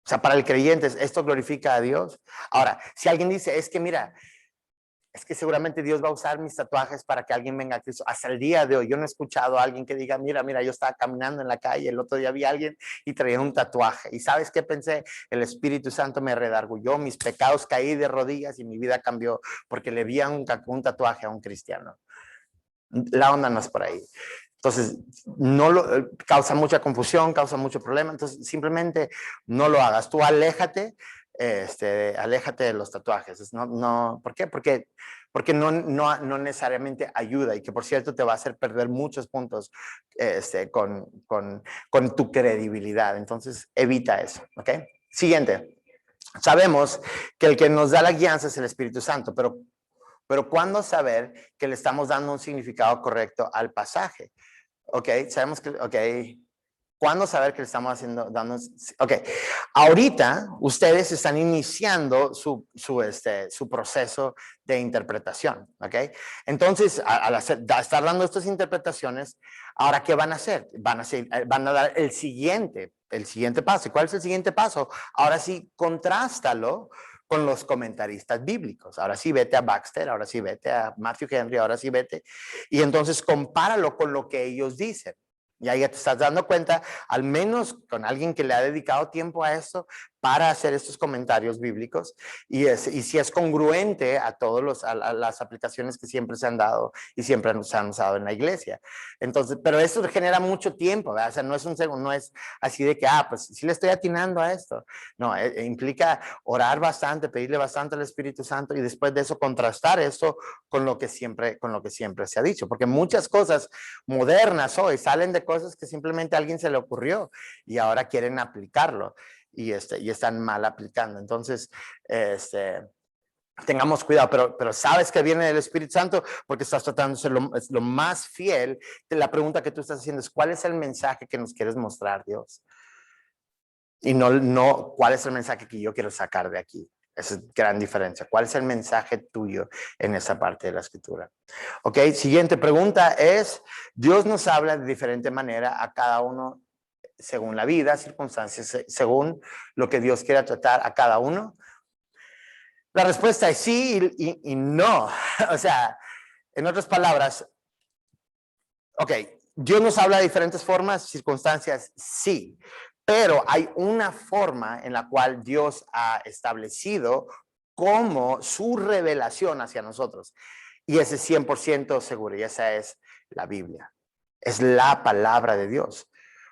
Speaker 1: O sea, para el creyente, ¿esto glorifica a Dios? Ahora, si alguien dice, es que mira, es que seguramente Dios va a usar mis tatuajes para que alguien venga a Cristo. Hasta el día de hoy, yo no he escuchado a alguien que diga, mira, yo estaba caminando en la calle, el otro día vi a alguien y traía un tatuaje. ¿Y sabes qué pensé? El Espíritu Santo me redarguyó, mis pecados, caí de rodillas y mi vida cambió porque le vi un tatuaje a un cristiano. La onda no es por ahí. Entonces, causa mucha confusión, causa mucho problema. Entonces, simplemente no lo hagas. Tú aléjate de los tatuajes. ¿Por qué? Porque no necesariamente ayuda y que, por cierto, te va a hacer perder muchos puntos con tu credibilidad. Entonces, evita eso, ¿ok? Siguiente. Sabemos que el que nos da la guianza es el Espíritu Santo, pero ¿cuándo saber que le estamos dando un significado correcto al pasaje? Ok, sabemos que, ok, ¿cuándo saber que le estamos dando? Ok, ahorita ustedes están iniciando su proceso de interpretación, ok. Entonces, al estar dando estas interpretaciones, ahora, ¿qué van a hacer? Van a dar el siguiente paso. ¿Y cuál es el siguiente paso? Ahora sí, contrástalo con los comentaristas bíblicos. Ahora sí vete a Baxter, ahora sí vete a Matthew Henry, ahora sí vete. Y entonces compáralo con lo que ellos dicen. Y ahí ya te estás dando cuenta, al menos con alguien que le ha dedicado tiempo a esto, para hacer estos comentarios bíblicos y si es congruente a las aplicaciones que siempre se han dado y siempre se han usado en la iglesia. Entonces, pero eso genera mucho tiempo, ¿verdad? O sea, no es así de que, pues sí le estoy atinando a esto. No, implica orar bastante, pedirle bastante al Espíritu Santo y después de eso contrastar esto con lo que siempre se ha dicho, porque muchas cosas modernas hoy salen de cosas que simplemente a alguien se le ocurrió y ahora quieren aplicarlo. Y están mal aplicando. Entonces, tengamos cuidado, pero sabes que viene del Espíritu Santo porque estás tratando de ser lo más fiel. La pregunta que tú estás haciendo es, ¿cuál es el mensaje que nos quieres mostrar, Dios? Y no, ¿cuál es el mensaje que yo quiero sacar de aquí? Esa es gran diferencia. ¿Cuál es el mensaje tuyo en esa parte de la escritura? Ok, siguiente pregunta es, Dios nos habla de diferente manera a cada uno según la vida, circunstancias, según lo que Dios quiera tratar a cada uno. La respuesta es sí y no. O sea, en otras palabras, ok, Dios nos habla de diferentes formas, circunstancias, sí, pero hay una forma en la cual Dios ha establecido como su revelación hacia nosotros. Y ese es 100% seguro, y esa es la Biblia. Es la palabra de Dios.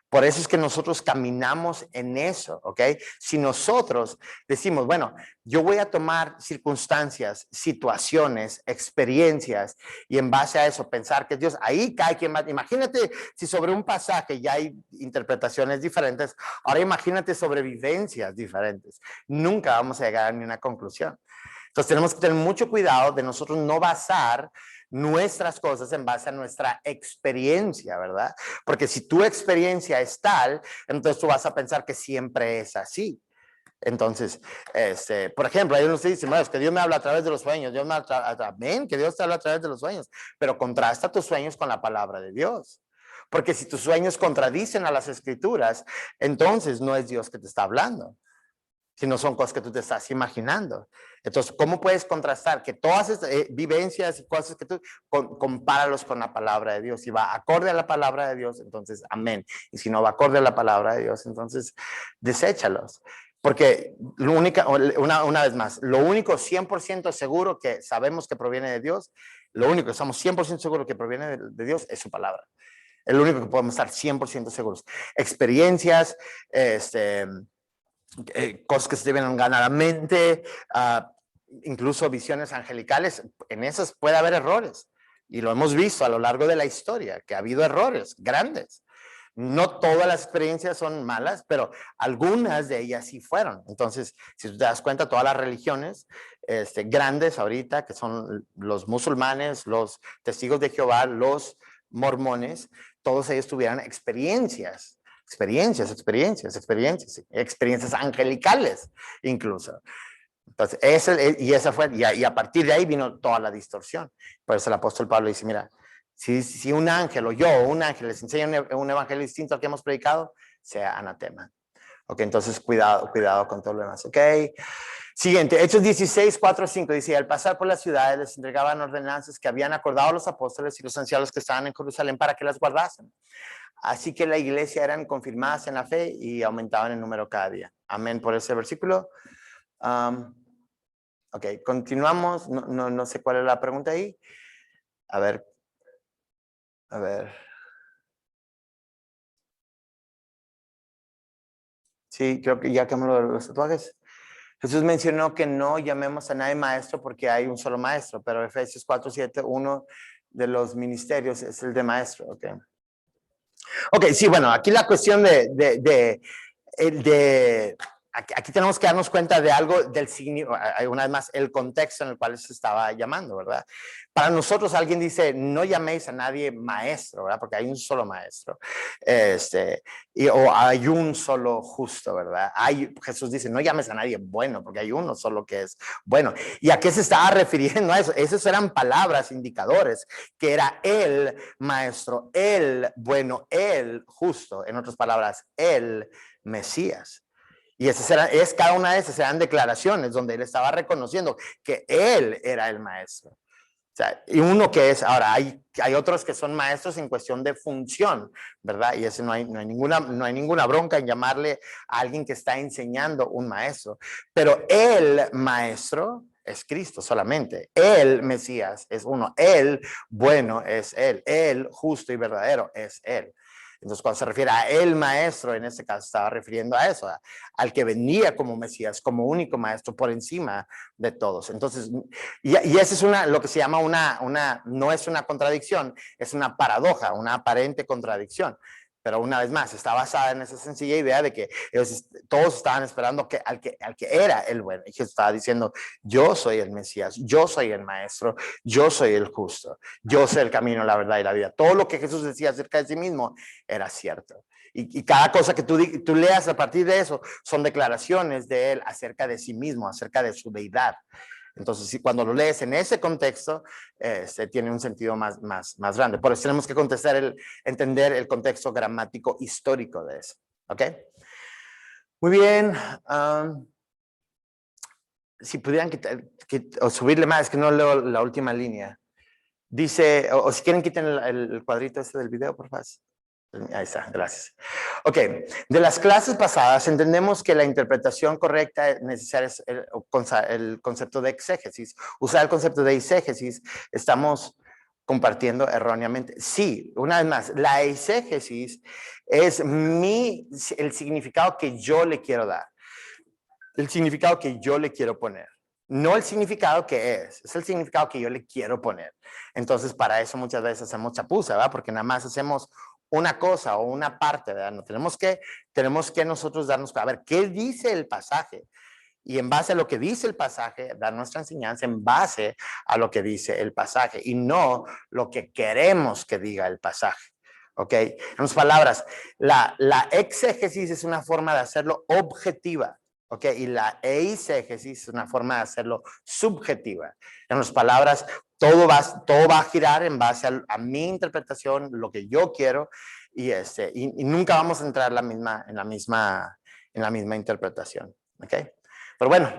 Speaker 1: Por eso es que nosotros caminamos en eso, ¿ok? Si nosotros decimos, bueno, yo voy a tomar circunstancias, situaciones, experiencias y en base a eso pensar que Dios, ahí cae quien más. Imagínate si sobre un pasaje ya hay interpretaciones diferentes, ahora imagínate sobre vivencias diferentes. Nunca vamos a llegar a ninguna conclusión. Entonces tenemos que tener mucho cuidado de nosotros no basar nuestras cosas en base a nuestra experiencia, ¿verdad? Porque si tu experiencia es tal, entonces tú vas a pensar que siempre es así. Entonces, por ejemplo, hay unos que dicen, bueno, es que Dios me habla a través de los sueños, amén, que Dios te habla a través de los sueños, pero contrasta tus sueños con la palabra de Dios. Porque si tus sueños contradicen a las escrituras, entonces no es Dios que te está hablando, sino son cosas que tú te estás imaginando. Entonces, ¿cómo puedes contrastar que todas estas vivencias y cosas que tú compáralos con la palabra de Dios? Si va acorde a la palabra de Dios, entonces amén. Y si no va acorde a la palabra de Dios, entonces deséchalos. Porque una vez más, lo único 100% seguro que sabemos que proviene de Dios, lo único que estamos 100% seguros que proviene de Dios es su palabra. El único que podemos estar 100% seguros. Experiencias, cosas que se deben ganar a mente, incluso visiones angelicales, en esas puede haber errores, Y lo hemos visto a lo largo de la historia, que ha habido errores grandes. No todas las experiencias son malas, pero algunas de ellas sí fueron. Entonces, si tú te das cuenta, todas las religiones grandes ahorita, que son los musulmanes, los testigos de Jehová, los mormones, todos ellos tuvieron experiencias angelicales incluso. Entonces, y a partir de ahí vino toda la distorsión. Por eso el apóstol Pablo dice, mira, si un ángel o yo o un ángel les enseña un evangelio distinto al que hemos predicado, sea anatema. Ok, entonces cuidado con todo lo demás. Ok, siguiente, Hechos 16, 4, 5 dice, al pasar por las ciudades les entregaban ordenanzas que habían acordado los apóstoles y los ancianos que estaban en Jerusalén para que las guardasen. Así que la iglesia eran confirmadas en la fe y aumentaban en número cada día. Amén por ese versículo. Ok, continuamos. No sé cuál es la pregunta ahí. A ver. Sí, creo que ya cambió los tatuajes. Jesús mencionó que no llamemos a nadie maestro porque hay un solo maestro, pero Efesios 4:7, uno de los ministerios es el de maestro. Ok, sí, bueno, aquí la cuestión aquí tenemos que darnos cuenta de algo del significado, una vez más, el contexto en el cual se estaba llamando, ¿verdad? Para nosotros alguien dice, no llaméis a nadie maestro, ¿verdad? Porque hay un solo maestro, o hay un solo justo, ¿verdad? Jesús dice, no llames a nadie bueno, porque hay uno solo que es bueno. ¿Y a qué se estaba refiriendo a eso? Esas eran palabras, indicadores, que era el maestro, el bueno, el justo, en otras palabras, el Mesías. Y cada una de esas eran declaraciones donde él estaba reconociendo que él era el maestro. O sea, y uno que es, ahora hay otros que son maestros en cuestión de función, ¿verdad? Y eso no hay ninguna bronca en llamarle a alguien que está enseñando un maestro. Pero el maestro es Cristo solamente. El Mesías es uno. El bueno es él. El justo y verdadero es él. Entonces, cuando se refiere a el maestro, en este caso estaba refiriendo a eso, al que venía como Mesías, como único maestro por encima de todos. Entonces, y esa es lo que se llama no es una contradicción, es una paradoja, una aparente contradicción. Pero una vez más, está basada en esa sencilla idea de que todos estaban esperando al que era el bueno. Y Jesús estaba diciendo, yo soy el Mesías, yo soy el maestro, yo soy el justo, yo soy el camino, la verdad y la vida. Todo lo que Jesús decía acerca de sí mismo era cierto. Y cada cosa que tú leas a partir de eso son declaraciones de él acerca de sí mismo, acerca de su deidad. Entonces, si cuando lo lees en ese contexto, tiene un sentido más grande. Por eso tenemos que entender el contexto gramático histórico de eso. ¿Ok? Muy bien. Si pudieran o subirle más, es que no leo la última línea. Dice, o si quieren quiten el cuadrito del video, por favor. Ahí está, gracias. Ok, de las clases pasadas entendemos que la interpretación correcta necesaria es el concepto de exégesis. Usar el concepto de exégesis estamos compartiendo erróneamente. Sí, una vez más, la exégesis es el significado que yo le quiero dar, el significado que yo le quiero poner. No el significado que es el significado que yo le quiero poner. Entonces, para eso muchas veces hacemos chapuza, ¿verdad? Porque nada más hacemos una cosa o una parte, ¿verdad? No, tenemos que nosotros darnos cuenta, a ver, ¿qué dice el pasaje? Y en base a lo que dice el pasaje, dar nuestra enseñanza en base a lo que dice el pasaje y no lo que queremos que diga el pasaje. ¿Ok? En otras palabras, la exégesis es una forma de hacerlo objetiva. ¿Ok? Y la eisegesis es una forma de hacerlo subjetiva. En otras palabras, todo va a girar en base a mi interpretación, lo que yo quiero, y nunca vamos a entrar en la misma interpretación. ¿Ok? Pero bueno,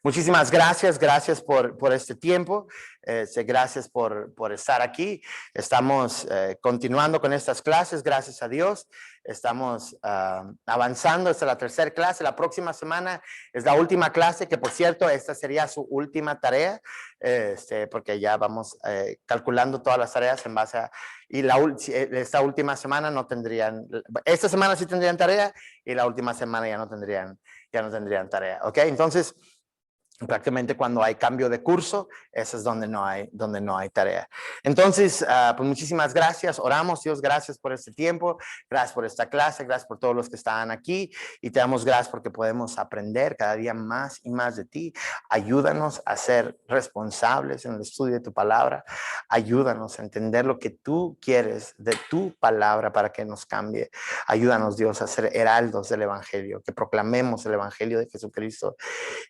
Speaker 1: muchísimas gracias por este tiempo, gracias por estar aquí. Estamos continuando con estas clases, gracias a Dios. Estamos avanzando, esta es la tercera clase. La próxima semana es la última clase, que por cierto, esta sería su última tarea, porque ya vamos calculando todas las tareas en base a... Y esta última semana no tendrían... Esta semana sí tendrían tarea y la última semana ya no tendrían tarea, ¿ok? Entonces, Prácticamente cuando hay cambio de curso, eso es donde no hay tarea. Entonces, pues muchísimas gracias. Oramos, Dios, gracias por este tiempo, gracias por esta clase, gracias por todos los que están aquí y te damos gracias porque podemos aprender cada día más y más de ti. Ayúdanos a ser responsables en el estudio de tu palabra. Ayúdanos a entender lo que tú quieres de tu palabra para que nos cambie. Ayúdanos, Dios, a ser heraldos del evangelio, que proclamemos el evangelio de Jesucristo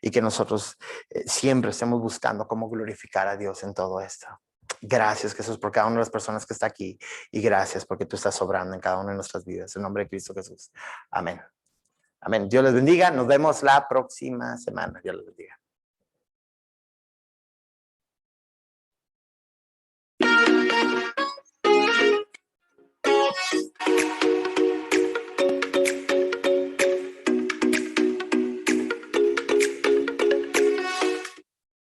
Speaker 1: y que nosotros siempre estemos buscando cómo glorificar a Dios en todo esto. Gracias, Jesús, por cada una de las personas que está aquí y gracias porque tú estás obrando en cada una de nuestras vidas. En nombre de Cristo Jesús. Amén. Amén. Dios les bendiga. Nos vemos la próxima semana. Dios les bendiga.